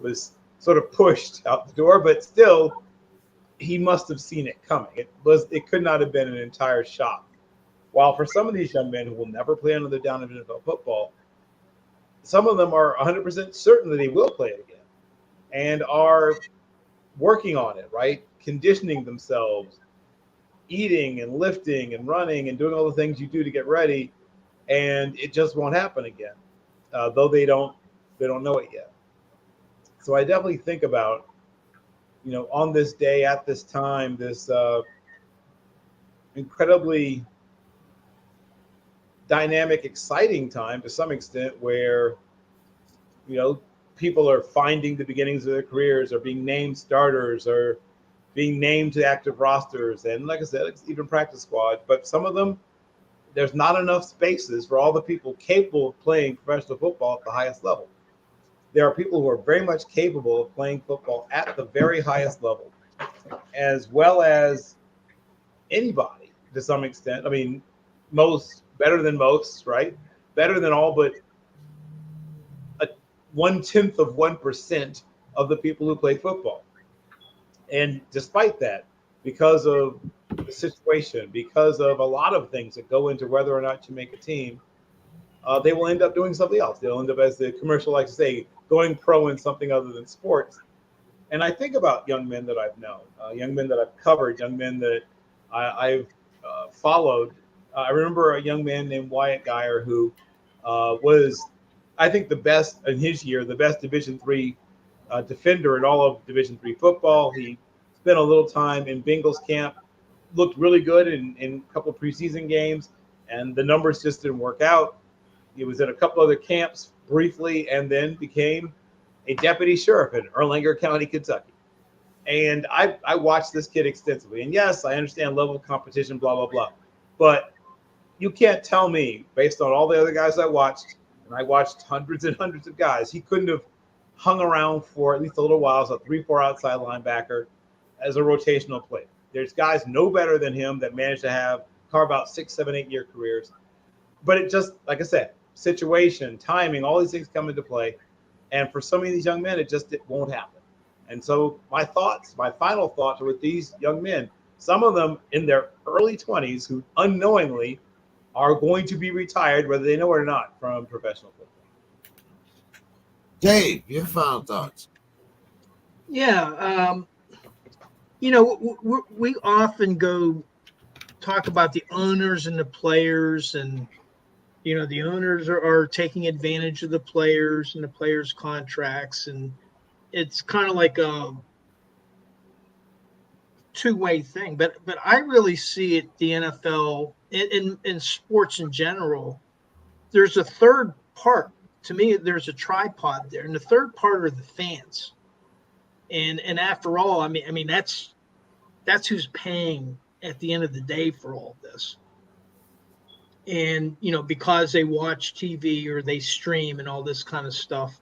was sort of pushed out the door, but still he must have seen it coming. It could not have been an entire shock. While for some of these young men who will never play another down of NFL football, some of them are 100% certain that they will play it again and are working on it, right? Conditioning themselves, eating and lifting and running and doing all the things you do to get ready, and it just won't happen again, though they don't know it yet. So I definitely think about, on this day at this time, this incredibly dynamic, exciting time to some extent where, people are finding the beginnings of their careers or being named starters or being named to active rosters. And like I said, it's even practice squad, but some of them, there's not enough spaces for all the people capable of playing professional football at the highest level. There are people who are very much capable of playing football at the very highest level, as well as anybody to some extent. I mean, better than most, right? Better than all but 1/10 of 1% of the people who play football. And despite that, because of the situation, because of a lot of things that go into whether or not you make a team, they will end up doing something else. They'll end up, as the commercial likes to say, going pro in something other than sports. And I think about young men that I've known, young men that I've covered, young men that I've followed. I remember a young man named Wyatt Geyer who was, I think, the best in his year, the best Division III defender in all of Division III football. He spent a little time in Bengals camp, looked really good in a couple of preseason games, and the numbers just didn't work out. He was at a couple other camps briefly and then became a deputy sheriff in Erlanger County, Kentucky. And I watched this kid extensively. And yes, I understand level of competition, blah, blah, blah. But you can't tell me, based on all the other guys I watched, and I watched hundreds and hundreds of guys, he couldn't have hung around for at least a little while as a 3-4 outside linebacker as a rotational player. There's guys no better than him that managed to carve out 6, 7, 8-year careers. But it just, like I said, situation, timing, all these things come into play. And for so many of these young men, it won't happen. And so my final thoughts are with these young men, some of them in their early 20s who unknowingly are going to be retired, whether they know it or not, from professional football. Dave, your final thoughts. Yeah. We often go talk about the owners and the players, and the owners are taking advantage of the players and the players' contracts, and it's kind of like a two-way thing. But I really see it, the NFL in sports in general. There's a third part. To me, there's a tripod there, and the third part are the fans. And after all, I mean that's who's paying at the end of the day for all this. And because they watch TV or they stream and all this kind of stuff.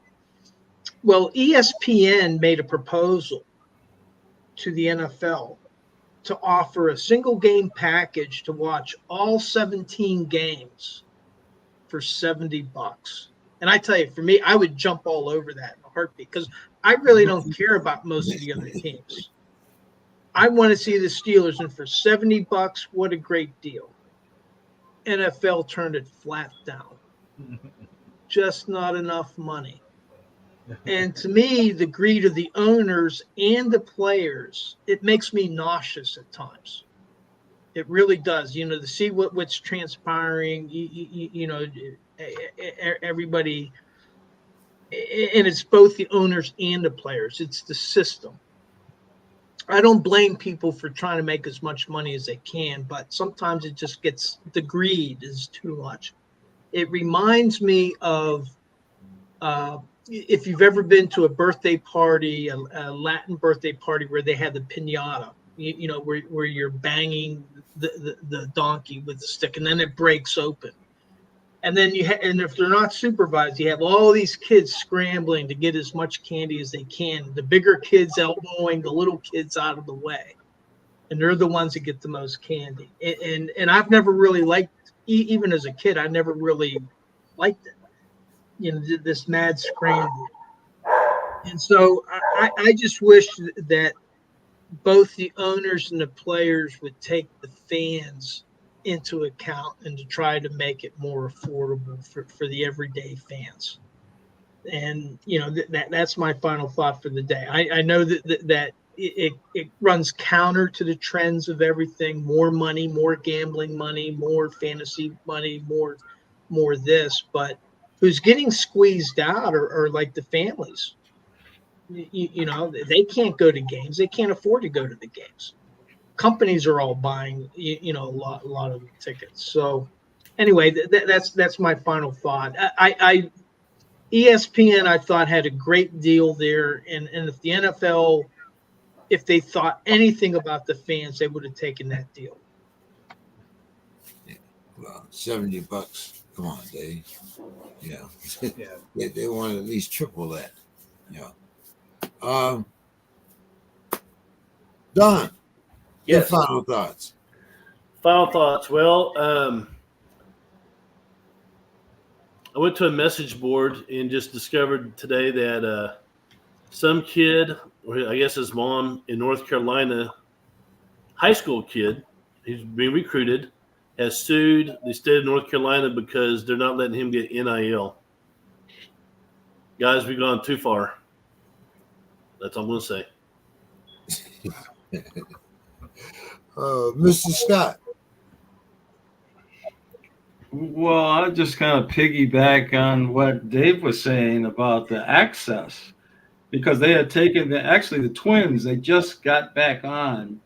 Well, ESPN made a proposal to the NFL to offer a single game package to watch all 17 games for $70. And I tell you, for me, I would jump all over that in a heartbeat because I really don't care about most of the other teams. I want to see the Steelers, and for $70, what a great deal. NFL turned it flat down. Just not enough money. And to me, the greed of the owners and the players, it makes me nauseous at times. It really does. To see what's transpiring, everybody, and it's both the owners and the players. It's the system. I don't blame people for trying to make as much money as they can, but sometimes it just the greed is too much. It reminds me of if you've ever been to a birthday party, a Latin birthday party where they had the piñata, where you're banging the donkey with the stick, and then it breaks open. And then and if they're not supervised, you have all these kids scrambling to get as much candy as they can. The bigger kids elbowing the little kids out of the way, and they're the ones that get the most candy. And I've never really liked, even as a kid, I never really liked it. This mad scramble. And so I just wish that both the owners and the players would take the fans into account and to try to make it more affordable for the everyday fans. And that's my final thought for the day. I know that it runs counter to the trends of everything: more money, more gambling money, more fantasy money, more this. But who's getting squeezed out are like the families. They can't go to games. They can't afford to go to the games. Companies are all buying, a lot of tickets. So anyway, that's my final thought. ESPN, I thought, had a great deal there. And if the NFL, if they thought anything about the fans, they would have taken that deal. Yeah. Well, $70. Come on, Dave. Yeah. They want at least triple that. Yeah. Don, your final thoughts. Final thoughts. Well, I went to a message board and just discovered today that some kid, or I guess his mom in North Carolina, high school kid, he's being recruited, has sued the state of North Carolina because they're not letting him get NIL. Guys, we've gone too far. That's all I'm going to say. Mr. Scott. Well, I'll just kind of piggyback on what Dave was saying about the access, because they had taken the Twins, they just got back on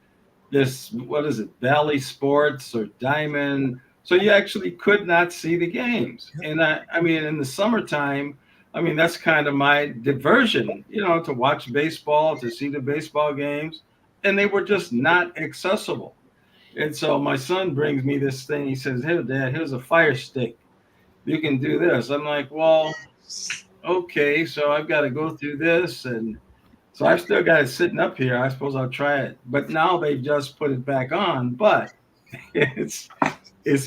this, what is it, Valley Sports or Diamond. So you actually could not see the games. And I mean, in the summertime, I mean, that's kind of my diversion, to watch baseball, to see the baseball games. And they were just not accessible. And so my son brings me this thing. He says, "Hey, Dad, here's a Fire Stick. You can do this." I'm like, well, okay. So I've got to go through this. And so I've still got it sitting up here. I suppose I'll try it. But now they've just put it back on. But it's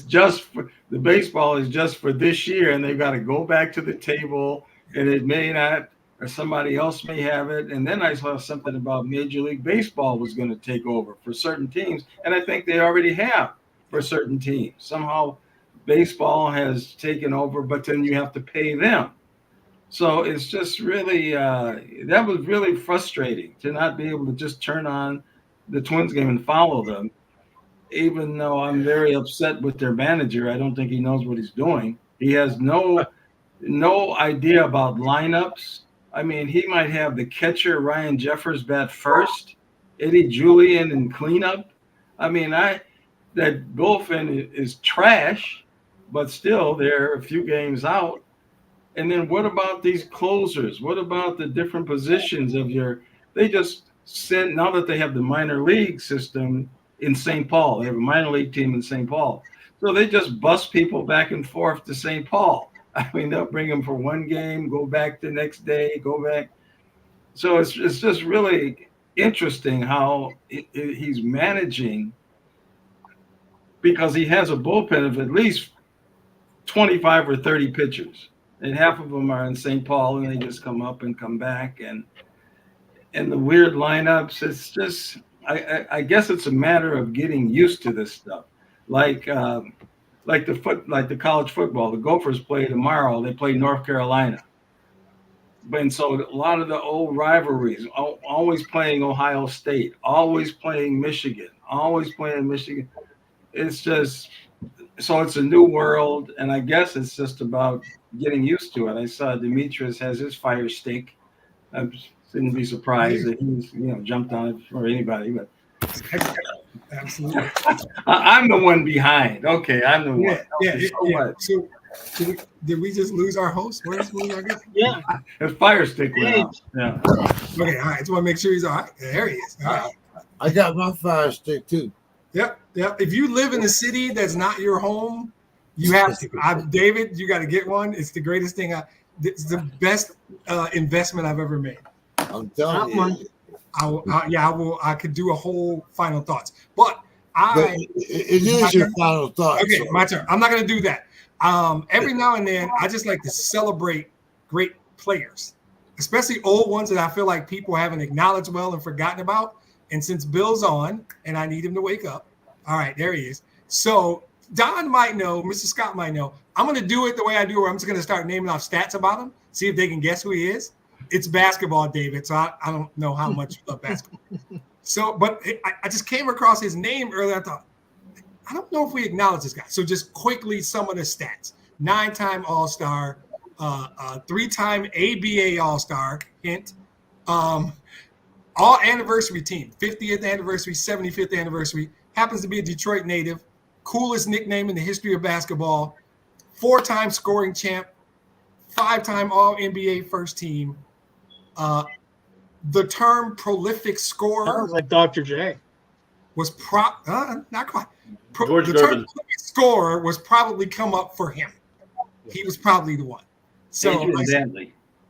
just for the baseball is just for this year. And they've got to go back to the table. And it may not, or somebody else may have it. And then I saw something about Major League Baseball was going to take over for certain teams. And I think they already have for certain teams. Somehow baseball has taken over, but then you have to pay them. So it's just really, that was really frustrating to not be able to just turn on the Twins game and follow them. Even though I'm very upset with their manager, I don't think he knows what he's doing. He has no idea about lineups. I mean, he might have the catcher Ryan Jeffers bat first, Eddie Julian in cleanup. I mean, that bullpen is trash, but still they're a few games out. And then what about these closers? What about the different positions they just sent, now that they have the minor league system in St. Paul, they have a minor league team in St. Paul. So they just bus people back and forth to St. Paul. I mean, they'll bring him for one game, go back the next day, go back. So it's just really interesting how he's managing, because he has a bullpen of at least 25 or 30 pitchers, and half of them are in St. Paul, and they just come up and come back, and the weird lineups. It's just, I guess it's a matter of getting used to this stuff, like the college football. The Gophers play tomorrow. They play North Carolina. And so a lot of the old rivalries, always playing Ohio State, always playing Michigan, It's just, so it's a new world. And I guess it's just about getting used to it. I saw Demetrius has his Fire Stick. I shouldn't be surprised that he's, jumped on it for anybody, but Absolutely. I'm the one behind. Okay, I'm the one. Yeah. So did we just lose our host? Where's our guest? Yeah. His Fire Stick went out. Yeah. Okay, all right. Just want to make sure he's all right. There he is. All right. I got my Fire Stick too. Yep. If you live in a city that's not your home, you have to. David, you got to get one. It's the greatest thing. It's the best investment I've ever made. I'm telling you. I could do a whole final thoughts, but it is your final thoughts. Okay, so. My turn. I'm not going to do that. Every now and then, I just like to celebrate great players, especially old ones that I feel like people haven't acknowledged well and forgotten about. And since Bill's on, and I need him to wake up. All right, there he is. So Don might know, Mr. Scott might know. I'm going to do it the way I do, where I'm just going to start naming off stats about him, see if they can guess who he is. It's basketball, David, so I don't know how much you love basketball. So, but I just came across his name earlier. I thought, I don't know if we acknowledge this guy. So just quickly, some of the stats. 9-time All-Star, 3-time ABA All-Star, hint. All anniversary team, 50th anniversary, 75th anniversary, happens to be a Detroit native, coolest nickname in the history of basketball, 4-time scoring champ, 5-time All-NBA first team. The term prolific scorer sounds like Dr. J was not quite. George The Gervin. term prolific scorer was probably come up for him. He was probably the one. So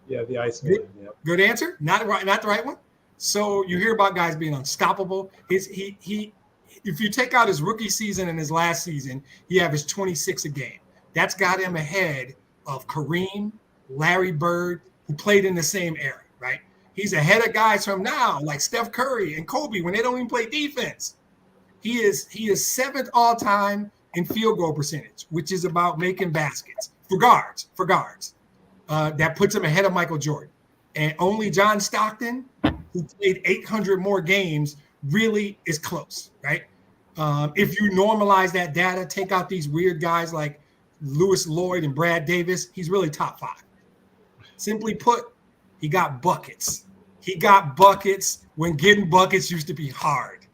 yeah, the Iceman. Yep. Good answer. Not the right one. So you hear about guys being unstoppable. If you take out his rookie season and his last season, he averaged 26 a game. That's got him ahead of Kareem, Larry Bird, who played in the same era, right? He's ahead of guys from now, like Steph Curry and Kobe, when they don't even play defense. He is 7th all time in field goal percentage, which is about making baskets for guards. That puts him ahead of Michael Jordan. And only John Stockton, who played 800 more games, really is close, right? If you normalize that data, take out these weird guys like Lewis Lloyd and Brad Davis, he's really top 5. Simply put, he got buckets. He got buckets when getting buckets used to be hard.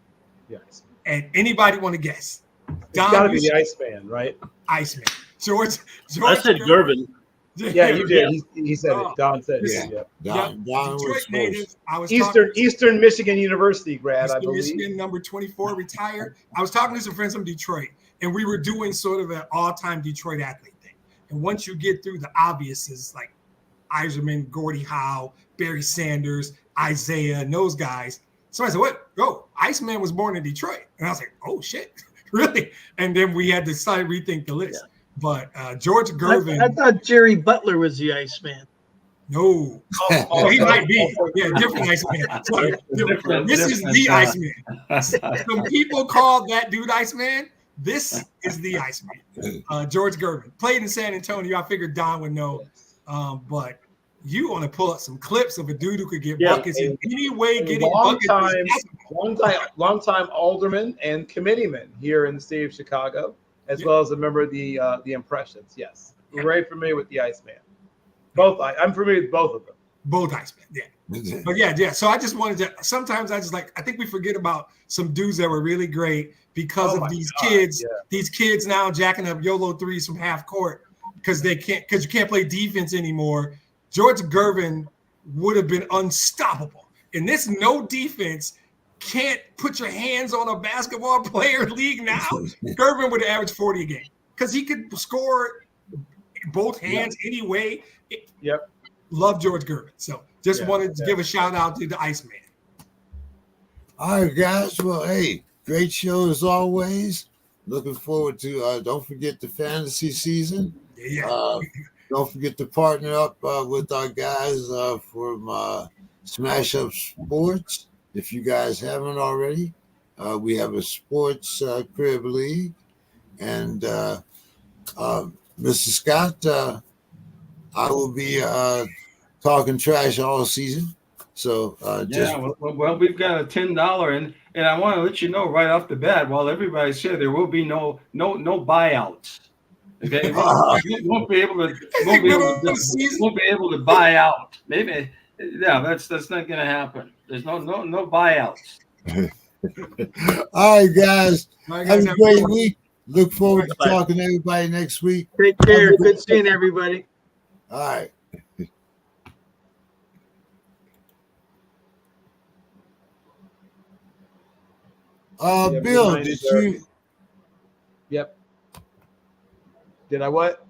Yes. And anybody want to guess? It's got to be the Iceman, right? Iceman. George I said Gervin. Yeah, you did. He said it. Don said Yeah. it. Don was Detroit native. first. I was Eastern Michigan University grad, I believe. Michigan, number 24, retired. I was talking to some friends from Detroit, and we were doing sort of an all-time Detroit athlete thing. And once you get through the obviouses like Iserman, Gordie Howe, Barry Sanders, Isaiah, and those guys, somebody said, "What? Oh, Iceman was born in Detroit." And I was like, "Oh shit, really?" And then we had to rethink the list. Yeah. But George Gervin. I thought Jerry Butler was the Iceman. No, he might be. Yeah, different Iceman. Sorry, this is the Iceman. Some people call that dude Iceman. This is the Iceman. George Gervin played in San Antonio. I figured Don would know. But you want to pull up some clips of a dude who could get buckets in any way, getting buckets. Long time alderman and committeeman here in the city of Chicago, as well as a member of the Impressions. Yes, we're very familiar with the Iceman. I'm familiar with both of them. Both Iceman, yeah. But yeah. So I just wanted to. Sometimes I think we forget about some dudes that were really great because of these kids. Yeah. These kids now jacking up YOLO threes from half court because you can't play defense anymore. George Gervin would have been unstoppable. In this no defense, can't put your hands on a basketball player league now. Gervin would average 40 a game because he could score both hands anyway. Yep. Love George Gervin. So just wanted to give a shout out to the Iceman. All right, guys. Well, hey, great show as always. Looking forward to, don't forget the fantasy season. Yeah. Don't forget to partner up with our guys from Smash Up Sports. If you guys haven't already, we have a sports crib league. And Mr. Scott, I will be talking trash all season. So well, we've got a $10, and I want to let you know right off the bat, while everybody's here, there will be no buyouts. Okay, won't be able to buy out. Maybe, that's not going to happen. There's no buyouts. All right, guys. Have a great week. Look forward to talking to everybody next week. Take care. Good seeing everybody. All right. Bill, did you? Yep. Did I what?